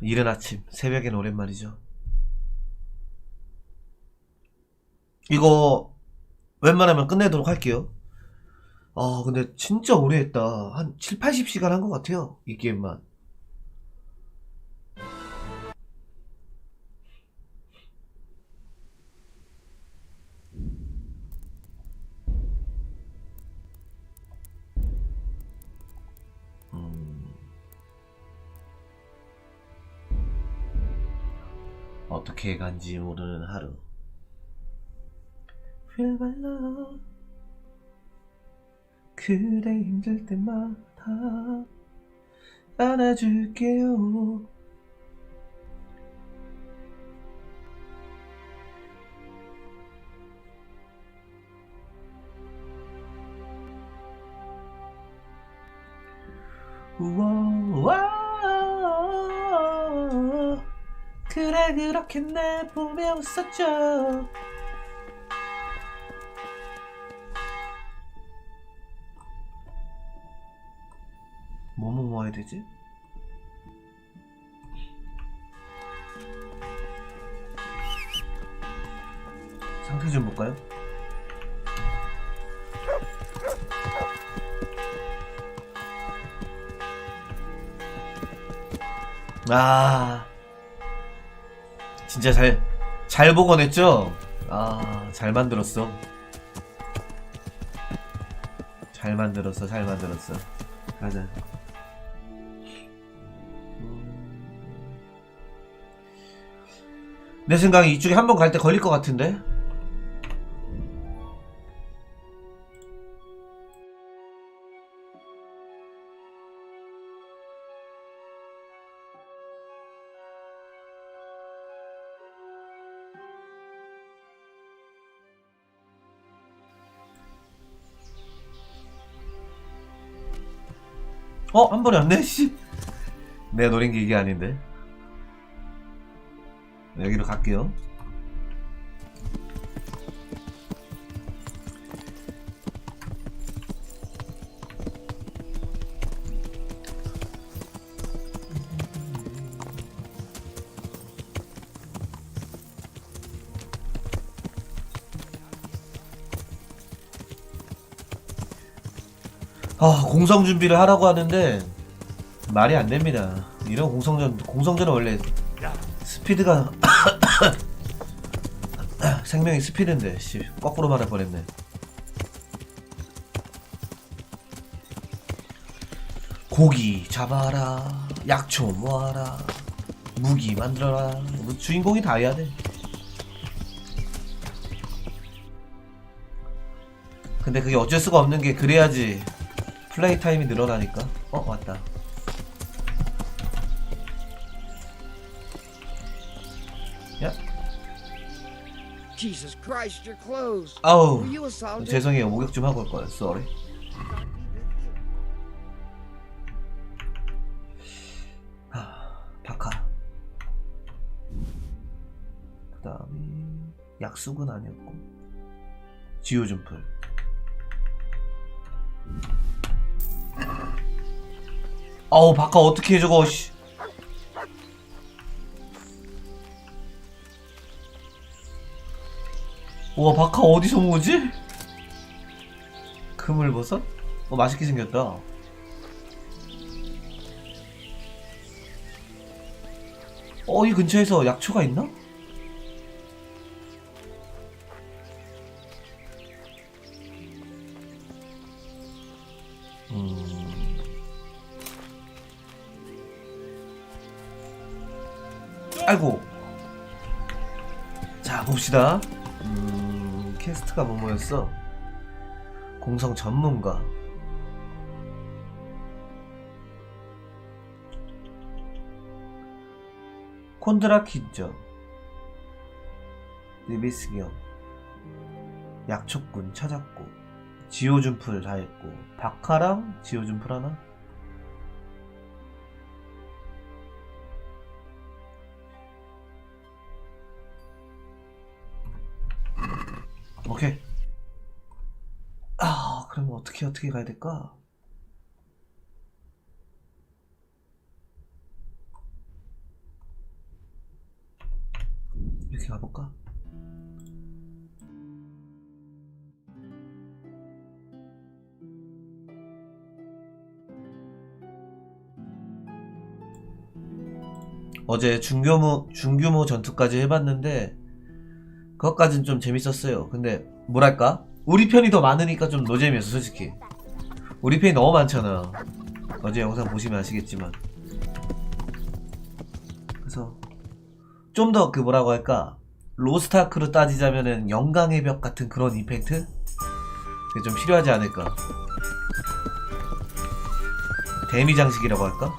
이른 아침 새벽엔 오랜만이죠. 이거 웬만하면 끝내도록 할게요. 근데 진짜 오래 했다. 한 7, 80시간 한 것 같아요, 이 게임만. 어떻게 간지 모르는 하루. Feel my love. 그대 힘들 때마다 안아줄게요. 우와. 그래 그렇게 날 보며 웃었죠. 뭐 먹어야 되지? 상태 좀 볼까요? 진짜 잘 복원했죠? 잘 만들었어. 잘 만들었어. 가자. 내 생각에 이쪽에 한번 갈 때 걸릴 것 같은데? 한 번에 왔네, 씨. 내가 노린 게 이게 아닌데. 여기로 갈게요. 공성 준비를 하라고 하는데 말이 안 됩니다. 이런 공성전은 원래 스피드가 생명이 스피드인데, 씨, 거꾸로 말할 뻔했네. 고기 잡아라, 약초 모아라, 무기 만들어라. 뭐 주인공이 다 해야 돼. 근데 그게 어쩔 수가 없는 게, 그래야지 플레이 타임이 늘어나니까. 왔다. 야. Jesus Christ, you're closed. 아우, Were you assaulted? 죄송해요. 목욕 좀 하고 올 거야. Sorry. 박하. 그 다음에 약속은 아니었고, 지오준풀. 박하 어떻게 해 저거, 씨. 와, 박하 어디서 모으지? 그물버섯? 맛있게 생겼다. 이 근처에서 약초가 있나? 아이고. 자, 봅시다. 캐스트가 뭐였어? 공성 전문가. 콘드라키저, 리비스기엄, 약초꾼 찾았고, 지오준풀 다 했고, 박하랑 지오준풀 하나? 오케이. 그러면 어떻게 가야 될까? 이렇게 가볼까? 어제 중규모 전투까지 해봤는데 그것까진 좀 재밌었어요. 근데 뭐랄까? 우리 편이 더 많으니까 좀 노잼이었어 솔직히. 우리 편이 너무 많잖아. 어제 영상 보시면 아시겠지만. 그래서 좀 더 그 뭐라고 할까? 로스트아크로 따지자면은 영광의 벽 같은 그런 임팩트? 그게 좀 필요하지 않을까? 데미 장식이라고 할까?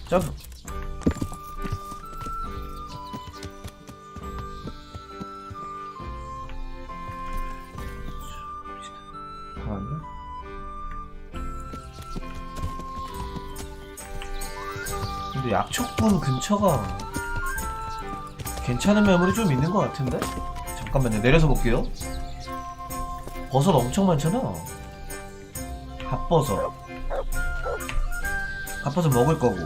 점프. 다 왔나? 근데 약촉분 근처가 괜찮은 매물이 좀 있는 것 같은데? 잠깐만요, 내려서 볼게요. 버섯 엄청 많잖아. 갓버섯. 갓버섯 먹을 거고.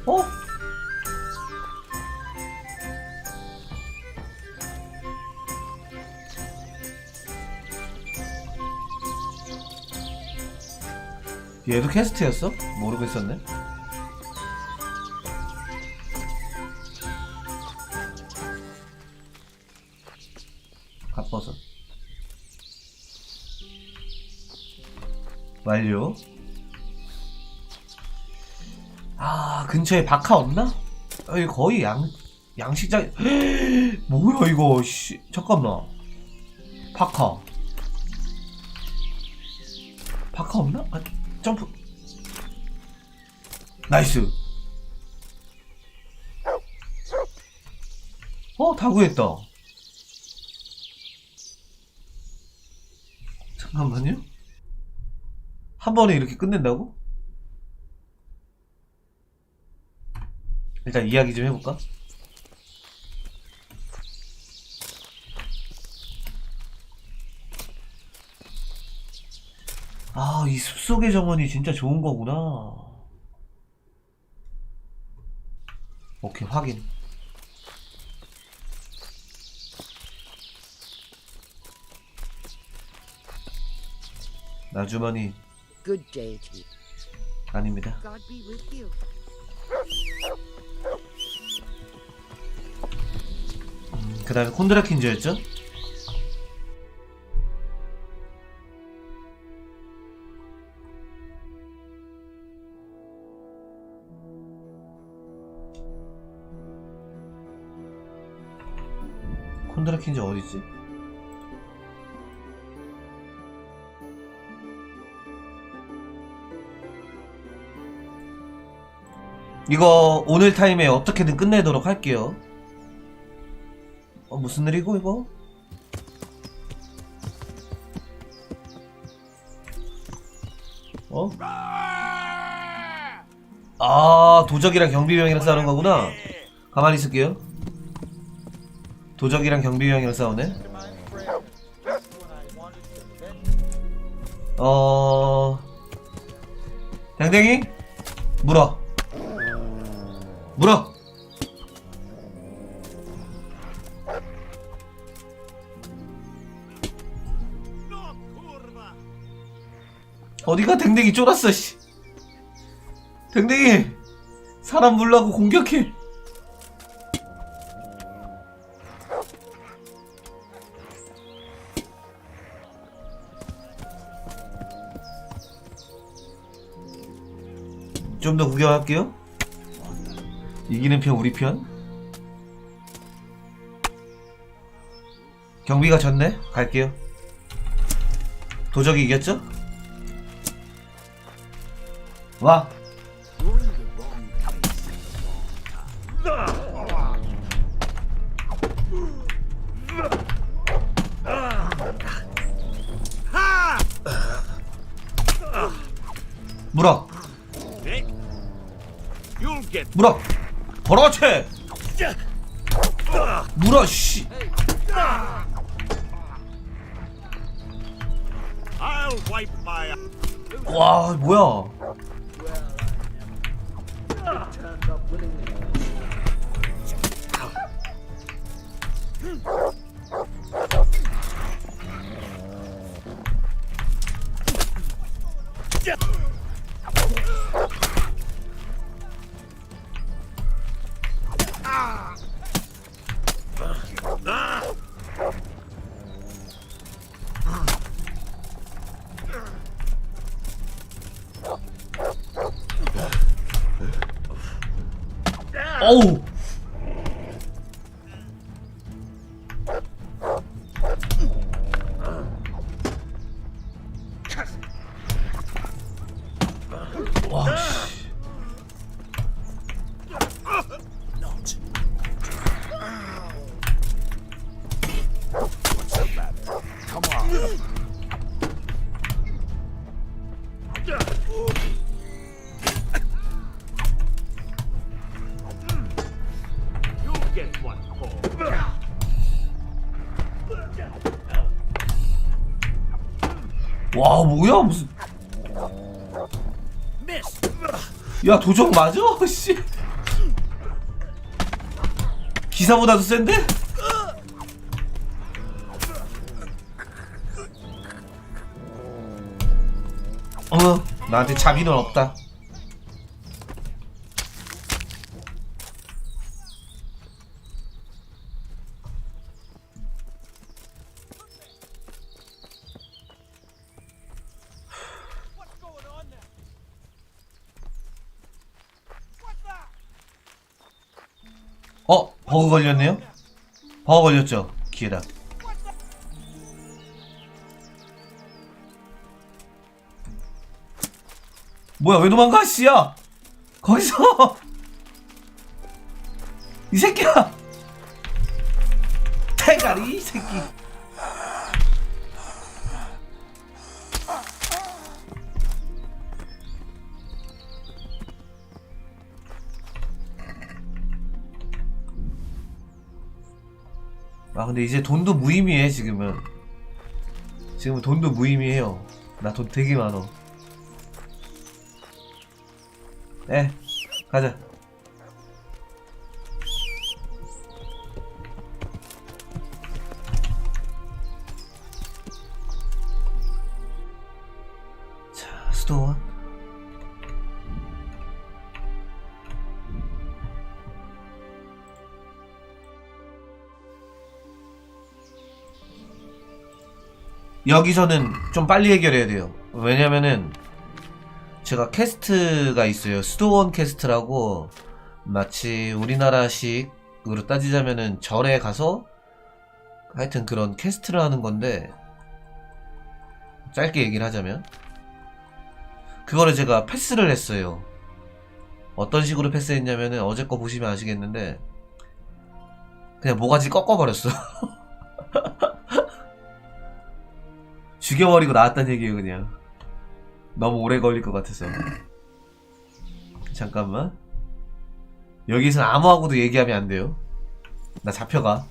어? 얘도 캐스트였어? 모르고 있었네. 갓버섯 완료. 아, 근처에 박하 없나? 여기 거의 양식장. 뭐야 이거. 씨, 잠깐만. 박하 없나? 아, 점프. 나이스. 다 구했다. 잠깐만요. 한 번에 이렇게 끝낸다고? 일단 이야기 좀 해볼까? 아, 이 숲속의 정원이 진짜 좋은 거구나. 오케이, 확인. 나주머니 Good day to you. 아닙니다. God be with you. 그 다음에 콘드라킨저였죠? 콘드라킨저 어디있지? 이거 오늘 타임에 어떻게든 끝내도록 할게요. 무슨 일이고 이거? 아, 도적이랑 경비병이랑 싸우는 거구나. 가만히 있을게요. 도적이랑 경비병이랑 싸우네. 댕댕이? 물어. 어디가 댕댕이 쫄았어 씨. 댕댕이 사람 물라고 공격해. 좀 더 구경할게요. 이기는 편 우리 편. 경비가 졌네. 갈게요. 도적이 이겼죠? 와. 물어. You'll get 물어. 그렇지. 물어 씨. I'll wipe my 와 뭐야. 어우. 와 씨. You'll get one call. 와 뭐야 무슨. Miss. 야 도적 맞아? 씨. 기사보다도 센데? 나한테 자비는 없다. 버그 걸렸네요? 버그 걸렸죠? 기회다. 뭐야 왜 도망가 씨야. 거기서 이 새끼야. 대가리 이 새끼. 아 근데 이제 돈도 무의미해. 지금은 돈도 무의미해요. 나 돈 되게 많어. 가자. 자, 수도원. 여기서는 좀 빨리 해결해야 돼요. 왜냐면은 제가 캐스트가 있어요. 수도원 캐스트라고, 마치 우리나라식으로 따지자면은 절에 가서 하여튼 그런 캐스트를 하는 건데, 짧게 얘기를 하자면 그거를 제가 패스를 했어요. 어떤 식으로 패스했냐면은 어제 거 보시면 아시겠는데 그냥 모가지 꺾어버렸어. 죽여버리고 나왔단 얘기예요. 그냥 너무 오래 걸릴 것 같아서. 잠깐만. 여기서 아무하고도 얘기하면 안 돼요. 나 잡혀가.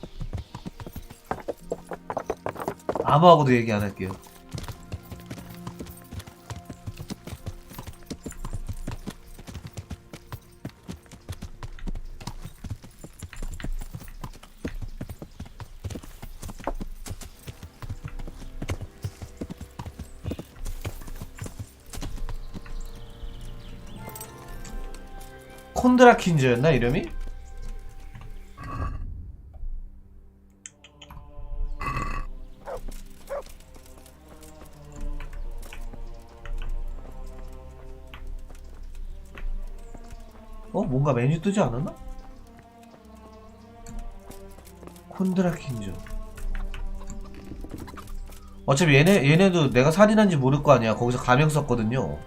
아무하고도 얘기 안 할게요. 콘드라킨즈였나 이름이? 뭔가 메뉴 뜨지 않았나? 콘드라킨즈. 어차피 얘네도 내가 살인한지 모를 거 아니야. 거기서 가명 썼거든요.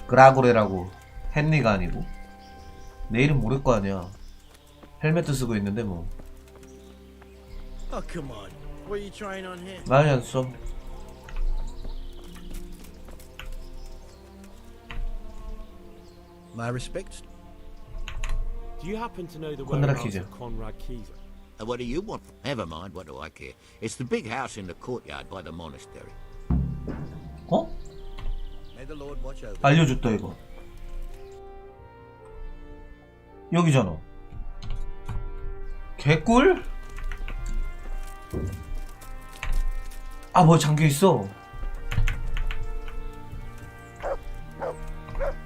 그라고레라고. 헨리가 아니고. 내 이름 모를 거 아니야. 헬멧도 쓰고 있는데 뭐. Oh, come on. What are you trying on him? 많이 안 써. My respects. Do you happen to know the Conrad whereabouts Kieser. of Conrad Kieser? What do you want? Never mind, what do I care? It's the big house in the courtyard by the monastery. 어? May the Lord watch over. 알려줬다 이거. 여기잖아. 개꿀? 아, 뭐 잠겨있어.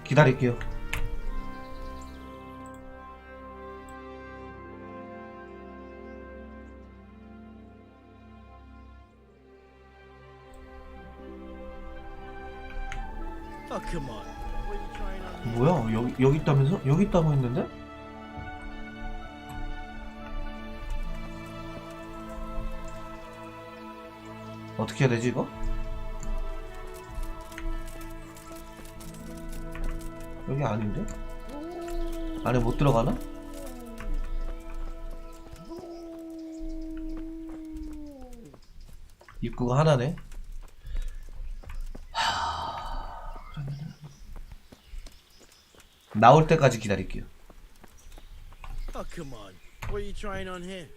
기다릴게요. Oh, come on. What are you trying on here? 뭐야? 여기 있다면서? 여기 있다고 했는데? 어떻게 해야 되지 이거? 여기 아닌데? 안에 못 들어가나? 입구가 하나네. 그러면은 나올 때까지 기다릴게요. Oh, come on. What are you trying on here?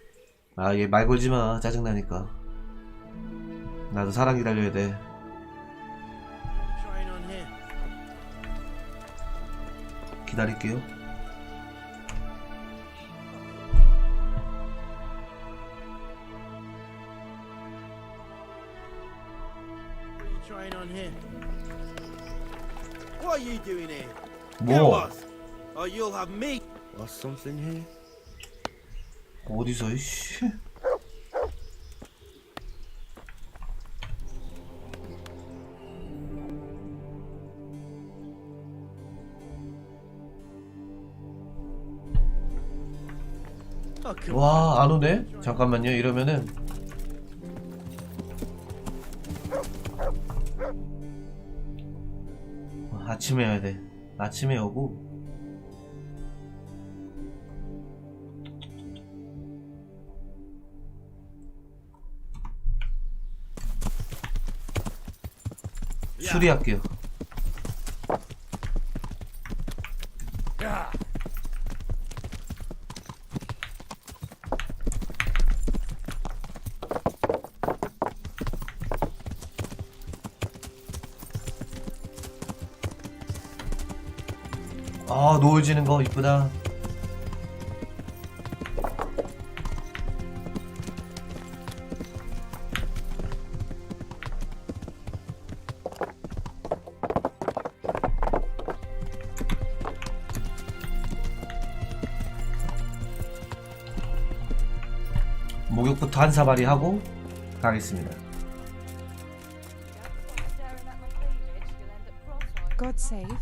아, 얘 말 걸지 마. 짜증나니까. 나도 사람 기다려야 돼. Trying on here. 기다릴게요. What are you trying on here? What are you doing here? 뭐? Or you'll have me. Lost something here? 어디서 이씨? Oh, come on. 와, 안 오네? 잠깐만요. 이러면은 아침에 해야 돼. 아침에 오고 수리할게요. 아, 노을 지는 거 이쁘다. 목욕부터 한 사발이 하고 가겠습니다. God save.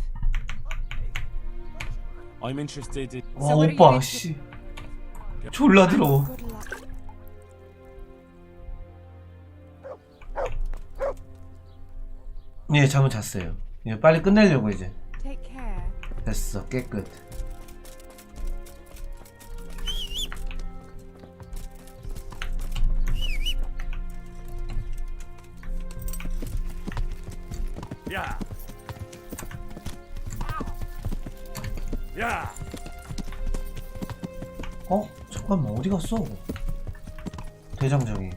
I'm interested in. 와, 오빠 씨 졸라 들어. Good luck. 예, 잠은 잤어요. 예, 빨리 끝내려고 이제. Take care. 됐어, 깨끗. Yeah. Yeah. 어? 잠깐만, 어디 갔어? 대장장이.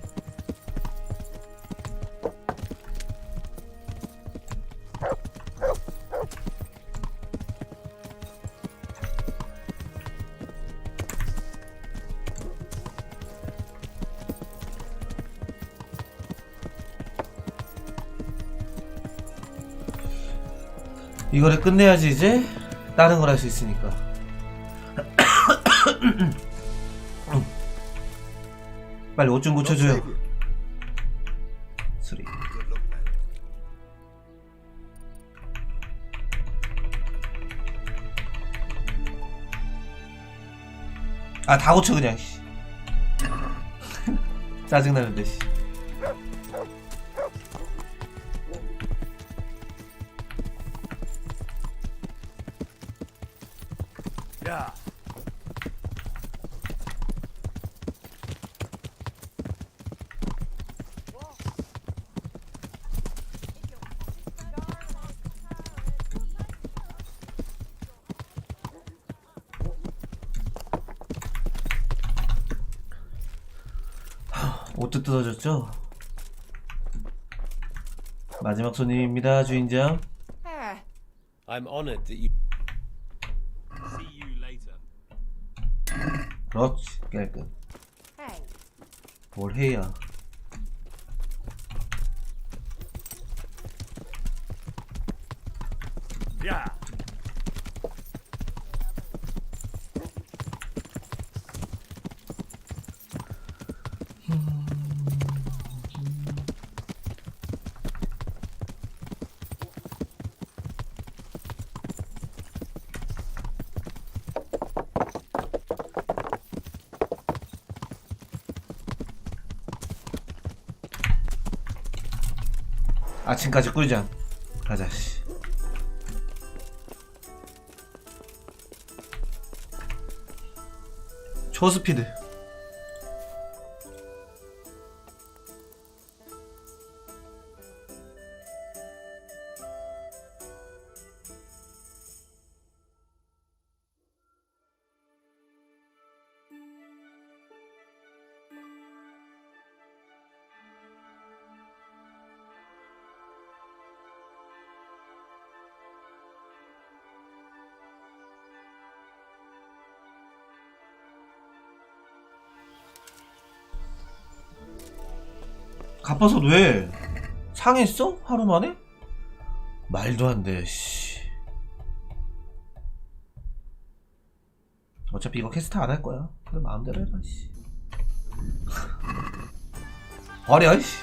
이거를 끝내야지 이제 다른 걸 할 수 있으니까. 빨리 옷 좀 고쳐줘요. 수리. 아, 다 고쳐 그냥. 씨. 짜증나는데 씨. Yeah. 옷도 뜯어졌죠? 마지막 손님입니다, 주인장. Here. I'm honored that you. See you later. 그렇지, 깔끔. Hey. 뭘 해야. Yeah. 아침까지 꿀잠. 가자, 씨. 초스피드. 갚아서 왜? 상했어? 하루 만에? 말도 안 돼, 씨. 어차피 이거 캐스트 안 할 거야. 그래, 마음대로 해라, 씨. 버려, 씨.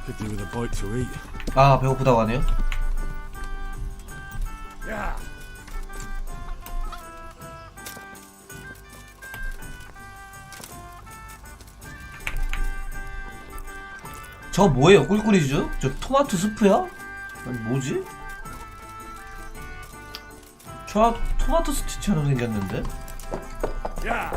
Could do with a bite to eat. 아, 배고프다고 하네요. Yeah. 저 뭐예요? 꿀꿀이죠? 저 토마토 스프야? 아니 뭐지? 저 토마토 스티처럼 생겼는데? Yeah.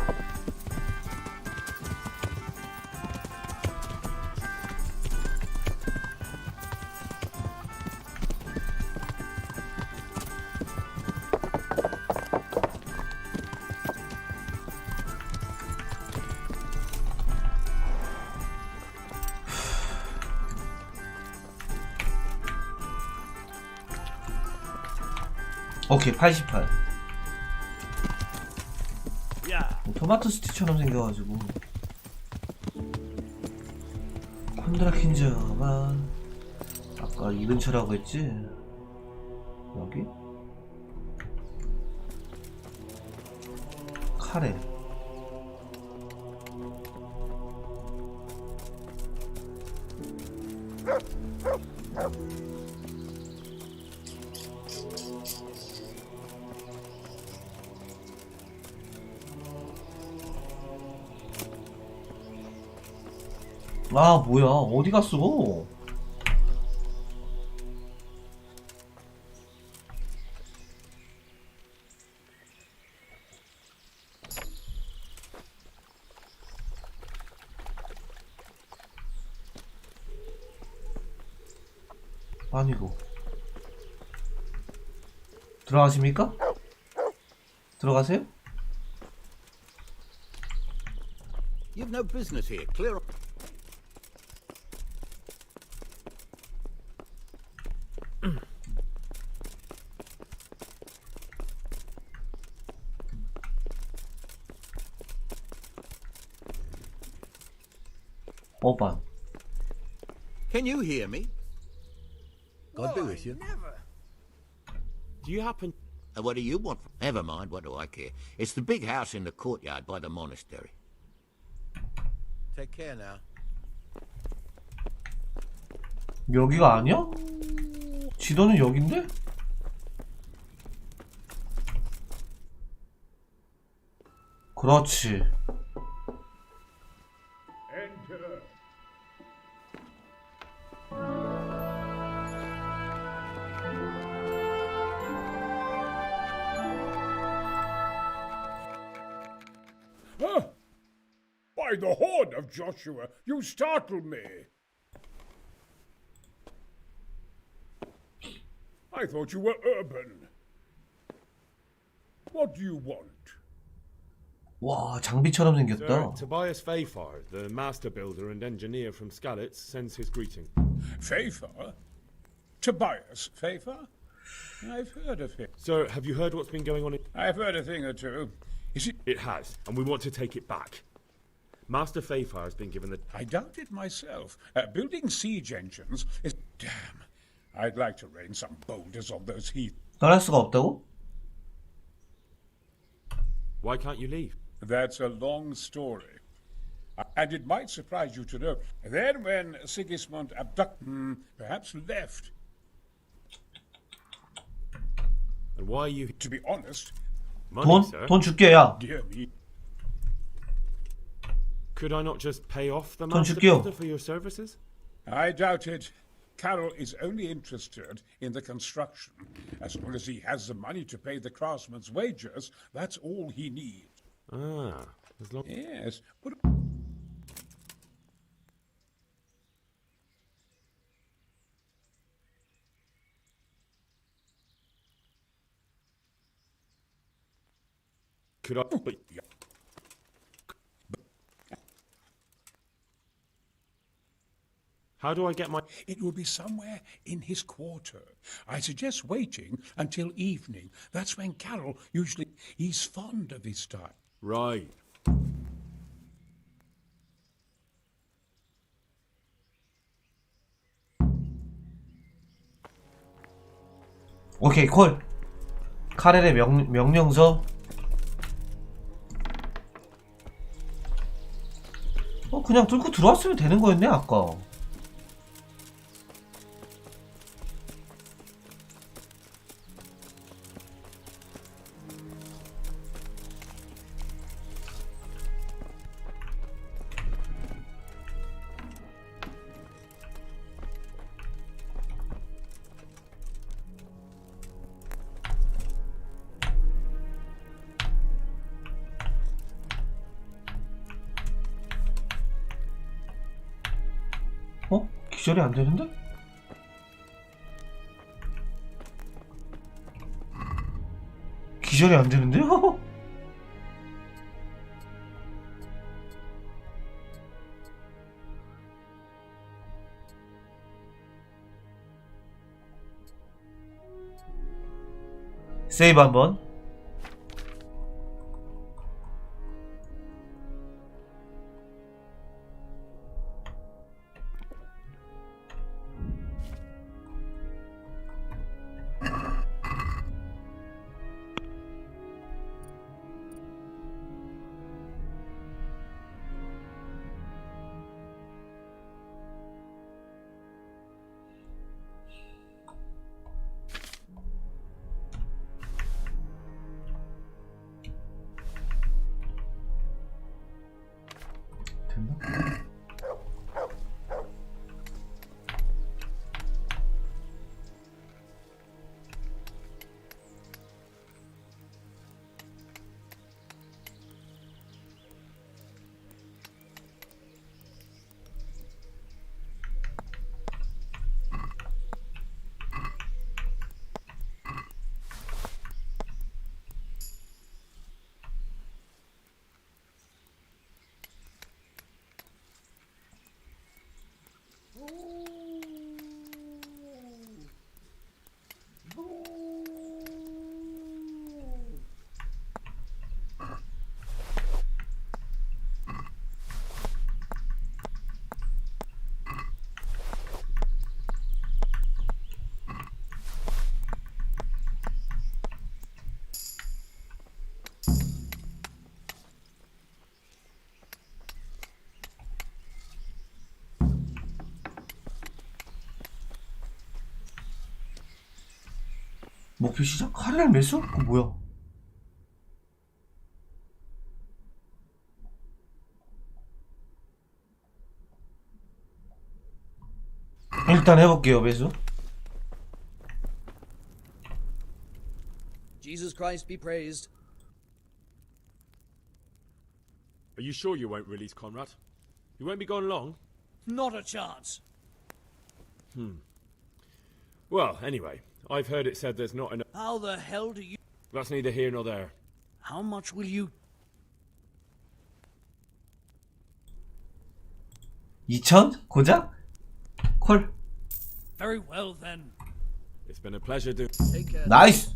오케이, 88. Yeah. 토마토 스티처럼 생겨가지고. 콘드라킨저가 아까 이 근처라고 했지? 여기? 카레. 아 뭐야 어디 갔어? 아니고 들어가십니까? 들어가세요? You've no business here. Clear up. 오반. Can you hear me? God be with you. Do you happen? What do you want? Never mind, what do I care? It's the big house in the courtyard by the monastery. Take care now. 여기가 아니야? 지도는 여긴데? 그렇지. By the horn of Joshua, you startled me. I thought you were urban. What do you want? 와, 장비처럼 Sir, 생겼다. Tobias Fayfar, the master builder and engineer from Skalitz, sends his greeting. Pfeiffer? Tobias Pfeiffer? I've heard of him. Sir, have you heard what's been going on? I've heard a thing or two. Is it? It has, and we want to take it back. Master Fayfar has been given the... I doubt it myself. Building siege engines is... Damn. I'd like to rain some boulders on those heath. 떠날 수가 없다고? Why can't you leave? That's a long story. And it might surprise you to know. Then when Sigismund perhaps left. And why are you... To be honest, Money, sir? 돈 줄게, 야. dear me, Could I not just pay off the 돈 master 줄게요. builder for your services? I doubt it. Carol is only interested in the construction. As long as he has the money to pay the craftsmen's wages, that's all he needs. Ah, as long... Yes, but... Could I... But... How do I get my... It will be somewhere in his quarter. I suggest waiting until evening. That's when Carol usually... He's fond of his time. Right. 오케이, 콜. 카렐의 명령서. 그냥 뚫고 들어왔으면 되는 거였네, 아까. 기절이 안 되는데? 기절이 안 되는데요? 세이브 한번. 됐나? 목표 시작? 카렐 매수? 그거 뭐야? 일단 해볼게요, 매수. Jesus Christ be praised. Are you sure you won't release Conrad? You won't be gone long? Not a chance. Well, anyway, I've heard it said there's not enough... How the hell do you... That's neither here nor there. How much will you? 2,000? 고작? 콜. Very well then. It's been a pleasure doing. Take care. 나이스.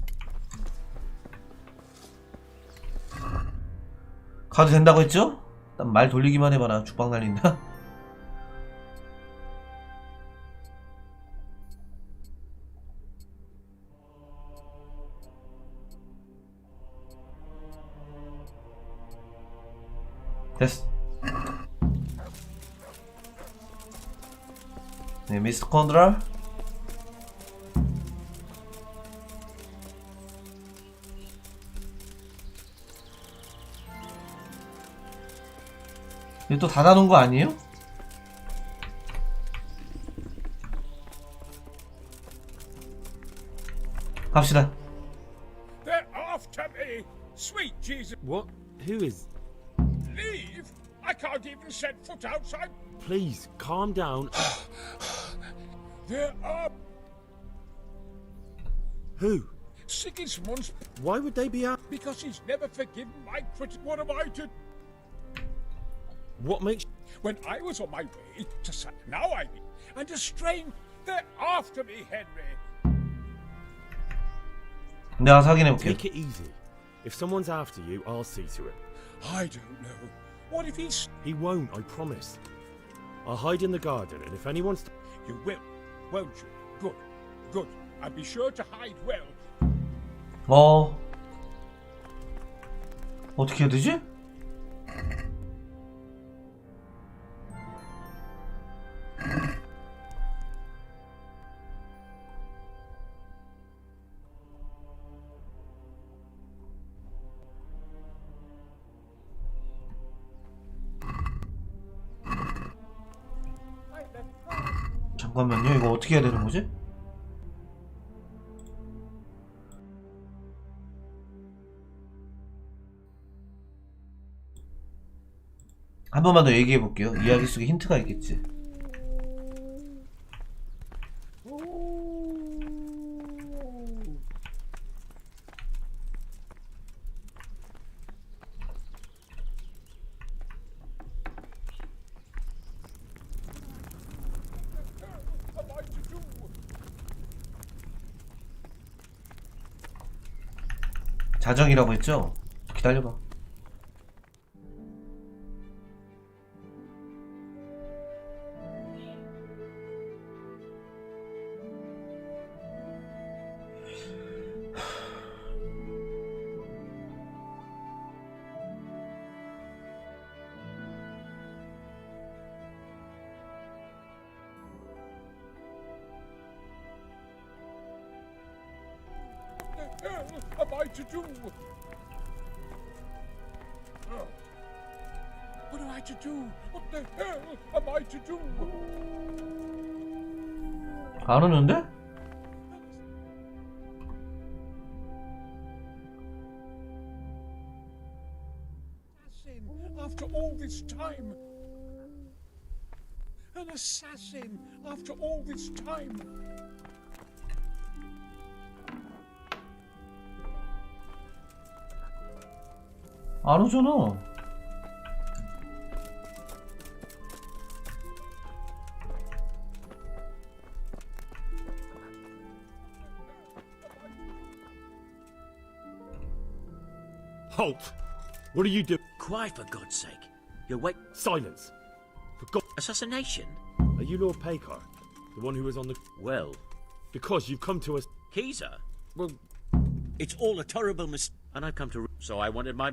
가도 된다고 했죠? 난 말 돌리기만 해봐라. 죽방 날린다. 됐어. 네, 미스터 컨트롤. 이거 또 닫아놓은 거 아니에요? 갑시다. They're after me! Sweet Jesus! What? Who is? Leave? I can't even set foot outside. Please, calm down. There are Who? Sigismund's Why would they be out? because he's never forgiven my critic. What am I to? What makes? When I was on my way to now I mean, and a strange. They're after me, Henry. 내가 확인해볼게. Take it easy. If someone's after you, I'll see to it. I don't know. What if he's? He won't, I promise. I'll hide in the garden, and if anyone's... You will, won't you? Good, good. And be sure to hide well. 어떻게 해야 되지? 잠깐만요. 이거 어떻게 해야 되는 거지? 한 번만 더 얘기해 볼게요. 이야기 속에 힌트가 있겠지. Am I to do? 자정이라고 했죠? 기다려봐. What the hell am I to do? Oh. What am I to do? What the hell am I to do? 안 오는데? Assassin after all this time. An assassin after all this time. 안 오잖아. Halt! What are you doing? Quiet, for God's sake. You're wait. Silence! For God... Assassination? Are you Lord Paycar? The one who was on the... Well, Because you've come to us... Keezer. Well, it's all a terrible mistake. And I've come to... So I wanted my...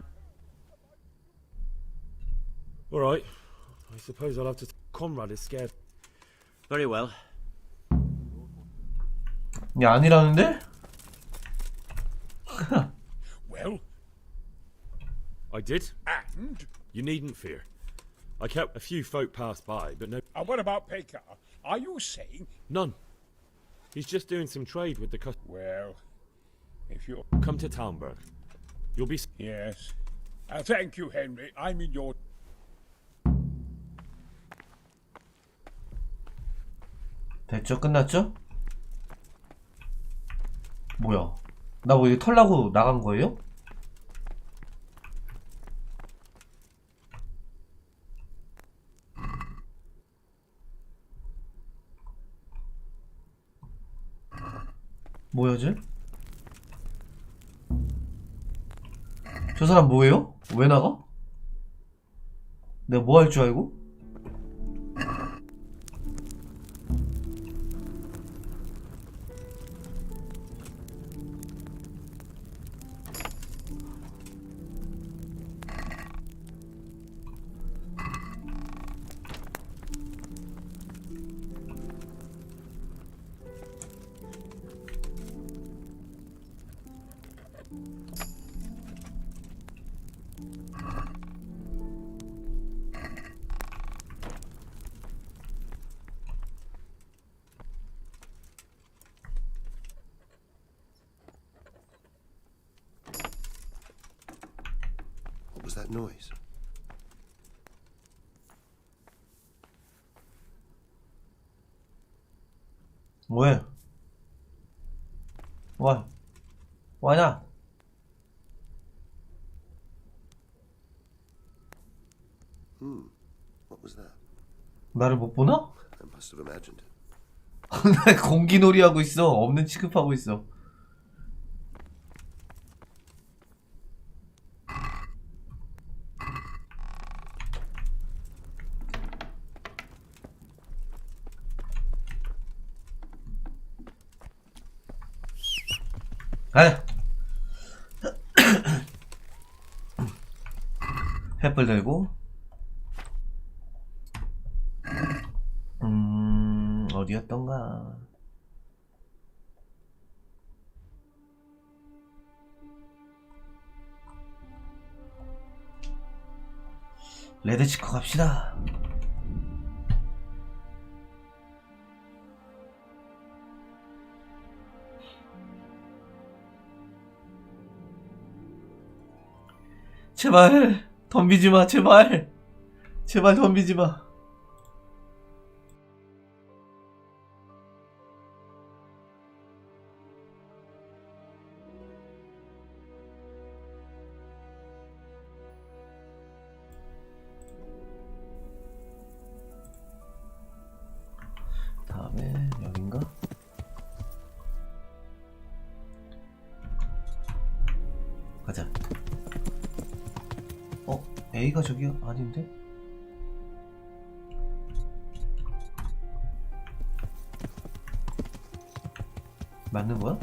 Alright. I suppose I'll have to... Conrad is scared. Very well. 야, 아니라는데? Well, I did? and You needn't fear. I kept a few folk passed by, but no... what about Pekar? Are you saying? None. He's just doing some trade with the Well, if you Come to Talmberg. You'll be... yes, thank you, Henry. I'm in your. 됐죠? 끝났죠? 뭐야? 나 뭐 이거 털라고 나간 거예요? 뭐야 쟤? 저 사람 뭐예요? 왜 나가? 내가 뭐 할 줄 알고? What was that noise? 뭐해? Why? Why not? What was that? 나를 못 보나? I must have imagined it. 나 공기놀이 하고 있어. 없는 취급하고 있어. 가자. 횃불 들고. 어디였던가. 레드치커 갑시다. 제발 덤비지마. 제발 덤비지마. 다음에 여긴가? 가자. A가 저기 아닌데? 맞는 거야?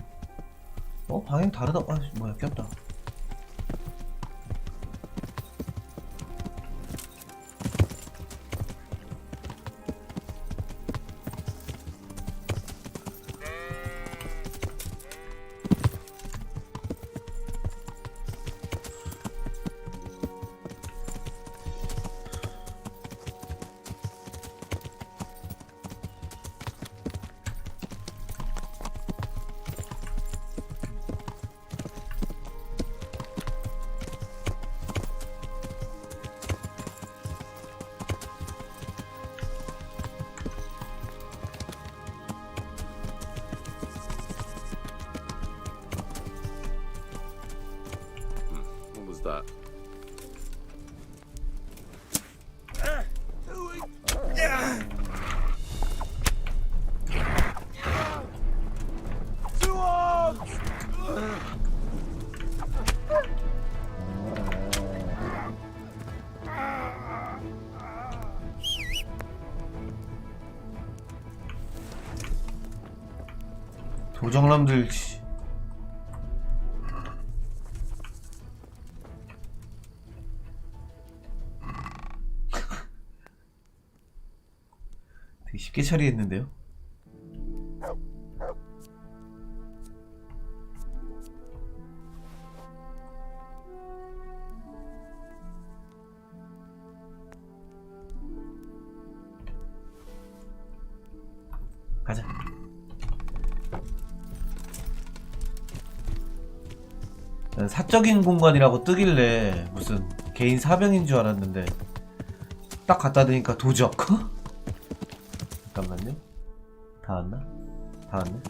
방향 다르다. 뭐야, 꼈다. What was that? 도적남들. 되게 쉽게 처리했는데요. 가자. 난 사적인 공간이라고 뜨길래 무슨 개인 사병인 줄 알았는데 딱 갖다 대니까 도적. 잠깐만요. 다 왔나? 다 왔네.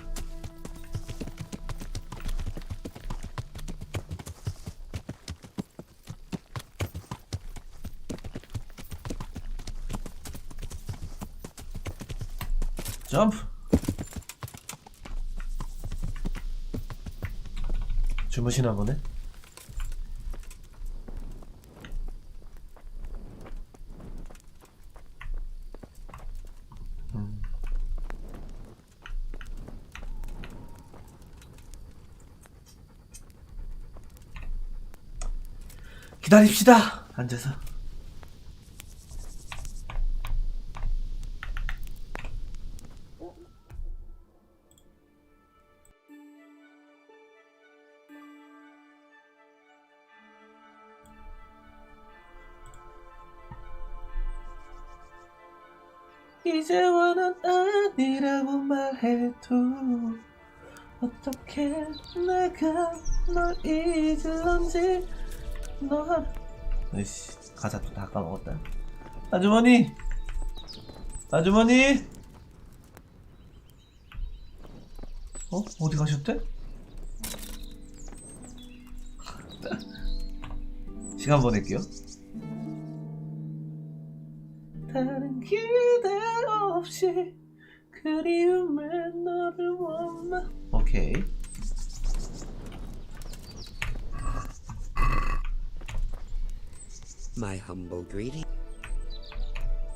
점프. 주무시나 보네. 기다립시다. 앉아서. 이제와는 아니라고 말해도 어떻게 내가 널 잊을런지 너 아이씨 가사 또 다 까먹었다. 아주머니 아주머니 어디 가셨대? 시간 보낼게요. 다른 기대 없이 그리움에 너를 원망. 오케이. My humble greeting.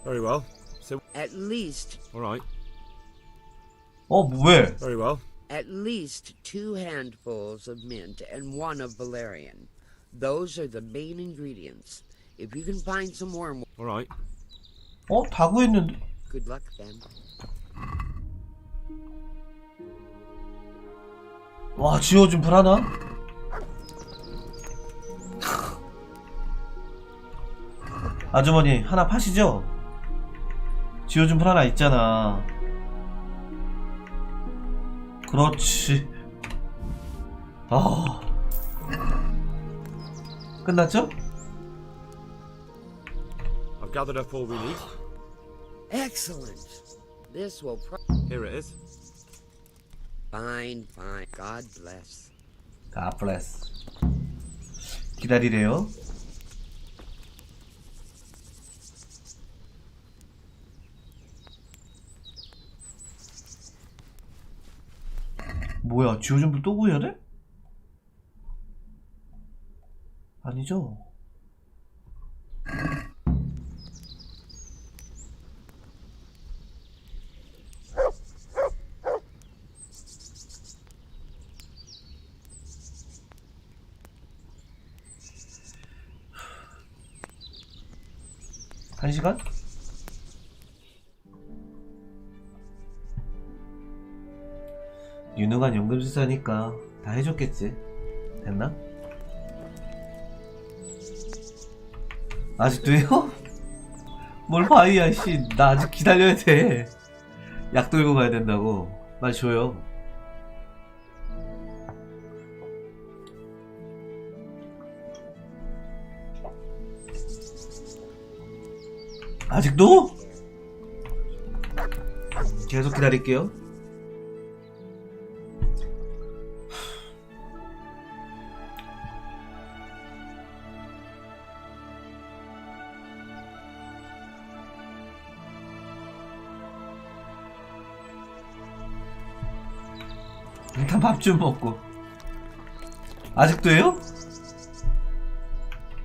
Very well. So, At least, all right. 왜? Very well. at least 2 handfuls of mint and 1 of valerian. Those are the main ingredients. If you can find some wormwood, All right. 다 구했는데. good luck then. 와, 지워준 불하나? 아주머니 하나 파시죠? 지워준 불 하나 있잖아. 그렇지. 끝났죠? I've gathered up all we need. Excellent. This will Here it is. fine. God bless. God bless. 기다리래요. 뭐야, 지워준 불 또 구해야 돼? 아니죠? 한 시간? 유능한 연금술사니까 다 해줬겠지. 됐나? 아직도요? 뭘 바이야 씨. 나 아직 기다려야 돼. 약 들고 가야 된다고. 말 줘요. 아직도? 계속 기다릴게요. 일단 밥 좀 먹고. 아직도요?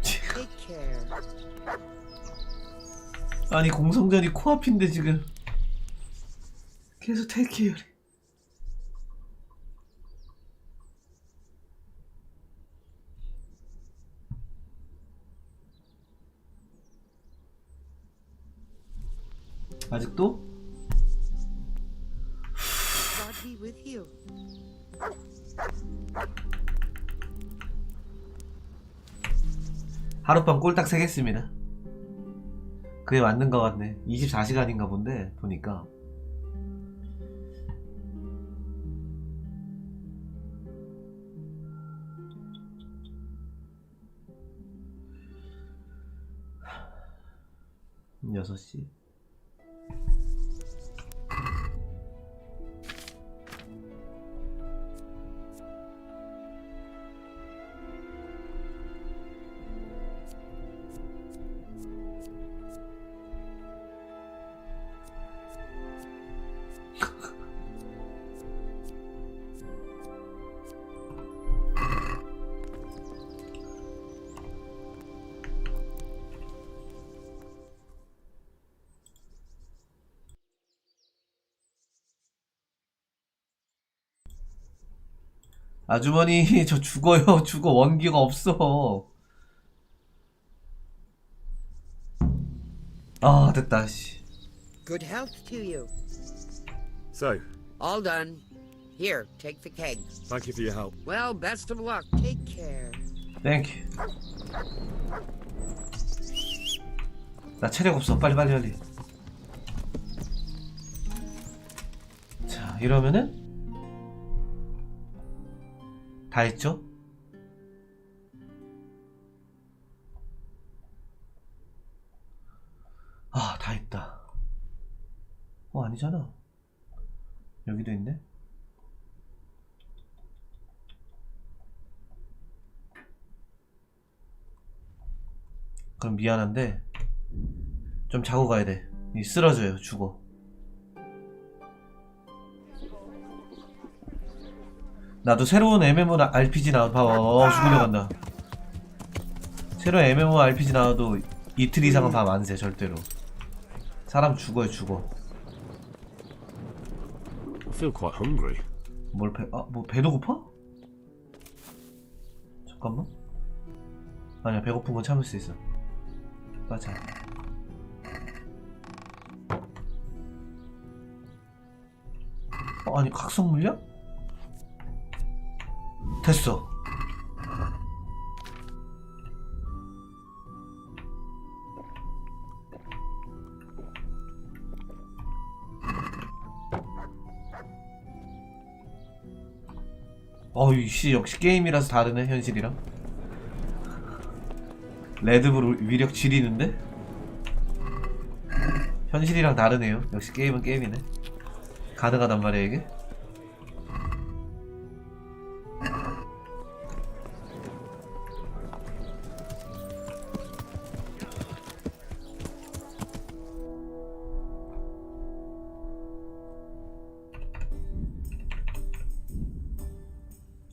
Take care. 아니 공성전이 코앞인데 지금 계속 테이크해요. 아직도? God be with you. 하룻밤 꼴딱 새겠습니다. 그게 맞는 것 같네. 24시간인가 본데 보니까. 한 6시. 아주머니 저 죽어요. 죽어. 원기가 없어. 아 됐다. 씨. Good health to you. So, All done. Here, take the keg. thank you for your help. Well, best of luck. Take care. 땡큐. 나 체력 없어. 빨리. 자 이러면은 다 했죠? 아, 다 했다. 아니잖아. 여기도 있네. 그럼 미안한데 좀 자고 가야 돼. 쓰러져요. 죽어. 나도 새로운 MMORPG 나와도 봐봐. 죽으려 간다. 새로운 MMORPG 나와도 이틀 이상은 밤 안 새. 절대로. 사람 죽어요. 죽어. I feel quite hungry. 뭐 배도 고파? 잠깐만. 아니야, 배고픈 건 참을 수 있어. 맞아. 아니 각성 물량? 됐어. 어이씨, 역시 게임이라서 다르네. 현실이랑 레드불 위력 지리는데? 현실이랑 다르네요. 역시 게임은 게임이네. 가능하단 말이야 이게?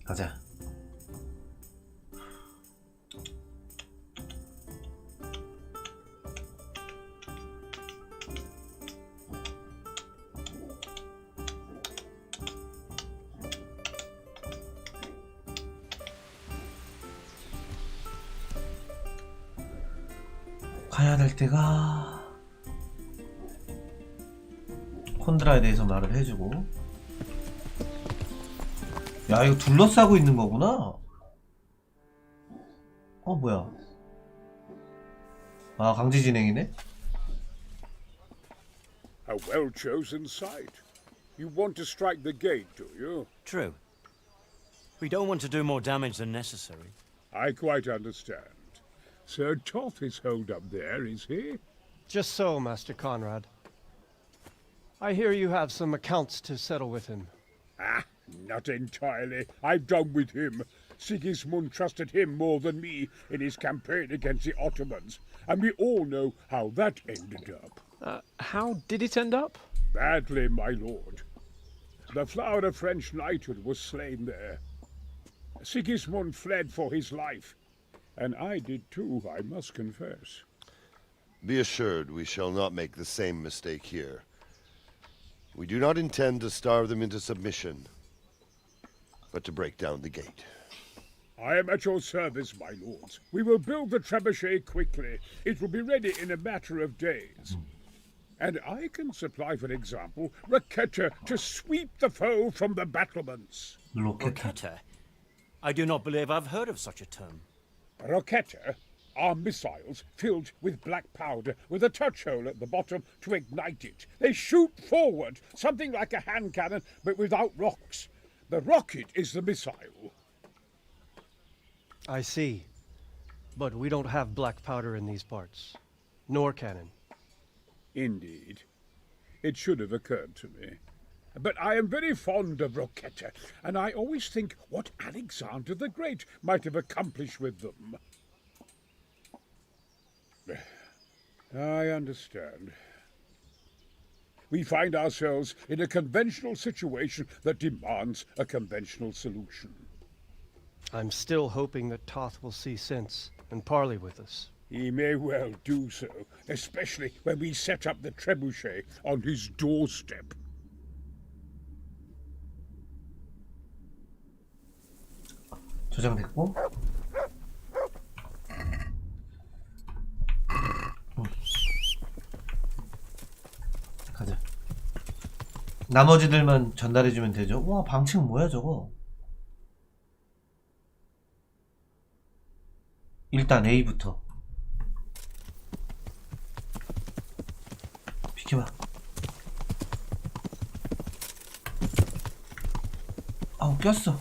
가자. 가야 될 때가 콘드라에 대해서 말을 해주고. 야, 이거 둘러싸고 있는 거구나. 뭐야. 아, 강제 진행이네. A well-chosen site. You want to strike the gate, do you? True. We don't want to do more damage than necessary. I quite understand. Sir Toth is holed up there, is he? Just so, Master Conrad. I hear you have some accounts to settle with him. Ah, not entirely. I've done with him. Sigismund trusted him more than me in his campaign against the Ottomans, and we all know how that ended up. How did it end up? Badly, my lord. The flower of French knighthood was slain there. Sigismund fled for his life, and I did too, I must confess. Be assured we shall not make the same mistake here. We do not intend to starve them into submission, but to break down the gate. I am at your service, my lords. We will build the trebuchet quickly. It will be ready in a matter of days. And I can supply, for example, Raketa to sweep the foe from the battlements. Raketa? I do not believe I've heard of such a term. Raketa are missiles filled with black powder with a touch hole at the bottom to ignite it. They shoot forward, something like a hand cannon, but without rocks. The rocket is the missile. I see. But we don't have black powder in these parts. Nor cannon. Indeed. It should have occurred to me. But I am very fond of Raketa, and I always think what Alexander the Great might have accomplished with them. I understand. We find ourselves in a conventional situation that demands a conventional solution. I'm still hoping that Toth will see sense and parley with us. He may well do so, especially when we set up the trebuchet on his doorstep. 저장됐고. 가자. 나머지들만 전달해주면 되죠. 와, 방책 뭐야 저거. 일단 A부터. 비켜봐. 아우, 꼈어.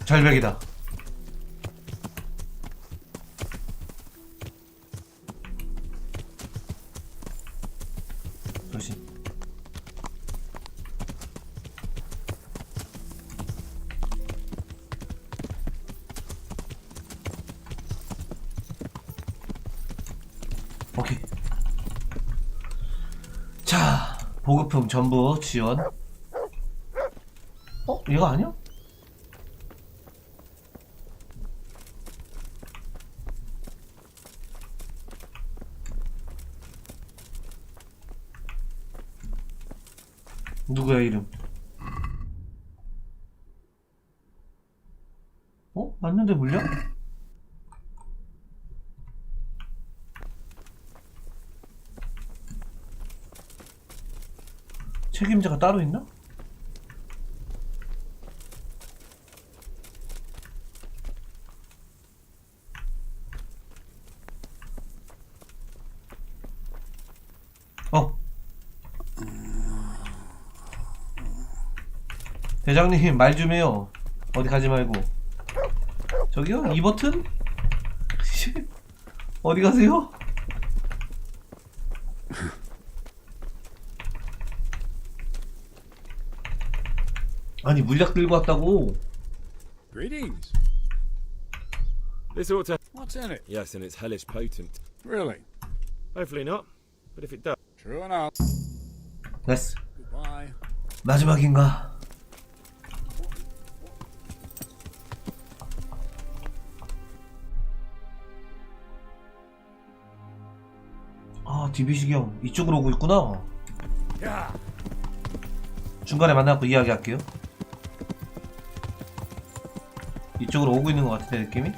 절벽이다. 조심. 오케이. 자, 보급품 전부 지원. 얘가 아니야? 누구야 이름? 맞는데 물려? 책임자가 따로 있나? 대장님 말 좀 해요. 어디 가지 말고. 저기요? 이 버튼? 어디 가세요? 아니 물약 들고 왔다고. Greetings. This ought to... What's in it? Yes, and it's hellish potent. Really? Hopefully not, but if it does... True enough. 됐어. Goodbye. 마지막인가? 아, 디비식이 형 이쪽으로 오고 있구나. 중간에 만나고 이야기할게요. 이쪽으로 오고 있는 것 같은데 느낌이?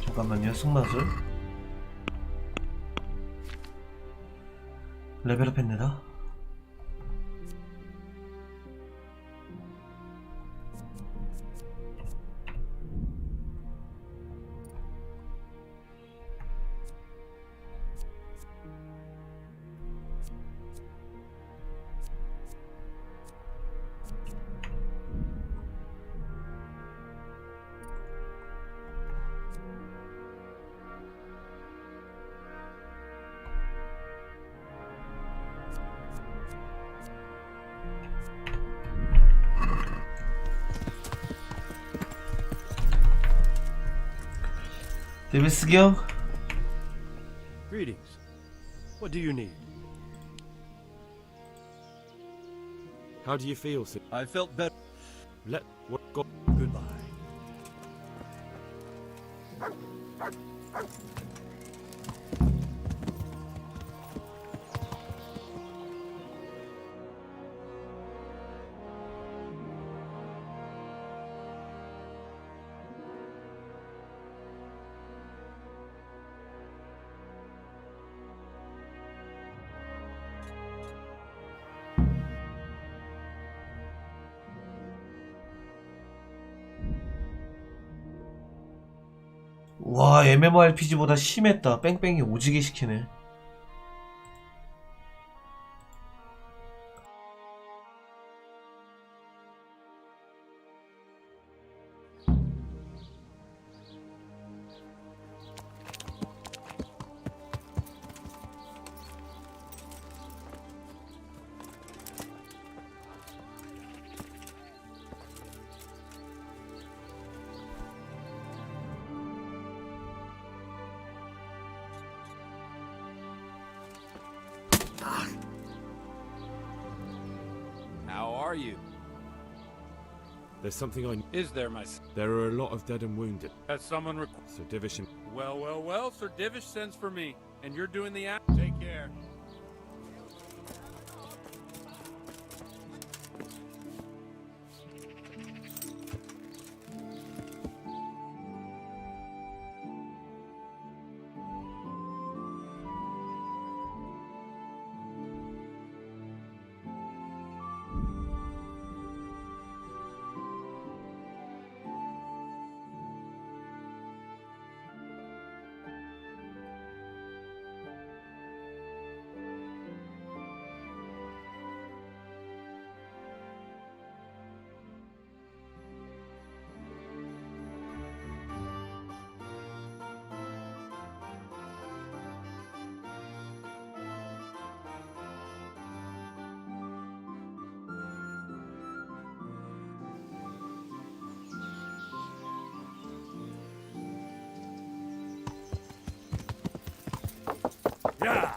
잠깐만요. 승마술 레벨업 했네다. 데비스기 형? Greetings. What do you need? How do you feel, sir? I felt better. Let what God... Goodbye. 와, MMORPG보다 심했다. 뺑뺑이 오지게 시키네. are you? There's something I... Is there, my... There are a lot of dead and wounded. Has someone Sir Divish and... Well, well, well, Sir Divish sends for me, and you're doing the act. Take care. Yeah!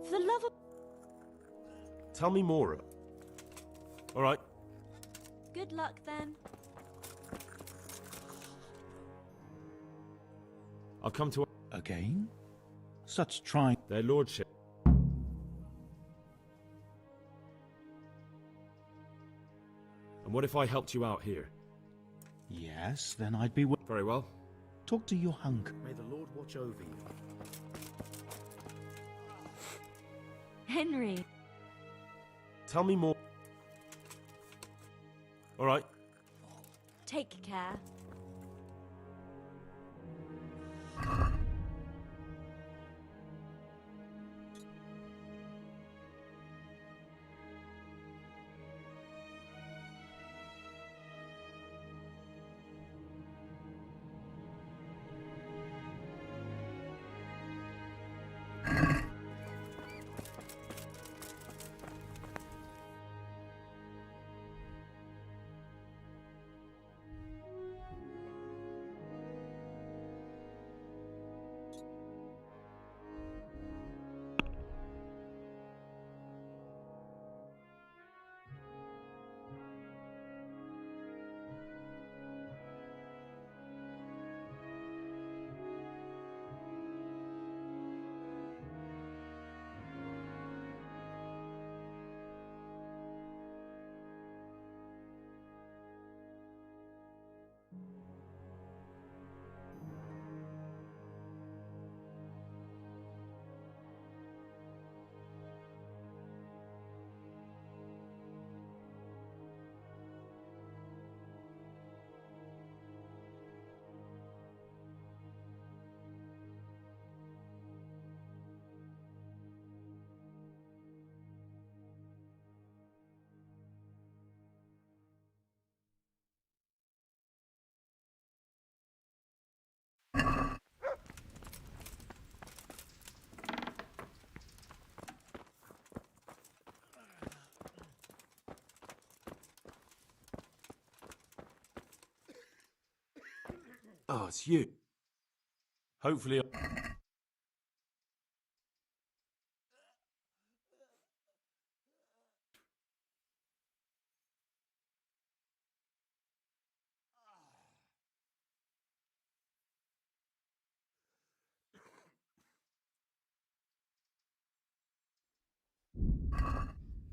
For the love of... Tell me more. All right. Good luck, then. I'll come to... Again? Such trying. Their lordship. And what if I helped you out here? Yes, then I'd be... Very well. Talk to your hunk. May the Lord watch over you. Henry. Tell me more. All right. Take care. Oh, it's you. Hopefully...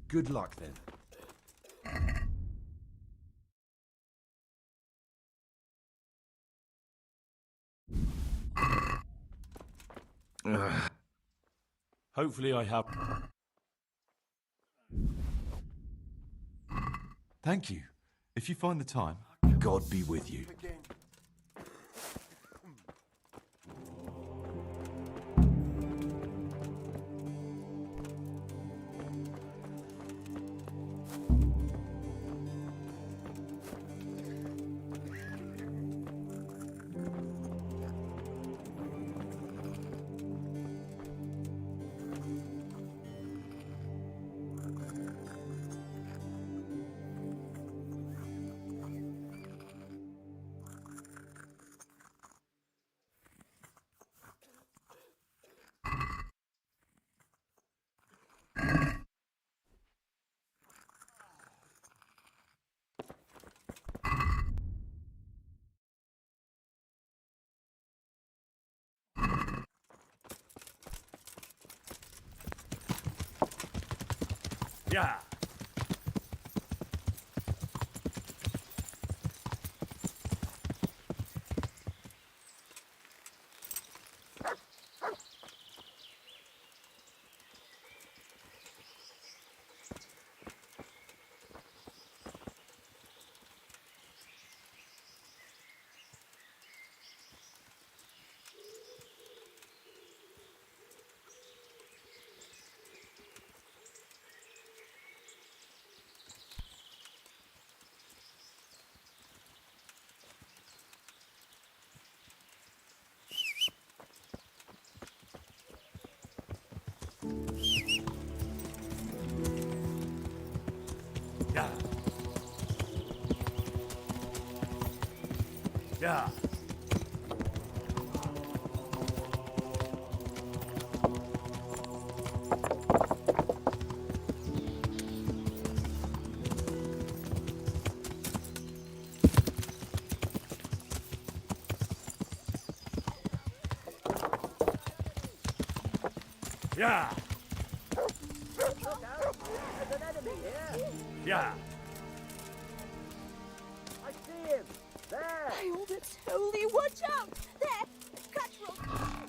Good luck, then. Hopefully I have... Thank you. If you find the time, God be with you. Yeah. Yeah. Yeah. Yeah. Yeah. I see him! There! By all that's holy, watch out! There! Cutthroat!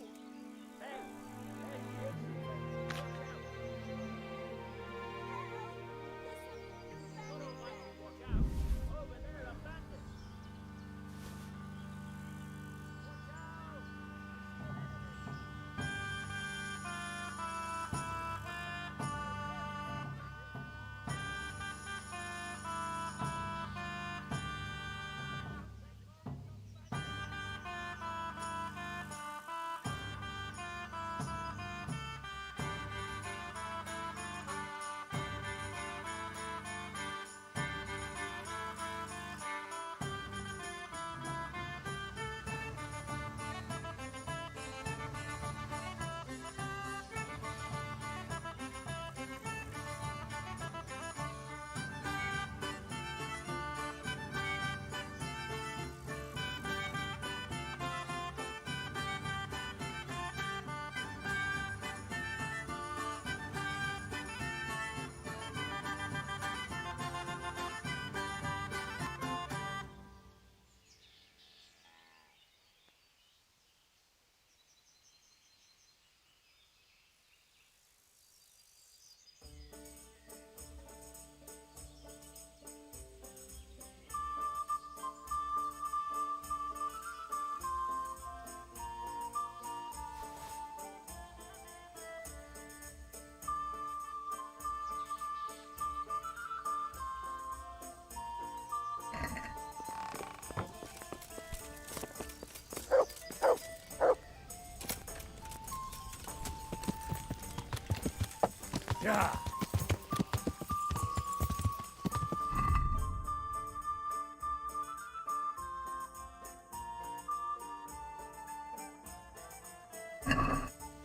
Yeah.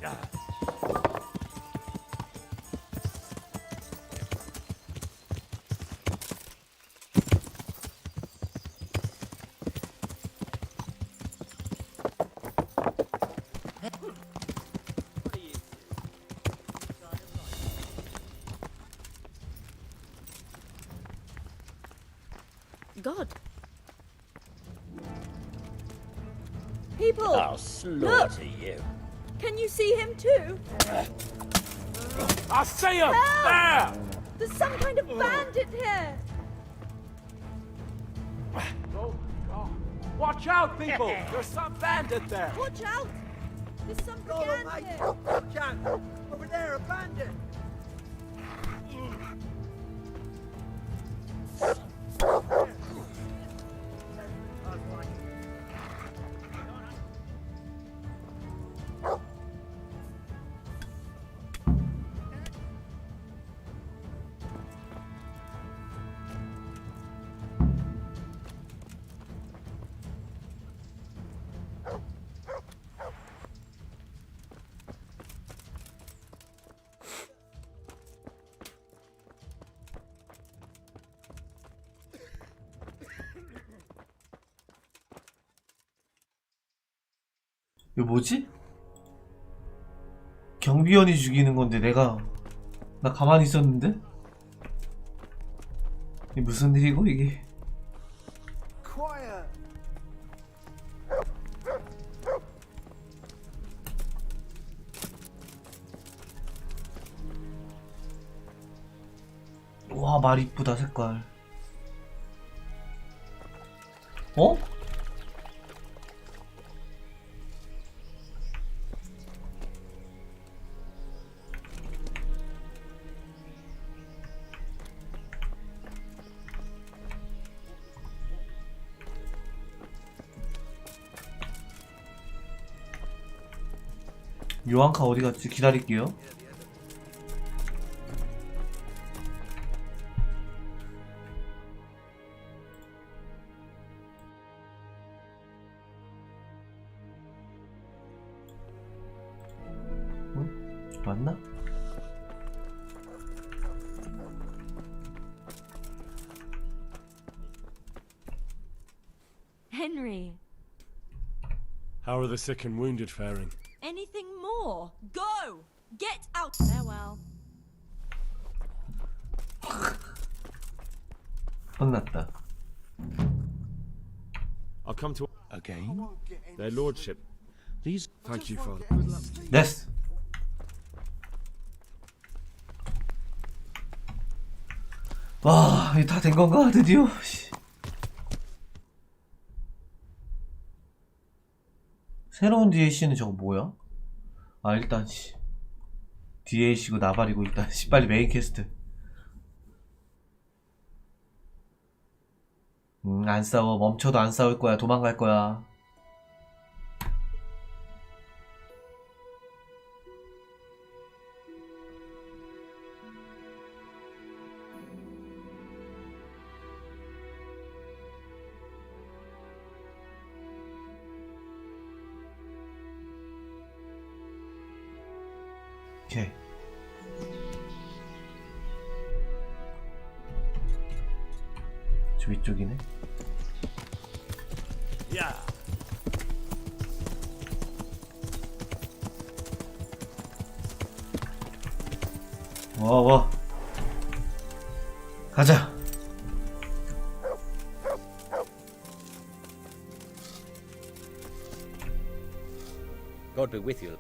Yeah. God. People! I'll slaughter you. Can you see him too? I see him! Help! There! There's some kind of bandit here! Oh, God. Watch out, people! There's some bandit there! Watch out! There's some brigand here! Watch out! Over there, a bandit! 이거 뭐지? 경비원이 죽이는 건데 나 가만히 있었는데? 이게 무슨 일이고 이게? Quiet. 와, 말 이쁘다 색깔. 어? 요한카 어디 갔지? 기다릴게요. 응? 맞나? Henry, How are the sick and wounded faring? anything more? Go! Get out! Farewell. 혼났다. I'll come to Again? their lordship. These. Thank you, Father. 됐어. 와, 이게 다 된 건가? 드디어? 씨. 새로운 DLC는 저거 뭐야? 아, 일단 씨. DLC고 나발이고 일단 씨 빨리 메인 퀘스트. 안 싸워. 멈춰도 안 싸울 거야. 도망갈 거야. 오케이. 저 위쪽이네. Yeah. 와. 가자. God be with you.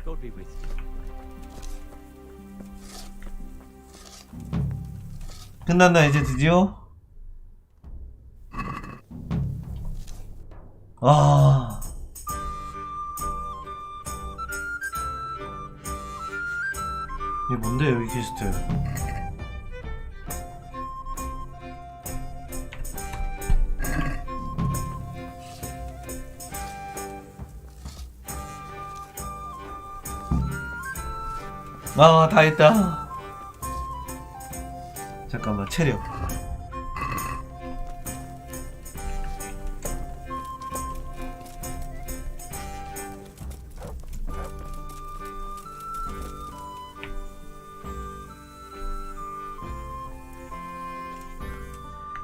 God be with you. 끝났나 이제 드디어? 아. 이게 뭔데 여기 퀘스트? 아, 다 했다. 잠깐만, 체력.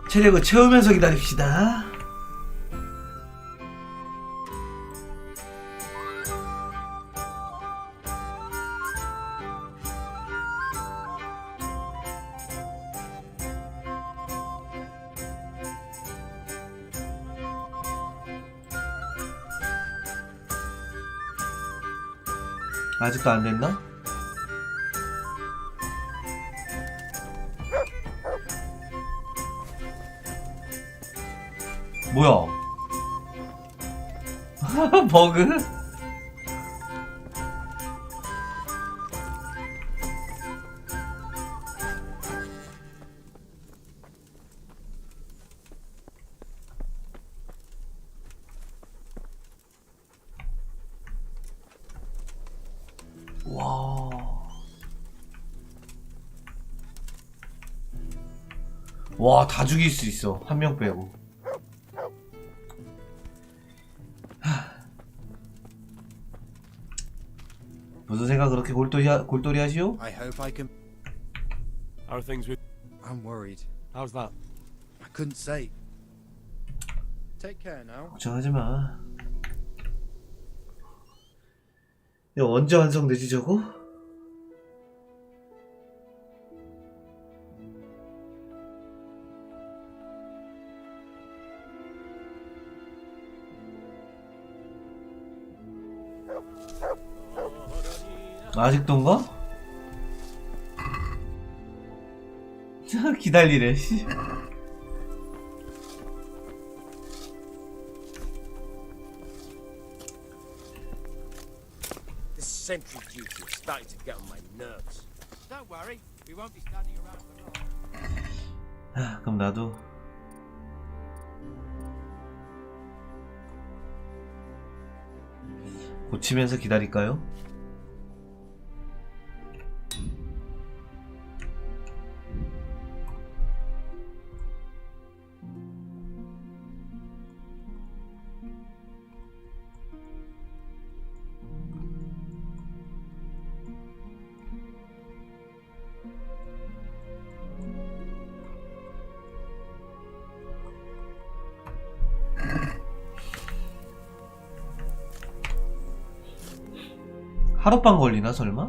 체력을 채우면서 기다립시다. 아직도 안 됐나? 뭐야? 버그? 와, 다 죽일 수 있어. 한 명 빼고. 무슨 생각 그렇게 골똘히 하시오? I hope I can. How are things with? I'm worried. How's that? I couldn't say. Take care now. 걱정하지 마. 이거 언제 완성되지 저거? 아직도인가? 기다리래. 씨. This sentry duty is starting to get on my nerves. Don't worry, we won't be standing around for long. 그럼 나도 고치면서 기다릴까요? 하룻밤 걸리나 설마?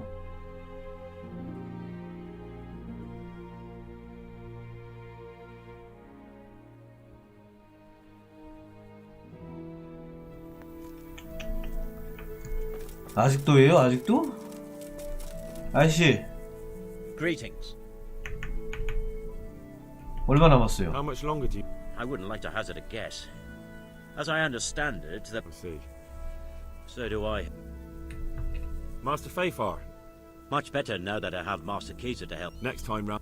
아직도예요? 아직도? 아저씨 Greetings. 얼마 남았어요? How much longer do you... I wouldn't like to hazard a guess. As I understand it, I see. so do I. Master Fafar, Much better now that I have Master Kaiser to help. next time round.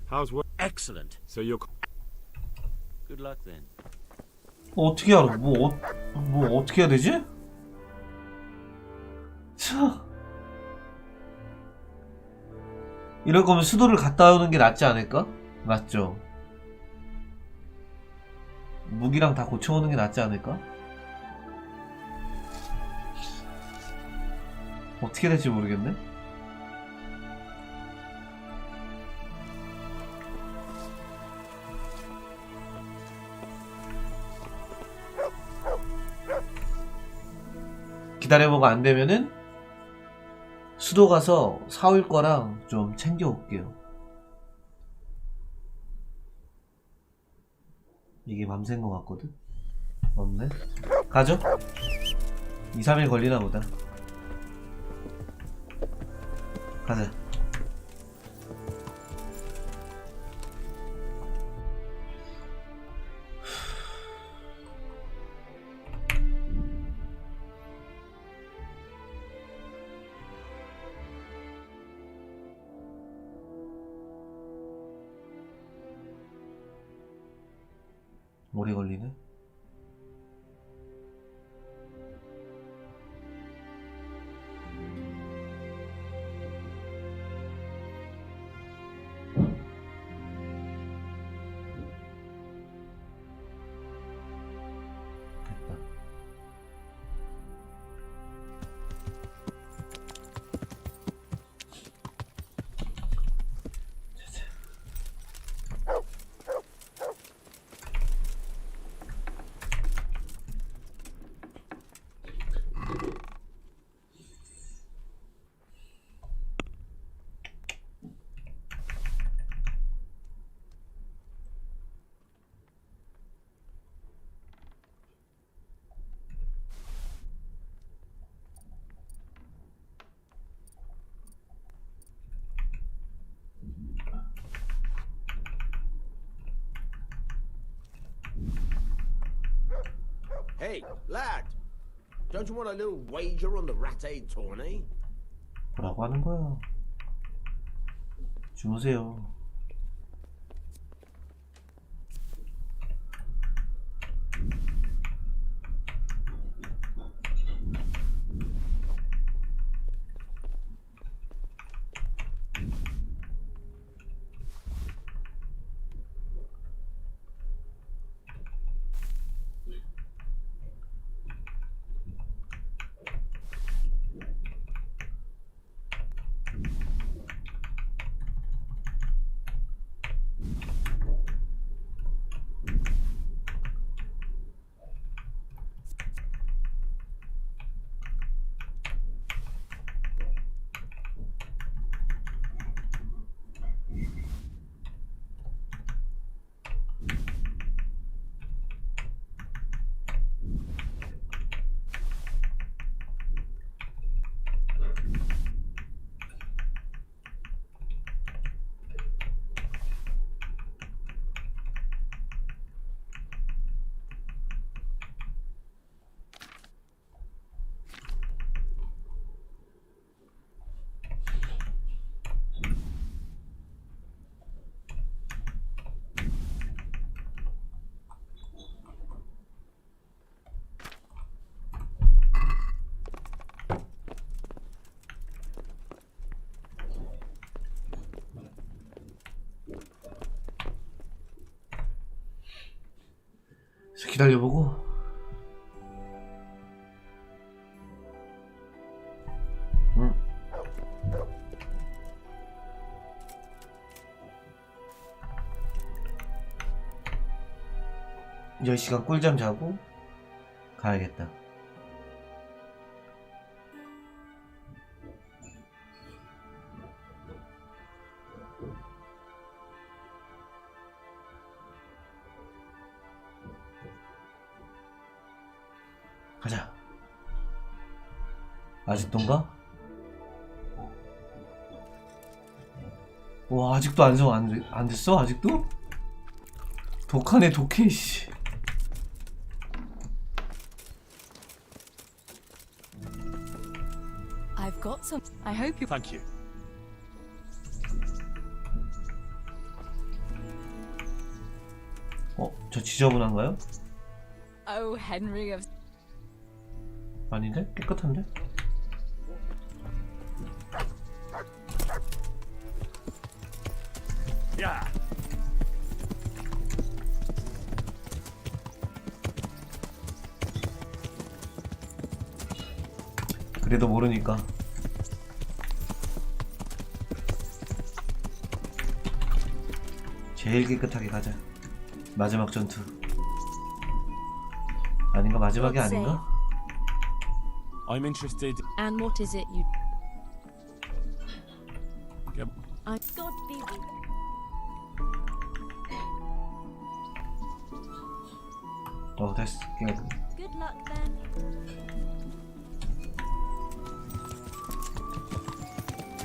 How's work? Excellent. So you're... Good luck then. 어떻게 알아? 뭐 어떻게 해야 되지? 차. 이럴 거면 수도를 갔다 오는 게 낫지 않을까? 맞죠? 무기랑 다 고쳐오는 게 낫지 않을까? 어떻게 될지 모르겠네? 기다려보고 안 되면은 수도 가서 사올 거랑 좀 챙겨 올게요. 이게 밤샌 거 같거든? 없네? 가죠? 2, 3일 걸리나 보다. 가자. 오래 걸리네. 됐다. Hey, lad! Don't you want a little wager on the Rat Aid tourney? 뭐라고 하는 거야? 주무세요. 기다려보고. 응. 10시간 꿀잠 자고 가야겠다. 가자. 아직도인가? 와, 아직도 안 됐어? 아직도? 독하네, 독해, 씨. I've got some. I hope you. Thank you. 저 지저분한가요? Oh, Henry of. 아닌데? 깨끗한데? Yeah. 그래도 모르니까. 제일 깨끗하게 가자. 마지막 전투. 아닌가? 마지막이 아닌가? I'm interested. And what is it you? Yep. I. God be with you. 됐어. Good luck then.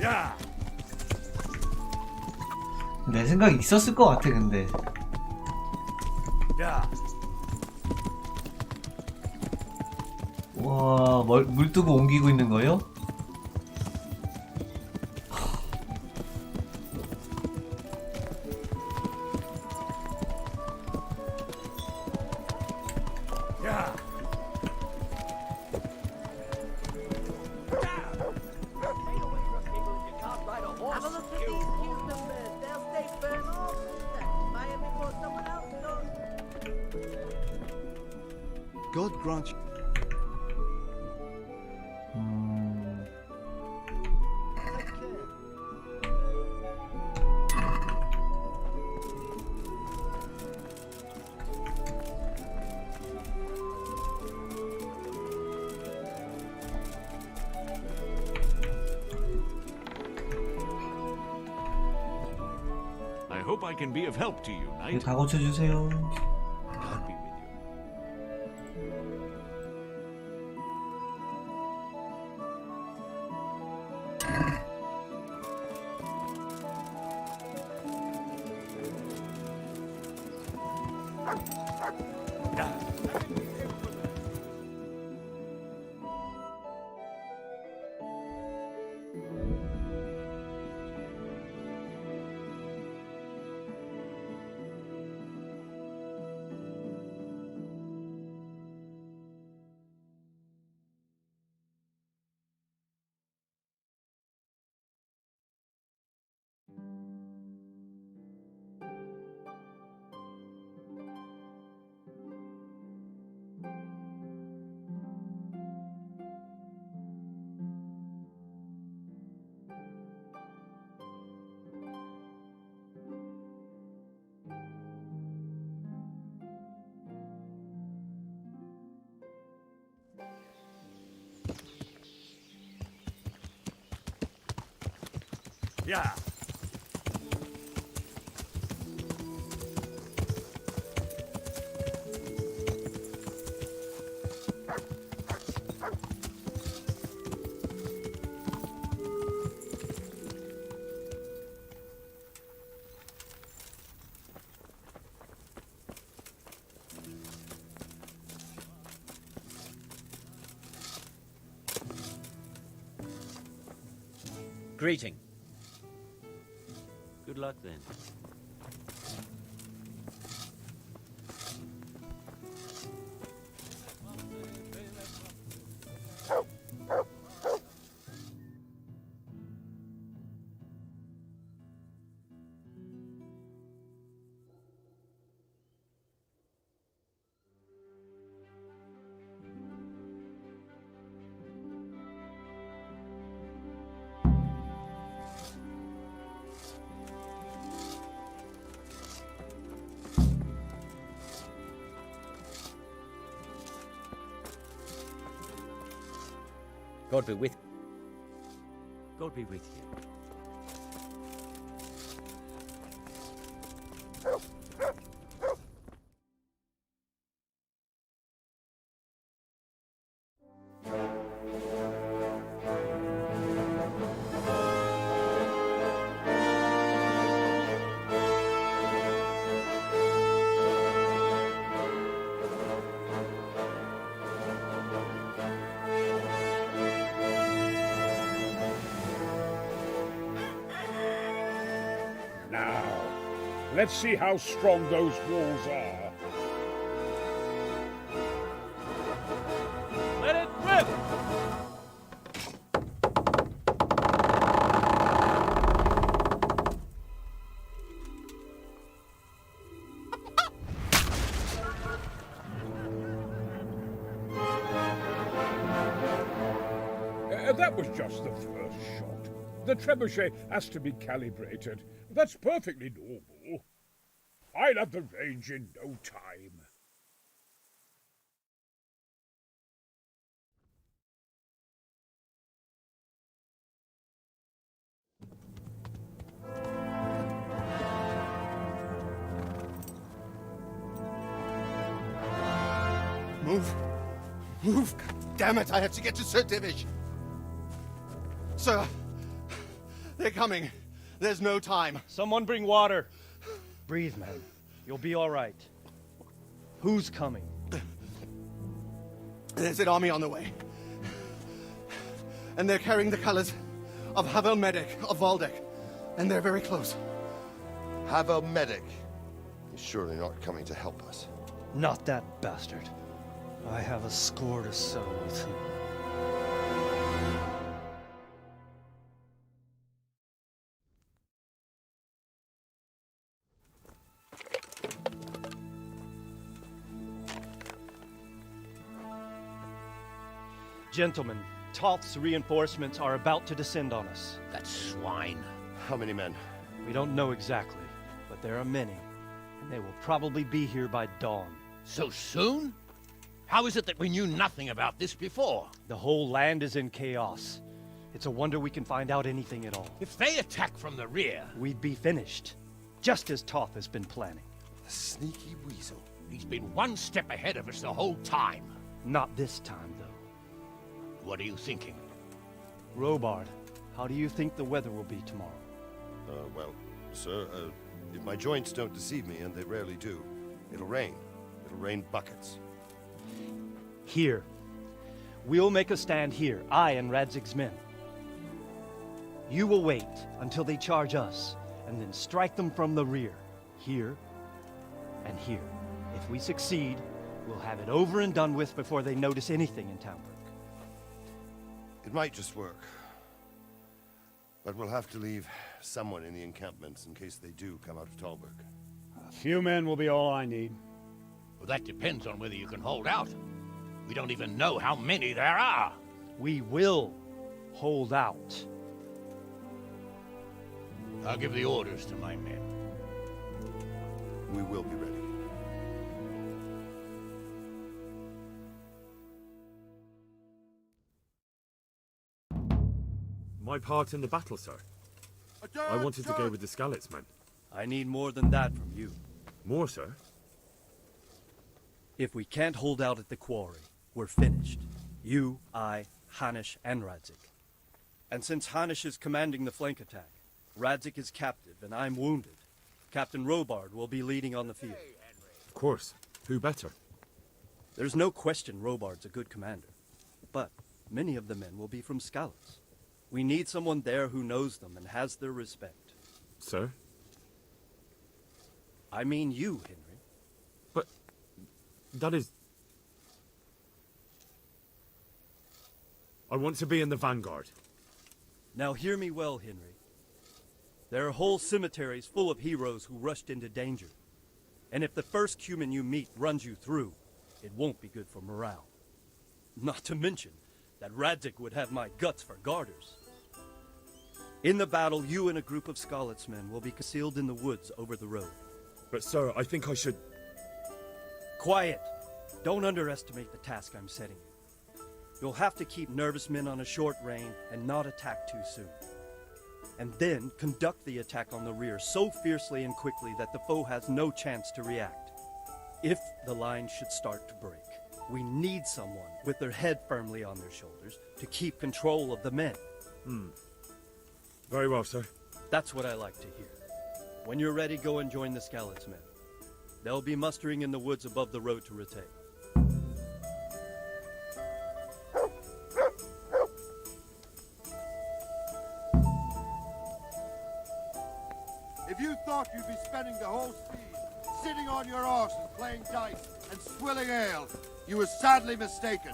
Yeah. 내 생각이 있었을 것 같아, 근데. Yeah. 와, 물 뜨고 옮기고 있는 거요? Yeah. Have a look at these Houston men. They'll stay firm all through Fire before someone else does. God grant you. I hope I can be of help to you, 이거 knight. 다 고쳐주세요. God be with you. Yeah. Greeting. Good luck then. God be with you. Now, let's see how strong those walls are. Let it rip! That was just the first shot. The trebuchet has to be calibrated. That's perfectly normal. I'll have the range in no time. Move. Move. God damn it, I have to get to Sir Divish. Sir, they're coming. There's no time. Someone bring water. Breathe, man. You'll be all right. Who's coming? There's an army on the way. And they're carrying the colors of Havel Medic of Valdek. And they're very close. Havel Medic? He's surely not coming to help us. Not that bastard. I have a score to settle with him. Gentlemen, Toth's reinforcements are about to descend on us. That swine. How many men? We don't know exactly, but there are many, and they will probably be here by dawn. So soon? How is it that we knew nothing about this before? The whole land is in chaos. It's a wonder we can find out anything at all. If they attack from the rear... We'd be finished, just as Toth has been planning. The sneaky weasel. He's been one step ahead of us the whole time. Not this time, though. What are you thinking? Robard, how do you think the weather will be tomorrow? Well, sir, if my joints don't deceive me, and they rarely do, it'll rain. It'll rain buckets. Here. We'll make a stand here, I and Radzig's men. You will wait until they charge us, and then strike them from the rear. Here and here. If we succeed, we'll have it over and done with before they notice anything in Townburg. It might just work. But we'll have to leave someone in the encampments in case they do come out of Talberg. A few men will be all I need. Well, that depends on whether you can hold out. We don't even know how many there are. We will hold out. I'll give the orders to my men. We will be ready. My part in the battle, sir. I wanted to go with the Skalitz men. I need more than that from you. More, sir? If we can't hold out at the quarry, we're finished. You, I, Hanish, and Radzik. And since Hanish is commanding the flank attack, Radzik is captive and I'm wounded. Captain Robard will be leading on the field. Of course. Who better? There's no question Robard's a good commander. But many of the men will be from Skalitz. We need someone there who knows them and has their respect. Sir? I mean you, Henry. But that is... I want to be in the vanguard. Now hear me well, Henry. There are whole cemeteries full of heroes who rushed into danger. And if the first human you meet runs you through, it won't be good for morale. Not to mention that Radzik would have my guts for garters. In the battle, you and a group of Skalitz men will be concealed in the woods over the road. But sir, I think I should... Quiet! Don't underestimate the task I'm setting you. You'll have to keep nervous men on a short rein and not attack too soon. And then conduct the attack on the rear so fiercely and quickly that the foe has no chance to react. If the line should start to break, we need someone with their head firmly on their shoulders to keep control of the men. Very well, sir. That's what I like to hear. When you're ready, go and join the Scallop's men. They'll be mustering in the woods above the road to Rattay. If you thought you'd be spending the whole speed sitting on your arse and playing dice and swilling ale, you were sadly mistaken.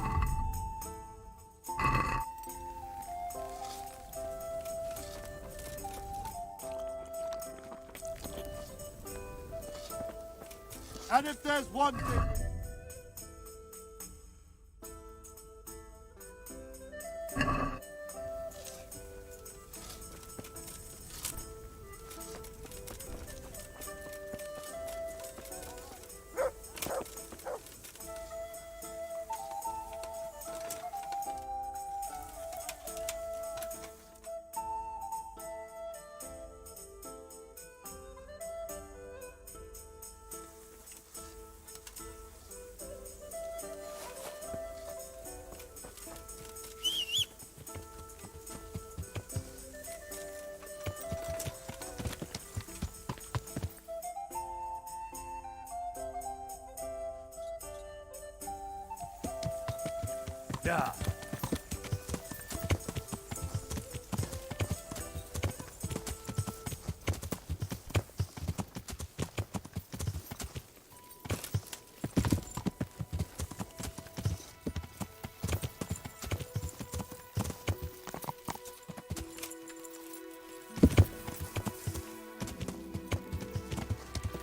And if there's one thing... Yeah.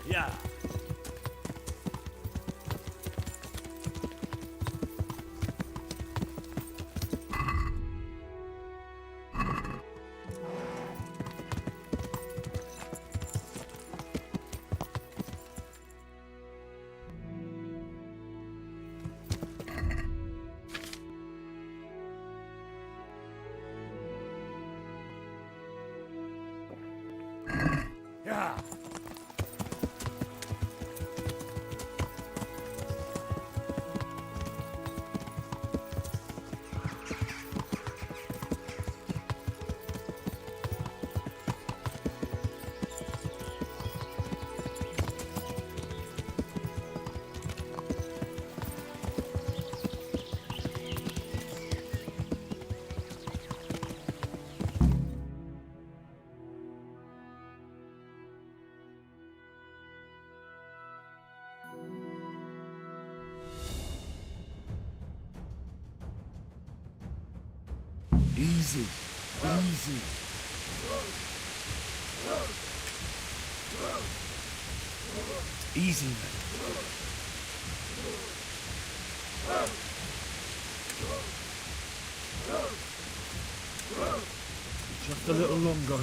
Yeah. Yeah. Easy. Easy. Easy, man. Just a little longer.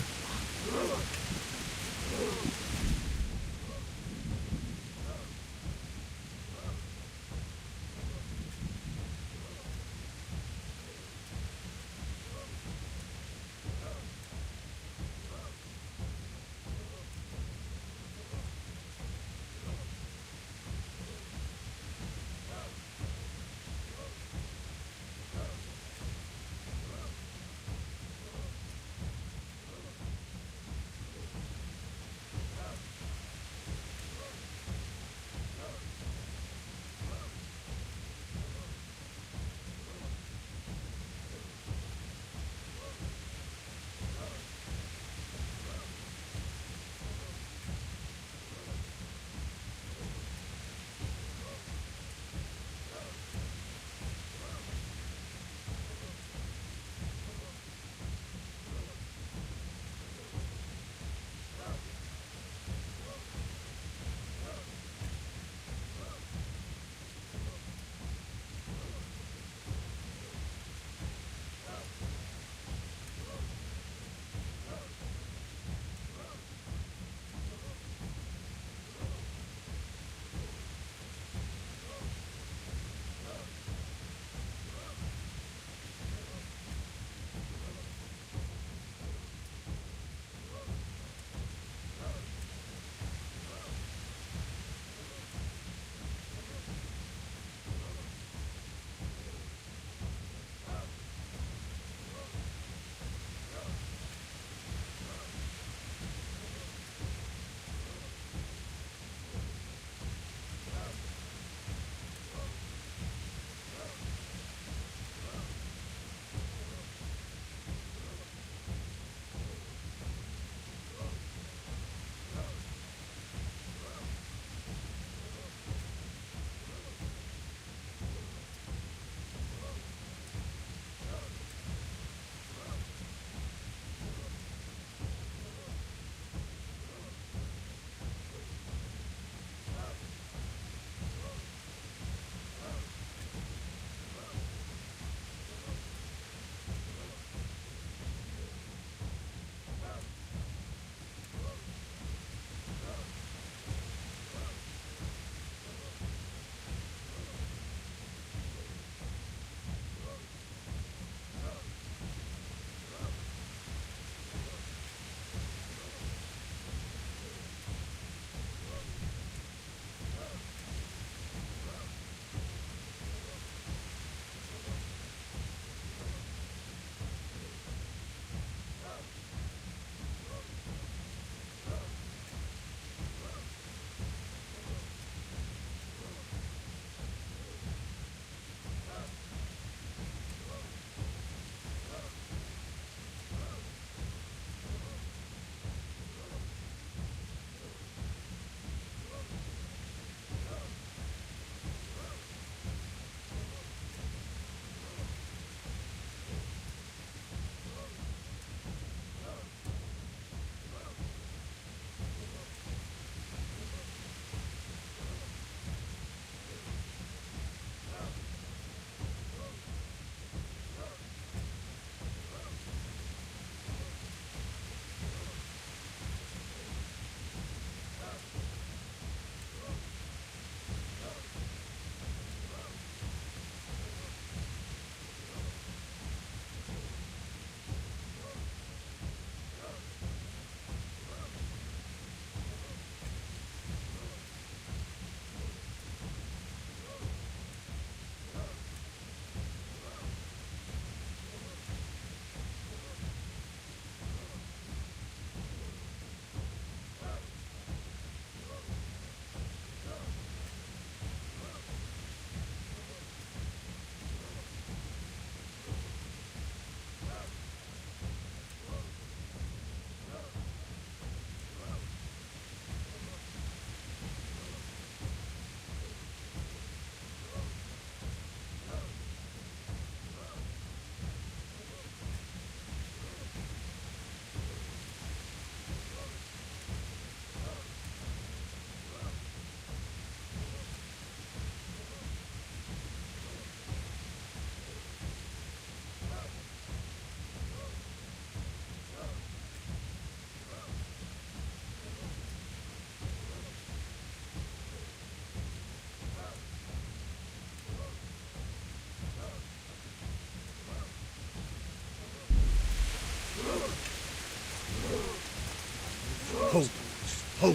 Not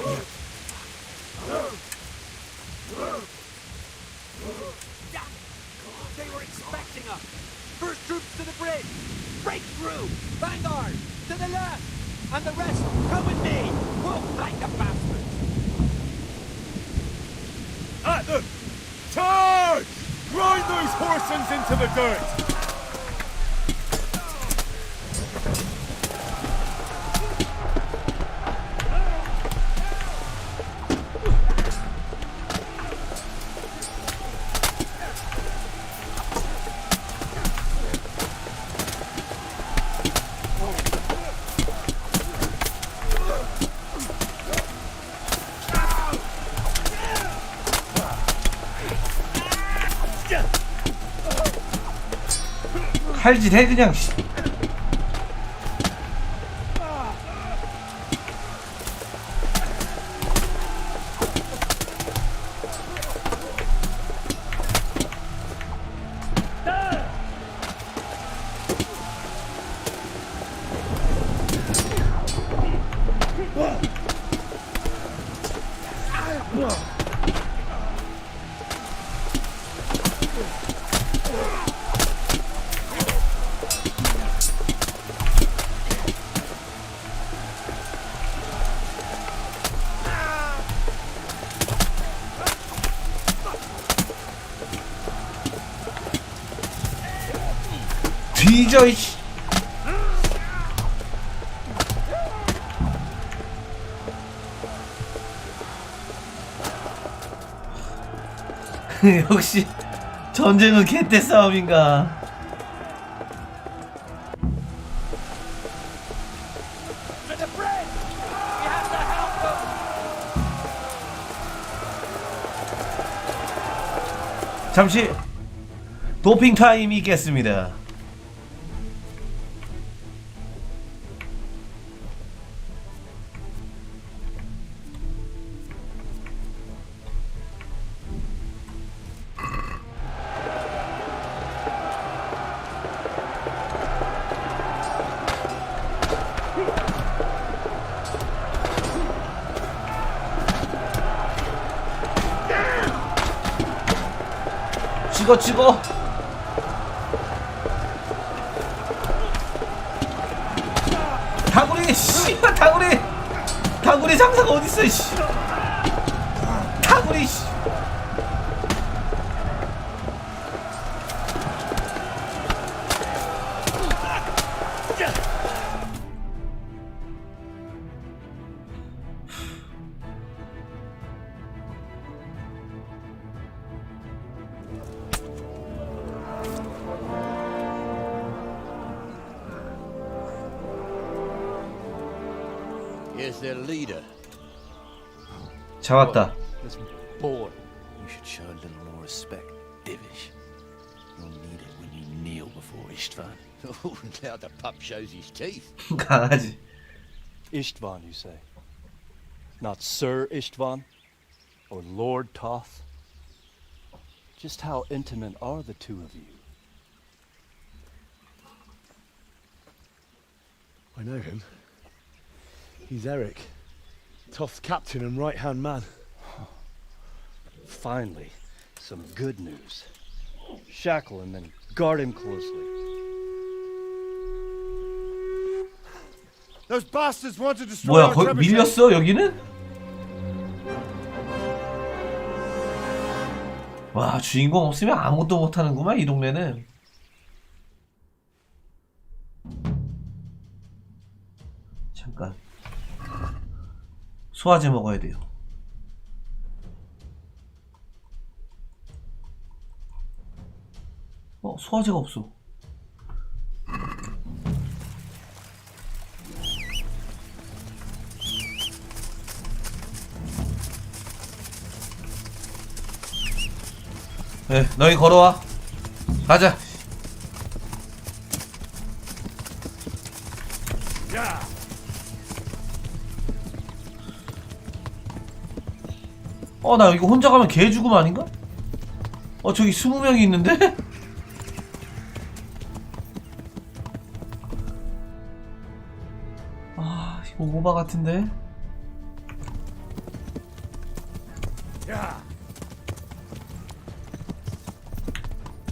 yet. They were expecting us! First troops to the bridge! Break through! Vanguard! To the left! And the rest, come with me! We'll fight the bastards! At them! Charge! Grind those horsens into the dirt! 칼질 해 그냥. 씨. 뒤져 이씨. 역시 전쟁은 개떼 싸움인가. 잠시 도핑 타임이 있겠습니다. 찍어 다구리 씨발 다구리 장사가 어딨어 씨. 다구리 씨. Here's their leader. 잡았다. Listen, boy, you should show a little more respect, Divish. You'll need it when you kneel before Istvan. Oh, now the pup shows his teeth. 강아지. Istvan, you say? Not Sir Istvan? Or Lord Toth? Just how intimate are the two of you? I know him. He's Eric, Toth's captain and right-hand man. Finally, some good news. Shackle him and guard him closely. Those bastards want to destroy 뭐야 our 거기 trebuchet. 밀렸어 여기는? 와 주인공 없으면 아무것도 못하는구만 이 동네는. 잠깐 소화제 먹어야 돼요. 소화제가 없어. 네, 너희 걸어와. 가자. 나 이거 혼자 가면 개 죽음 아닌가? 저기 20명이 있는데? 오바 같은데?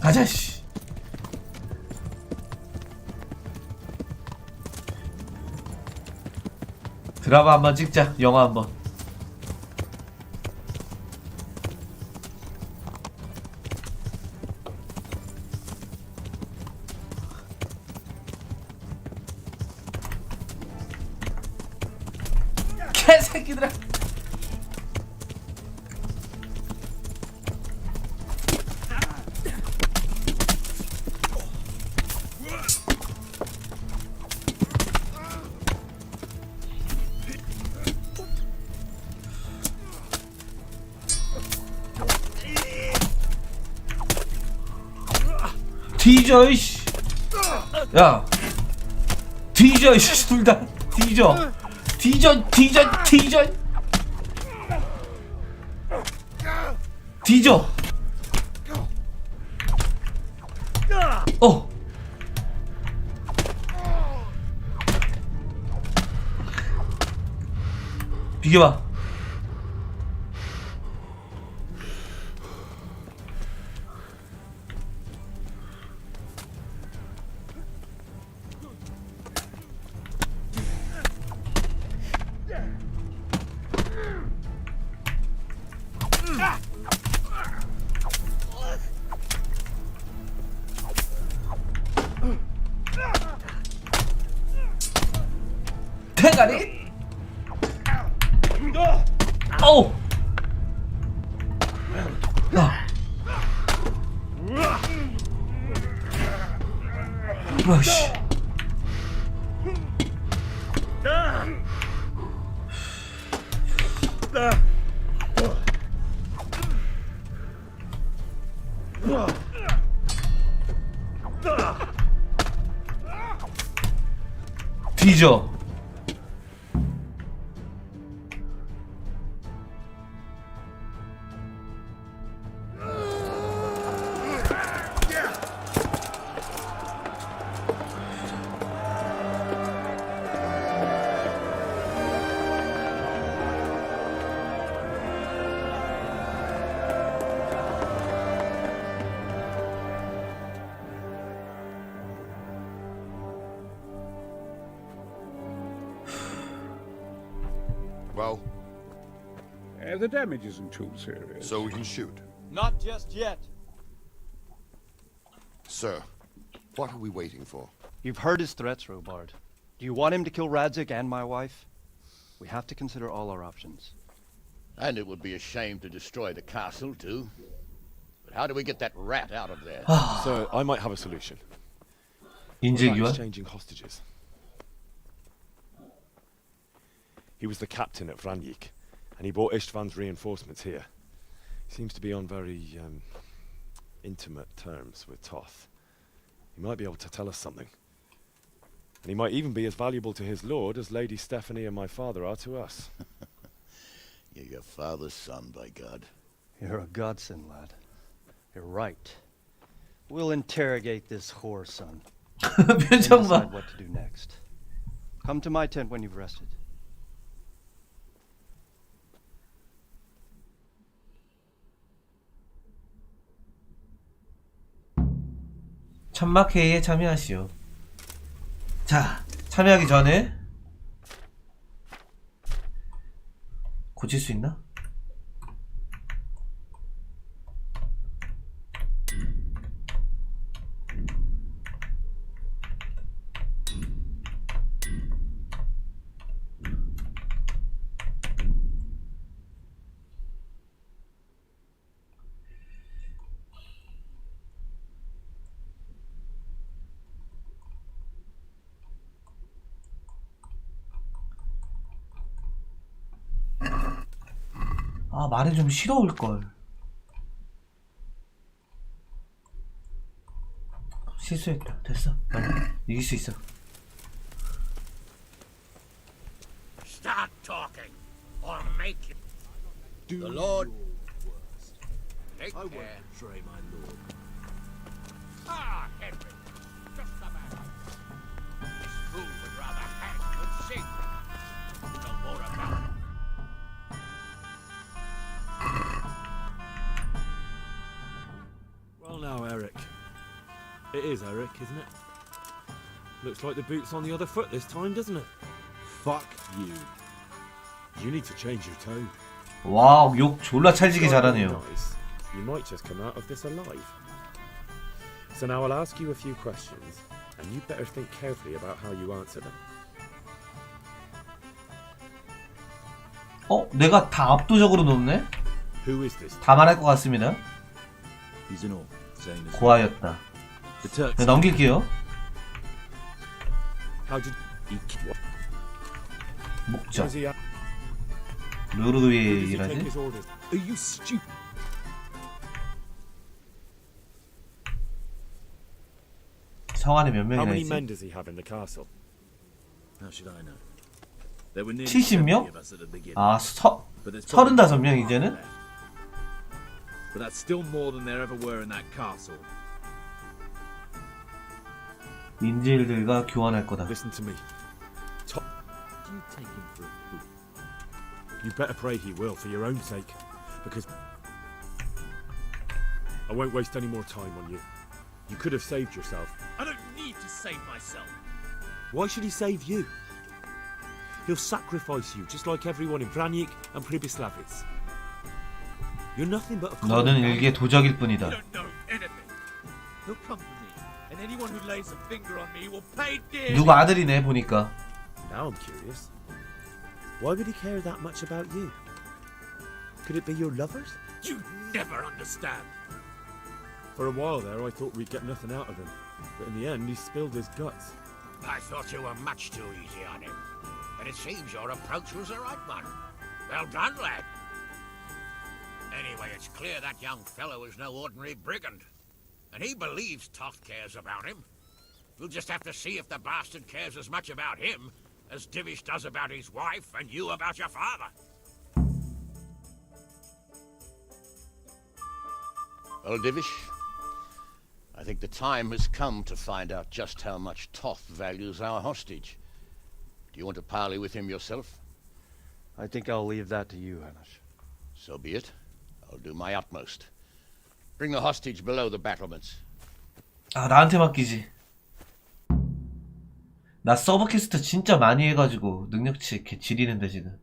가자 씨. 드라마 한번 찍자. 영화 한번. 개새끼들아. 뒤져 이씨. 야 뒤져 이씨. 둘 다 뒤져. 뒤져 뒤져 뒤져 뒤져. 비켜봐. 대가리? 어우! 야! 와씨! 뒤져. Well, The damage isn't too serious. so we can shoot. Not just yet. Sir, what are we waiting for? You've heard his threats, Robard. Do you want him to kill Radzik and my wife? We have to consider all our options. And it would be a shame to destroy the castle, too. But how do we get that rat out of there? So I might have a solution. 인재기와? Exchanging hostages. He was the captain at Vranjik, and he brought Istvan's reinforcements here. He seems to be on very intimate terms with Toth. He might be able to tell us something. And he might even be as valuable to his lord as Lady Stephanie and my father are to us. You're your father's son, by God. You're a godsend, lad. You're right. We'll interrogate this whore, son. and 표정 봐. decide what to do next. Come to my tent when you've rested. 천막회의에 참여하시오. 자, 참여하기 전에 고칠 수 있나? 아, 말이 좀 싫어올걸. 실수했다. 됐어. 이길 수 있어. Start talking, or make it. The Lord. Take care. Betray my lord. Ah, Henry. Just the man. This fool would rather hang than sing. Eric. It is Eric, isn't it? Looks like the boot's on the other foot this time, doesn't it? Fuck you. You need to change your tone. 와우, 욕 졸라 찰지게 잘하네요. Nice. You might just come out of this alive. So now I'll ask you a few questions, and you better think carefully about how you answer them. 내가 다 압도적으로 높네? Who is this? 다 말할 것 같습니다. He's an orc, same as 고아였다. the Turks. 네, 넘길게요. How did he what? 목적. Does he take 루르드윌이라지? his orders? Are you stupid? 성안에 몇 How 명이나 many 있지? men does he have in the castle? How should I know? There were nearly 70명? 70 of us at the beginning. 아, But there's probably 35명 이제는? But that's still more than there ever were in that castle. 인질들과 교환할 거다. Listen to me. You take him for a fool. You better pray he will, for your own sake, because I won't waste any more time on you. You could have saved yourself. I don't need to save myself. Why should he save you? He'll sacrifice you, just like everyone in Vranyik and Pribyslavitz. You're nothing but a 너는 일개 도적일 뿐이다. You don't know anything. He'll come for me, and anyone who lays a finger on me will pay dear. 누구 아들이네 보니까. Now I'm curious. Why would he care that much about you? Could it be your lovers? You never understand. For a while there, I thought we'd get nothing out of him, but in the end, he spilled his guts. I thought you were much too easy on him. But it seems your approach was the right one. Well done, lad. Anyway, it's clear that young fellow is no ordinary brigand. And he believes Toth cares about him. We'll just have to see if the bastard cares as much about him as Divish does about his wife and you about your father. Well, Divish, I think the time has come to find out just how much Toth values our hostage. Do you want to parley with him yourself? I think I'll leave that to you, Hamish. So be it. I'll do my utmost. Bring the hostage below the battlements. 아, 나한테 맡기지. 나 서브 퀘스트 진짜 많이 해가지고 능력치 개 지리는데 지금.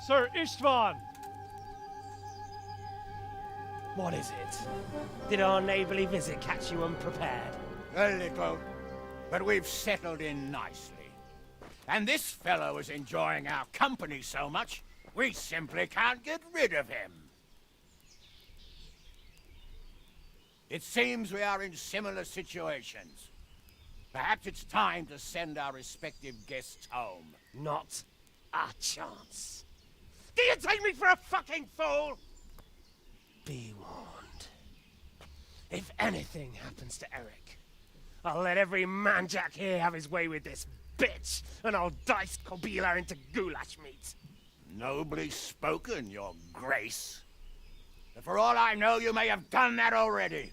Sir Istvan! What is it? Did our neighbourly visit catch you unprepared? A little, but we've settled in nicely. And this fellow is enjoying our company so much, we simply can't get rid of him. It seems we are in similar situations. Perhaps it's time to send our respective guests home. Not a chance. Do you take me for a fucking fool? Be warned. If anything happens to Eric, I'll let every manjack here have his way with this bitch, and I'll dice Kobila into goulash meat. Nobly spoken, your grace. But for all I know, you may have done that already.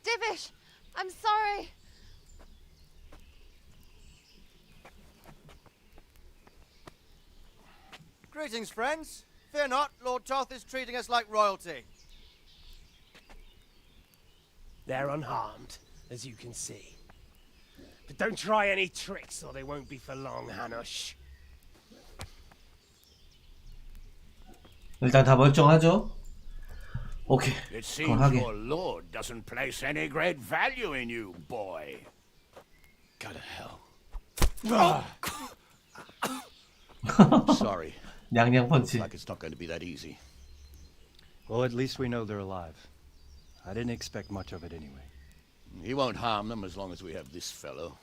Divish, I'm sorry. Greetings, friends. Fear not, Lord Toth is treating us like royalty. They're unharmed, as you can see. But don't try any tricks, or they won't be for long, Hanush. 일단 다 멀쩡하죠? 오케이. It 그럼 seems 하게. your lord doesn't place any great value in you, boy. Go to hell. Sorry. 냥냥 펀치. Like it's not going to be that easy. Well, at least we know they're alive. I didn't expect much of it anyway. He won't harm them as long as we have this fellow.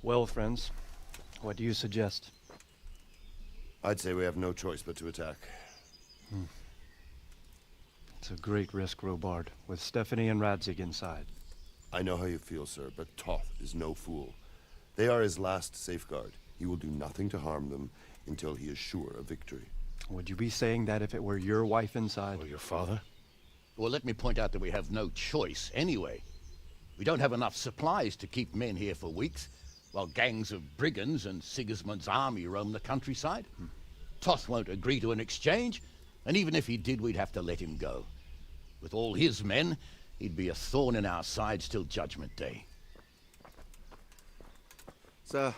Well, friends, what do you suggest? I'd say we have no choice but to attack. It's a great risk, Robard, with Stephanie and Radzig inside. I know how you feel, sir, but Toth is no fool. They are his last safeguard. He will do nothing to harm them. until he is sure of victory. Would you be saying that if it were your wife inside? Or your father? Well, let me point out that we have no choice anyway. We don't have enough supplies to keep men here for weeks, while gangs of brigands and Sigismund's army roam the countryside. Toth won't agree to an exchange, and even if he did, we'd have to let him go. With all his men, he'd be a thorn in our sides till Judgment Day. Sir,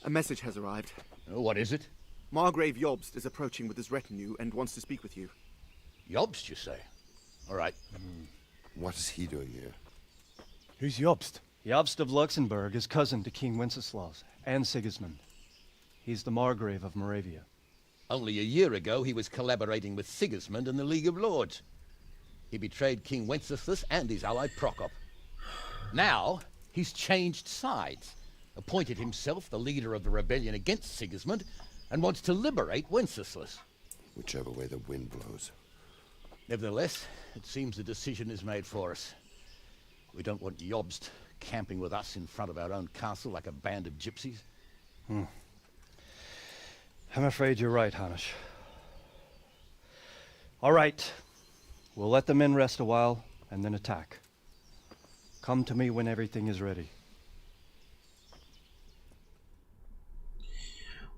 a message has arrived. Oh, what is it? Margrave Jobst is approaching with his retinue and wants to speak with you. Jobst, you say? All right. What is he doing here? Who's Jobst? Jobst of Luxembourg is cousin to King Wenceslaus and Sigismund. He's the Margrave of Moravia. Only a year ago, he was collaborating with Sigismund and the League of Lords. He betrayed King Wenceslas and his ally Prokop. Now, he's changed sides, appointed himself the leader of the rebellion against Sigismund, and wants to liberate Wenceslas. Whichever way the wind blows. Nevertheless, it seems the decision is made for us. We don't want Jobst camping with us in front of our own castle like a band of gypsies. I'm afraid you're right, Hanish. All right. We'll let the men rest a while and then attack. Come to me when everything is ready.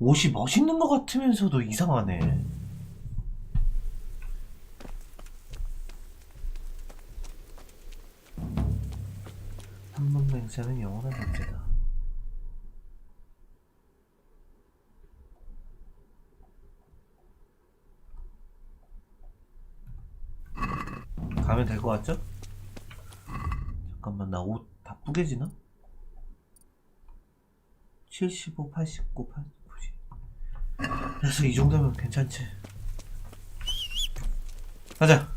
옷이 멋있는 것 같으면서도 이상하네. 한번 맹세는 영원한 존재다. 가면 될 것 같죠? 잠깐만, 나 옷 다 뿌개지나? 75, 89, 89. 그래서 이 정도면 괜찮지. 가자.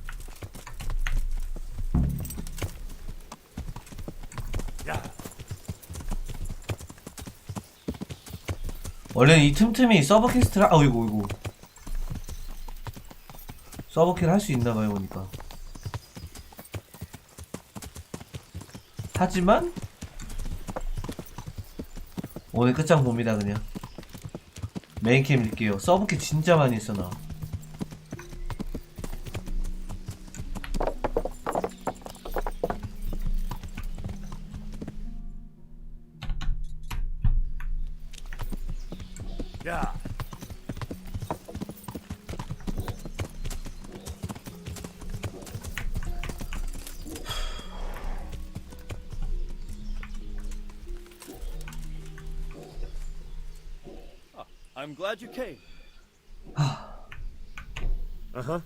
원래는 이 틈틈이 서브퀘스트를 어이구 서브킬 할 수 있나봐요 보니까. 하지만 오늘 끝장 봅니다. 그냥 메인캠 일게요. 서브킬 진짜 많이 했어 나. Yeah. I'm glad you came. Uh-huh.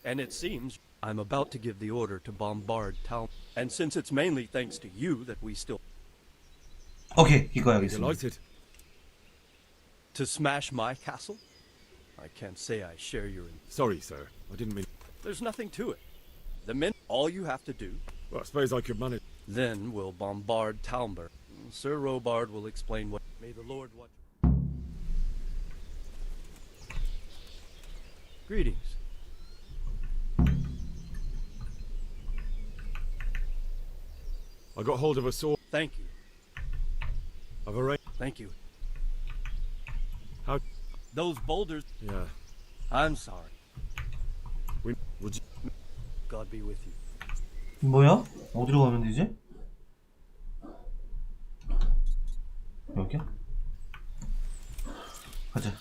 And it seems I'm about to give the order to bombard town. And since it's mainly thanks to you that we still... 오케이, 이거 하겠습니다. Delighted. To smash my castle? I can't say I share your... Sorry, sir. I didn't mean... There's nothing to it. The men... All you have to do... Well, I suppose I could manage... Then we'll bombard Talmberg. Sir Robard will explain what... May the Lord watch... Greetings. I got hold of a sword. Thank you. I've arranged... Thank you. How... Those boulders... Yeah. I'm sorry. Would you... God be with you. 뭐야? 어디로 가면 되지? 여기야? 가자.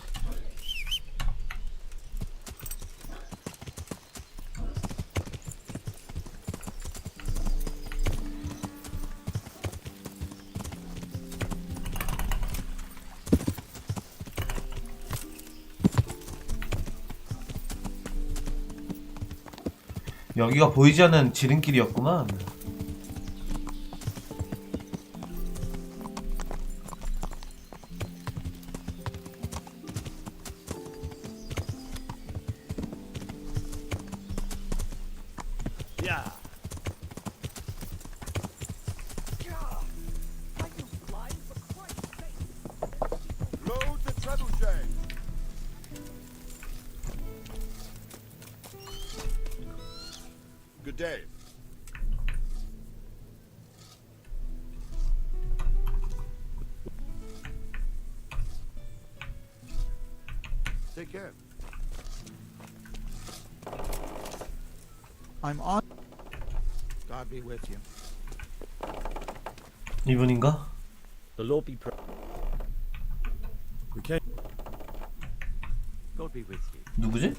여기가 보이지 않는 지름길이었구만. Yeah. Load the trebuchet. Good day. Take care. I'm on. God be with you. 이분인가? The Lord be We came. God be with you. 누구지?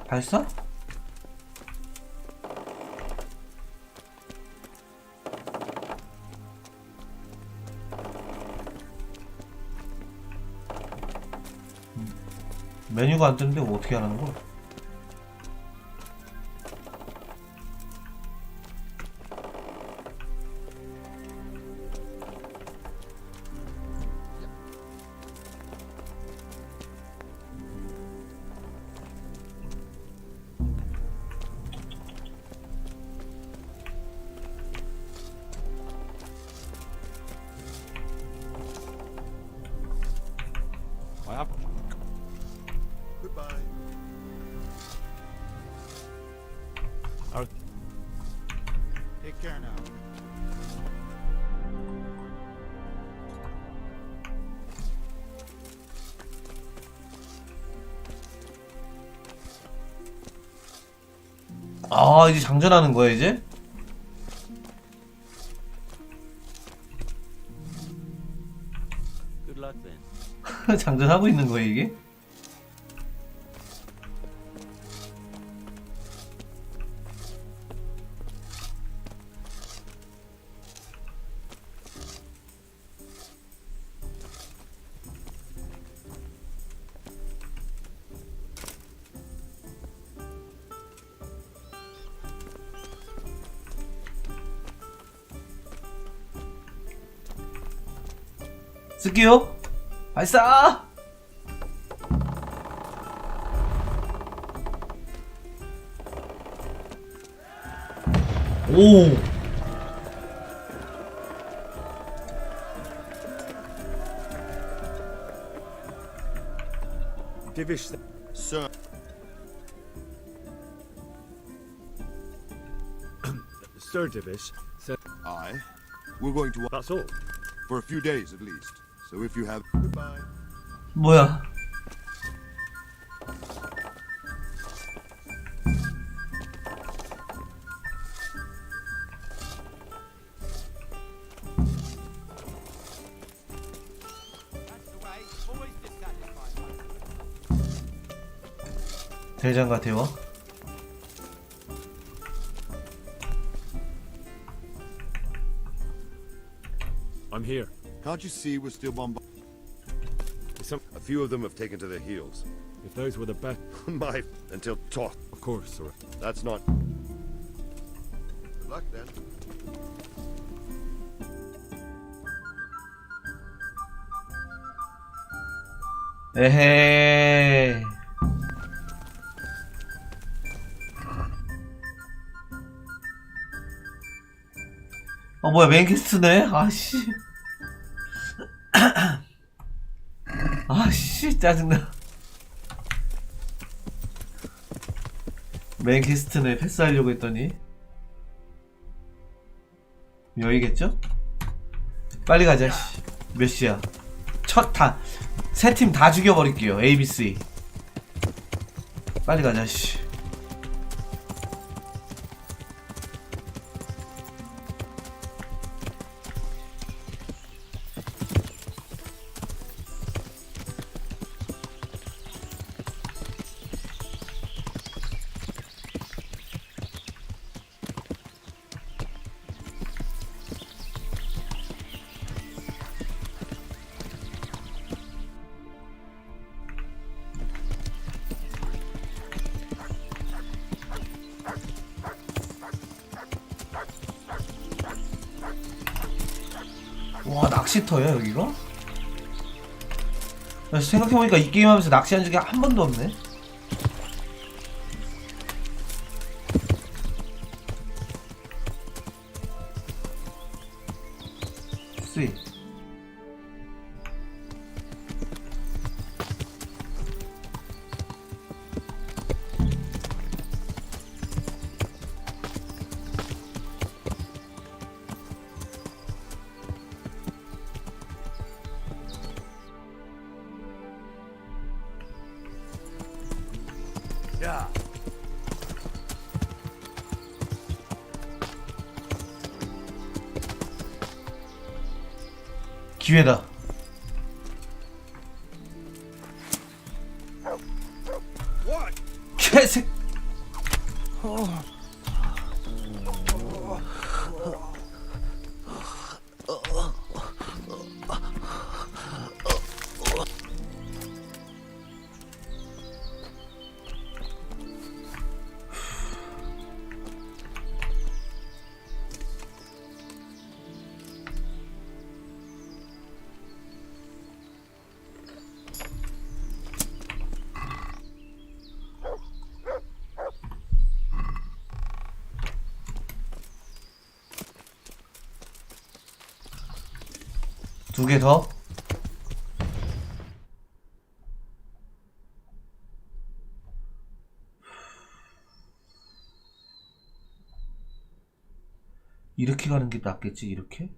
발사? 메뉴가 안 뜨는데 뭐 어떻게 하라는 거야? Goodbye. Take care now. 아, 이제 장전하는 거야 이제? Good luck then. 장전하고 있는 거야 이게? 쓸게요. 발사! 오! Divish, Sir. Sir Divish said. Aye. We're going to. That's all. For a few days at least. So if you have. Goodbye. 뭐야? 대장과 대화? I'm here. Can't you see we're still bombarded? A few of them have taken to their heels. If those were the best. My, until Toth. Of course, sir. That's not. Good luck then. 에헤이. 뭐야 메인 퀘스트네? 아씨. 아씨 짜증나. 메인 퀘스트네. 패스하려고 했더니 여기겠죠? 빨리 가자. 씨. 몇 시야? 세 팀 다 죽여버릴게요. A, B, C. 빨리 가자. 씨. 와, 낚시터야 여기가? 생각해보니까 이 게임 하면서 낚시한 적이 한 번도 없네. 쓰이. 기회다. 개새. 두 개 더? 이렇게 가는 게 낫겠지, 이렇게?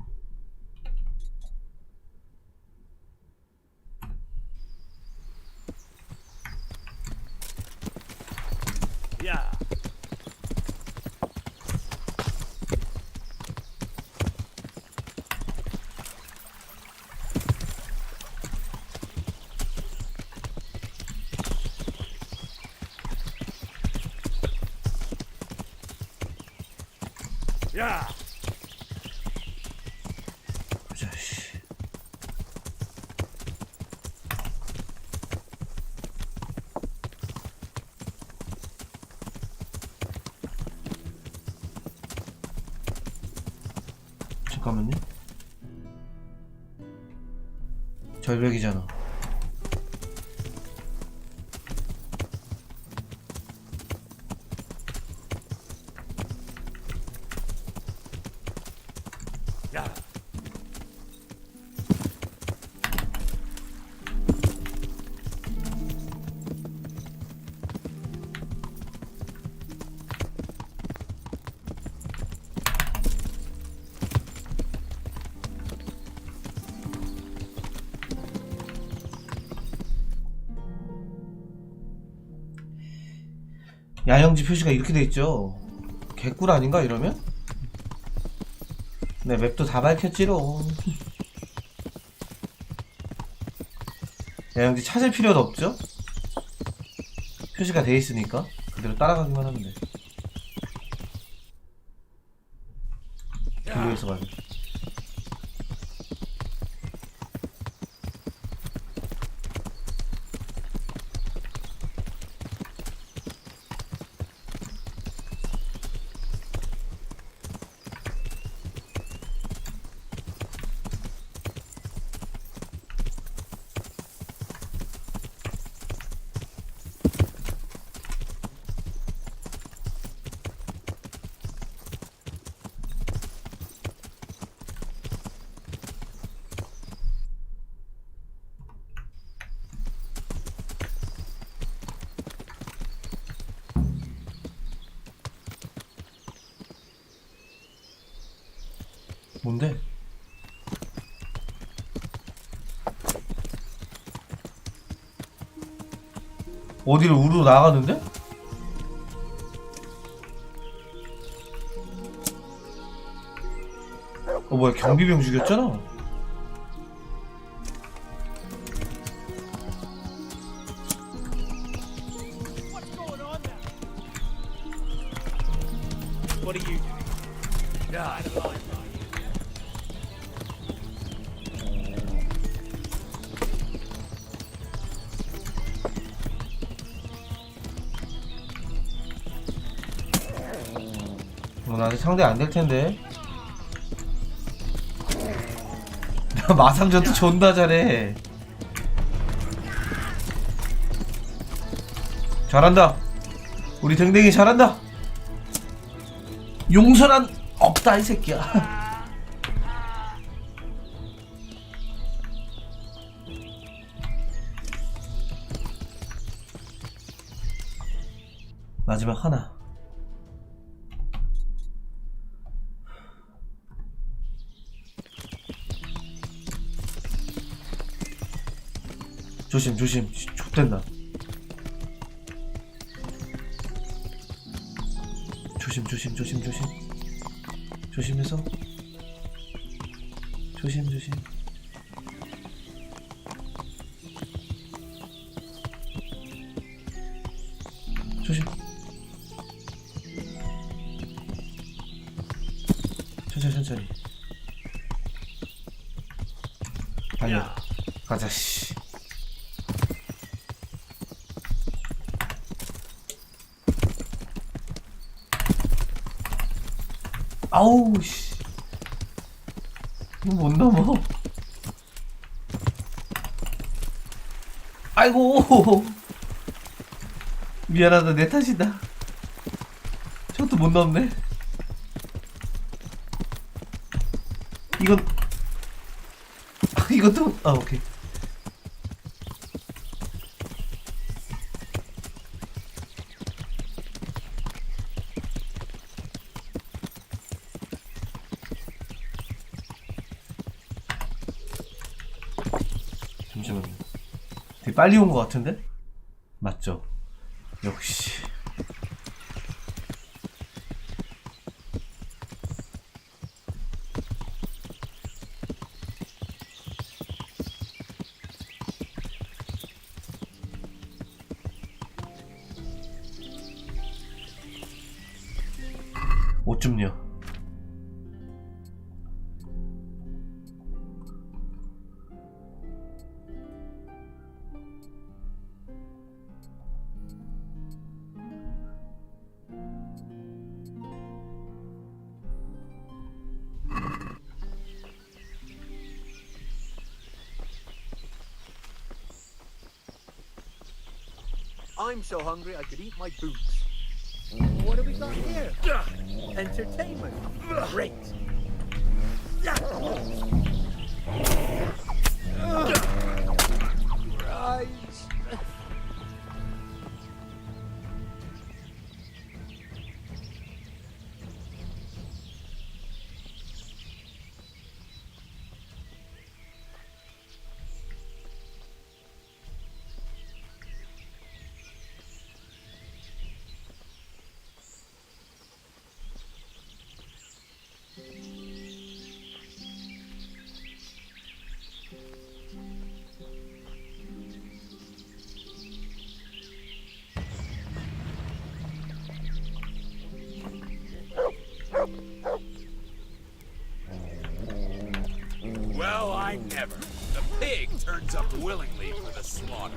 야. 야. 보자, 씨. 잠깐만요. 절벽이잖아. 야. 야영지 표시가 이렇게 돼있죠. 개꿀 아닌가 이러면? 네, 맵도 다 밝혔지롱. 야영지 찾을 필요도 없죠? 표시가 돼있으니까 그대로 따라가기만 하면 돼. 길로에서 가자. 뭔데? 어디를 우르르 나가는데? 뭐야, 경비병 죽였잖아. What are you doing? 야. 나한테 상대 안 될 텐데. 나 마상전투 존나 잘해. 잘한다. 우리 댕댕이 잘한다. 용서란 없다 이 새끼야. 마지막 하나. 조심 조심. 좆된다. 조심 조심 조심 조심 조심해서 조심 조심. 조심. 천천히 천천히. 달려. 가자 씨. 아우 씨. 이거 못 넘어. 아이고. 미안하다 내 탓이다. 저것도 못 넘네. 이건 이것도 오케이. 잠시만요. 되게 빨리 온 것 같은데? 맞죠? 역시. 옷 좀요. I'm so hungry I could eat my boots. What have we got here? Entertainment. Great. Right. Well, I never. The pig turns up willingly for the slaughter.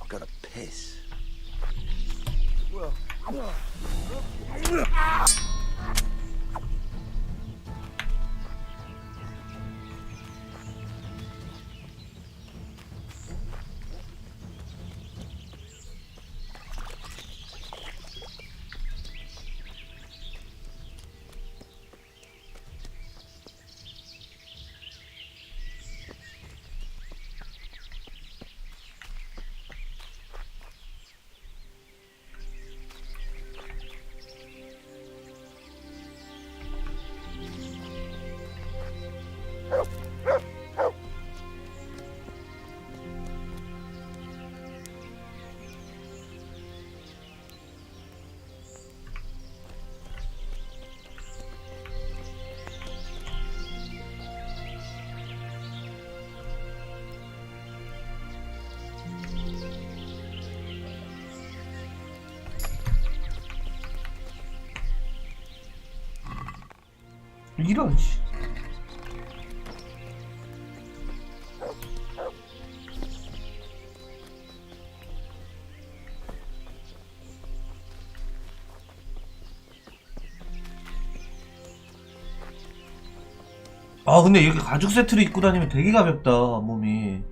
I've got to piss. 이런 씨. 아 근데 이렇게 가죽 세트를 입고 다니면 되게 가볍다 몸이.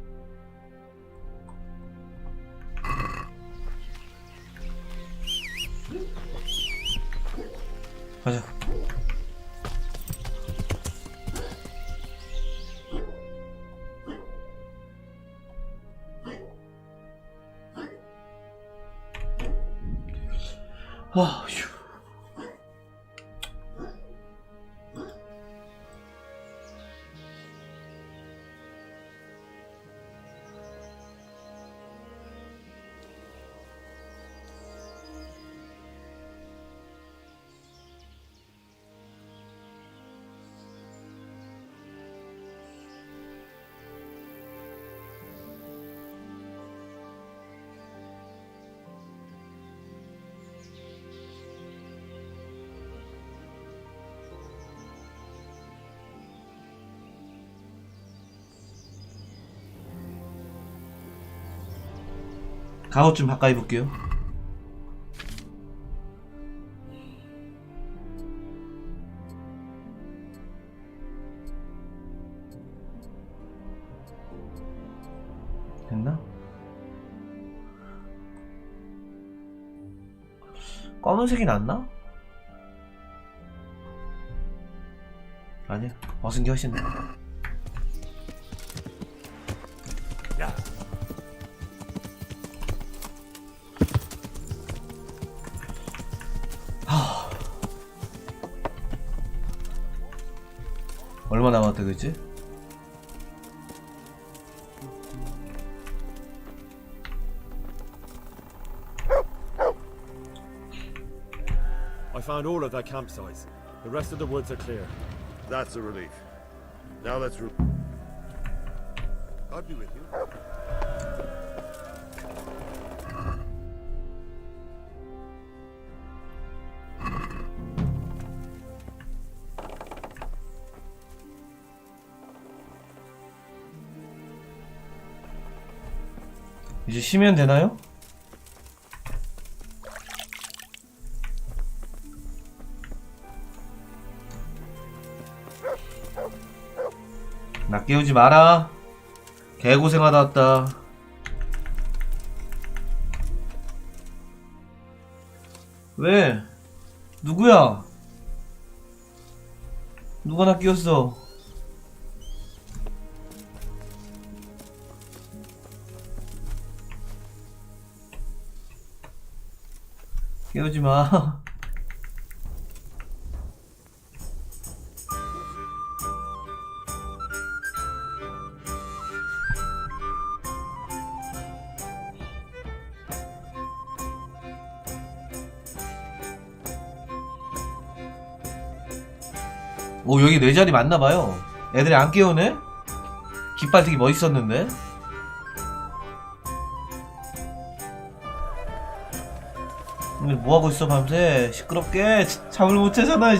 가자. 휴. 갑옷 좀 바꿔 입을게요. 됐나? 검은색이 낫나? 아니야, 벗은 게 훨씬 나아. 얼마 남았다 그랬지? I found all of their campsites. The rest of the woods are clear. That's a relief. Now let's... God be with you. 이제 쉬면 되나요? 나 깨우지 마라. 개고생하다 왔다. 왜? 누구야? 누가 나 깨웠어? 깨우지 마. 오, 여기 내 자리 맞나봐요. 애들이 안 깨우네? 깃발 되게 멋있었는데? 오늘 뭐하고 있어 밤새? 시끄럽게 잠을 못 자잖아.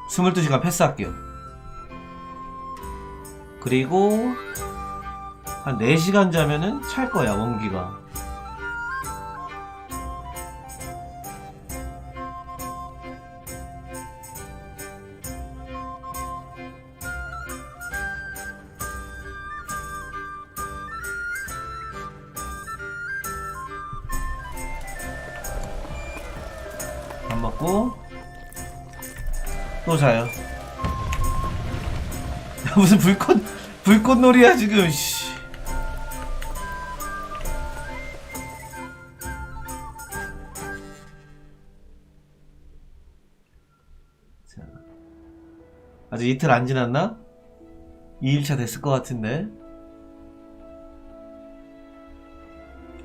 스물두 시간 패스할게요. 그리고 한 4시간 자면은 찰 거야, 원기가. 밥 먹고 또 자요. 무슨 불꽃놀이야 지금. 씨. 자, 아직 이틀 안 지났나? 2일차 됐을 것 같은데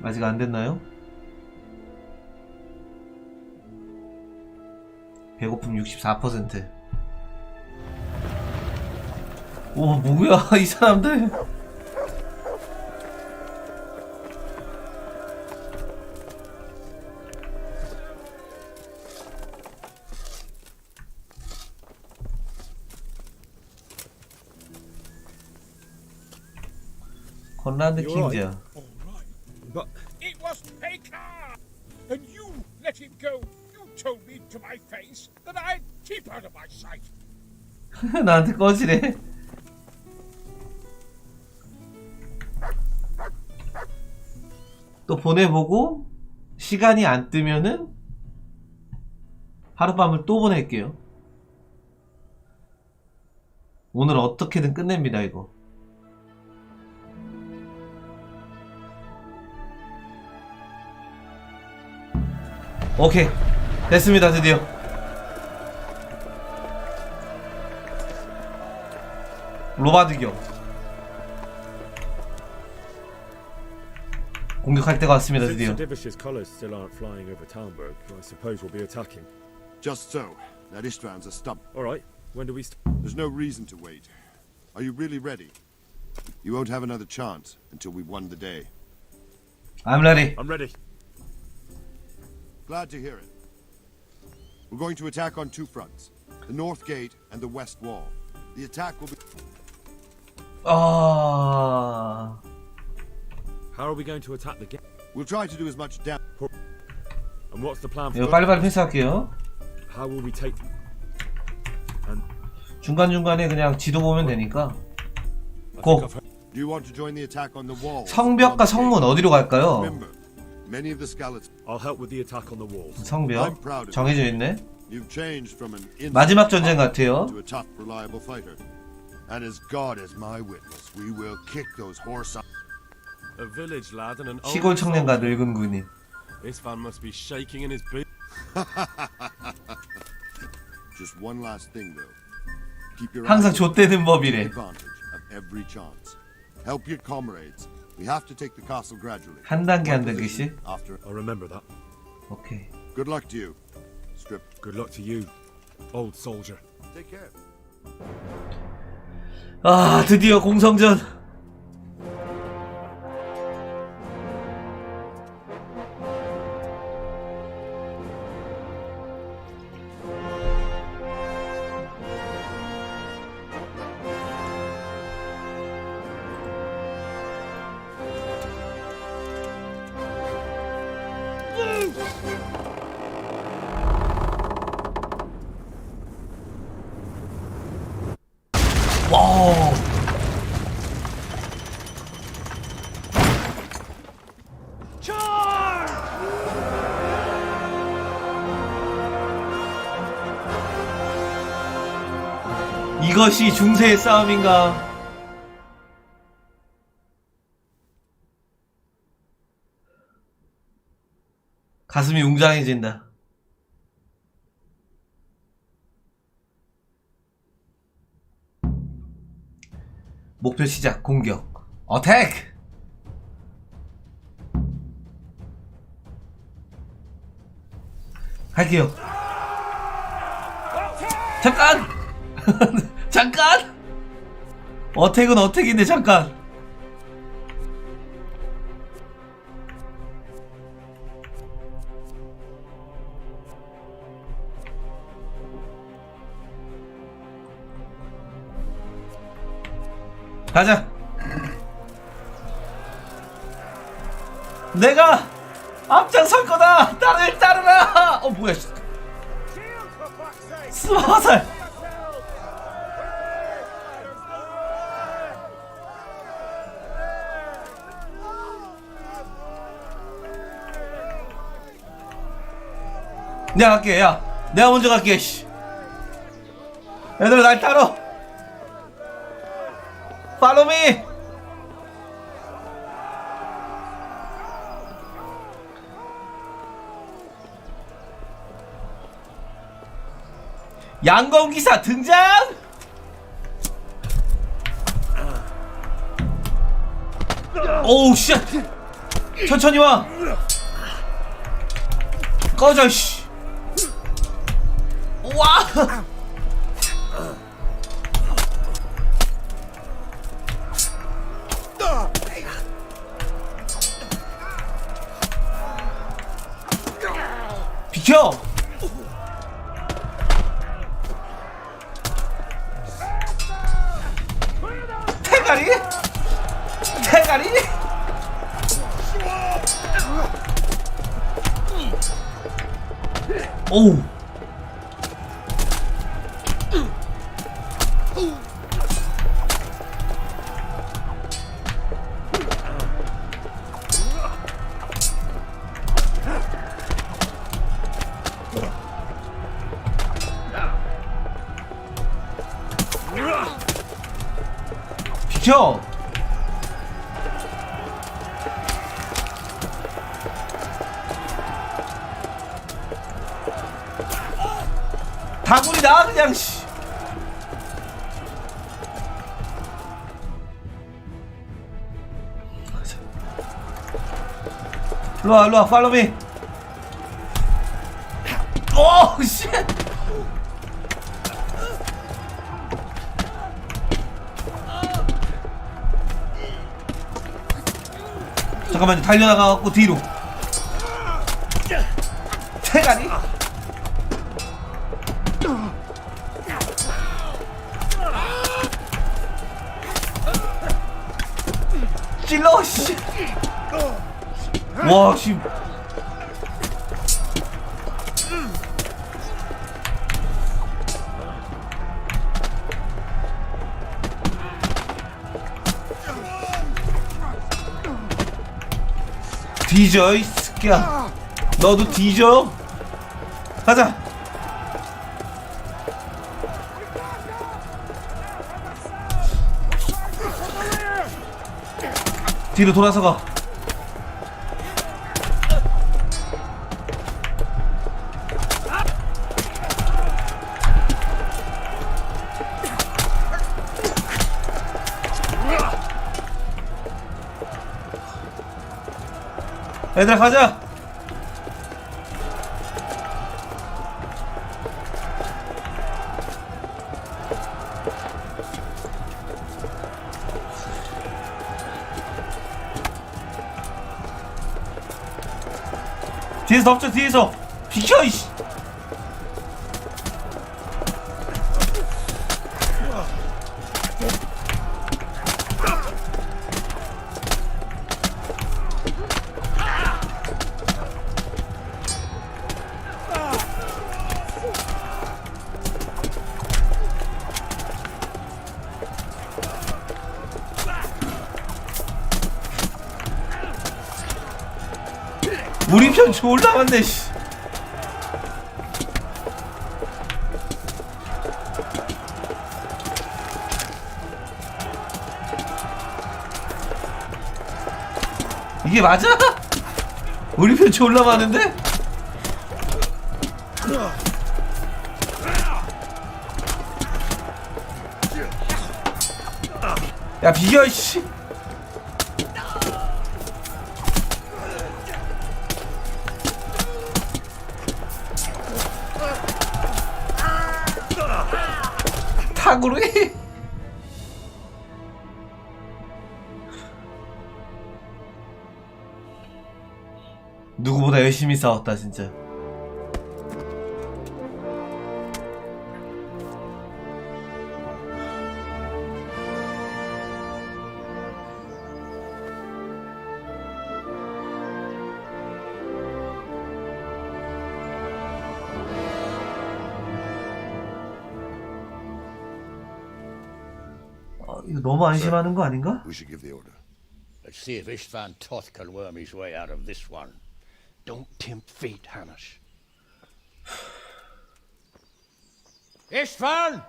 아직 안 됐나요? 배고픔 64%. 오, 뭐야 이 사람들. 건란드 킹즈야. But it was Pekar, and you let him go. You told me to my face that I'd keep out of my sight. 나한테 꺼지래. 또 보내보고 시간이 안 뜨면은 하룻밤을 또 보낼게요. 오늘 어떻게든 끝냅니다 이거. 오케이 됐습니다. 드디어 로바드경 공격할 때가 왔습니다. Since 드디어. the Divish's colours still aren't flying over Talmberg, I suppose we'll be attacking. Just so. That Istvand's a stump. All right. When do we? There's no reason to wait. Are you really ready? You won't have another chance until we've won the day. I'm ready. I'm ready. Glad to hear it. We're going to attack on two fronts. The north gate and the west wall. The attack will be... 아... How are we going to attack the gate? We'll try to do as much damage... And what's the plan for... 이거 빨리빨리 패스할게요. How will we take... And... 중간중간에 그냥 지도 보면 되니까. 고! Do you want to join the attack on the wall? 성벽과 성문 어디로 갈까요? Many of the skeletons... I'll help with the attack on the walls. 성벽 정해져 있네. You've changed from an 마지막 전쟁 같아요. to a tough, reliable fighter. And as God is my witness, we will kick those horse... A village lad and an 시골 old 청년과 soldier. 늙은 군인. This van must be shaking in his boot. Just one last thing though. Keep your 항상 eyes 좆대는 open. 법이래. Take advantage of every chance. Help your comrades. We have to take the castle gradually. 한 단계 한 단계씩. After. I'll remember that. 오케이. Good luck to you. Strip. Good luck to you, old soldier. Take care. 아 드디어 공성전. 와. 이것이 중세의 싸움인가? 가슴이 웅장해진다. 목표 시작, 공격. 어택! 갈게요. 잠깐! 잠깐! 어택은 어택인데 잠깐. 가자. 내가 앞장설 거다. 나를 따르라. 뭐야? 스마살. 내가 갈게. 야, 내가 먼저 갈게. 씨. 애들 날 따라. Follow me. 양검기사 등장. 오우 쉣. 천천히 와. 꺼져 씨. 와. 비켜! 대가리? 대가리? 오우 비켜. 다구리 나 그냥 씨. 일로와 일로와 팔로미. 오 씨. 잠깐만요. 달려나가갖고 뒤로 태가리. 찔러 씨. 와 씨. 뒤져 이 새끼야. 너도 뒤져. 가자. 뒤로 돌아서 가. 얘들아 가자. 뒤에서 덮쳐. 뒤에서 비켜 이씨. 우리 편 졸라 많네 씨. 이게 맞아? 우리 편 졸라 많은데? 야 비겨 씨. 타구리? 누구보다 열심히 싸웠다 진짜. 이거 너무 안심하는 거 아닌가? We should give the order. Let's see if Istvan Toth can worm his way out of this one. Don't tempt fate, Hamish. Istvan!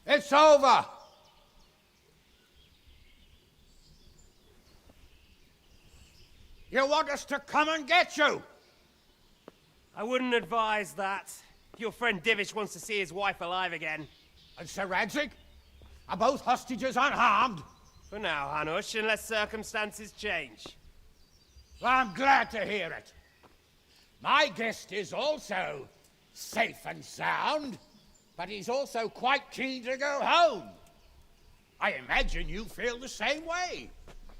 It's over! You want us to come and get you? I wouldn't advise that. Your friend Divish wants to see his wife alive again. And Sir Radzik? Are both hostages unharmed? For now, Hanush, unless circumstances change. Well, I'm glad to hear it. My guest is also safe and sound, but he's also quite keen to go home. I imagine you feel the same way.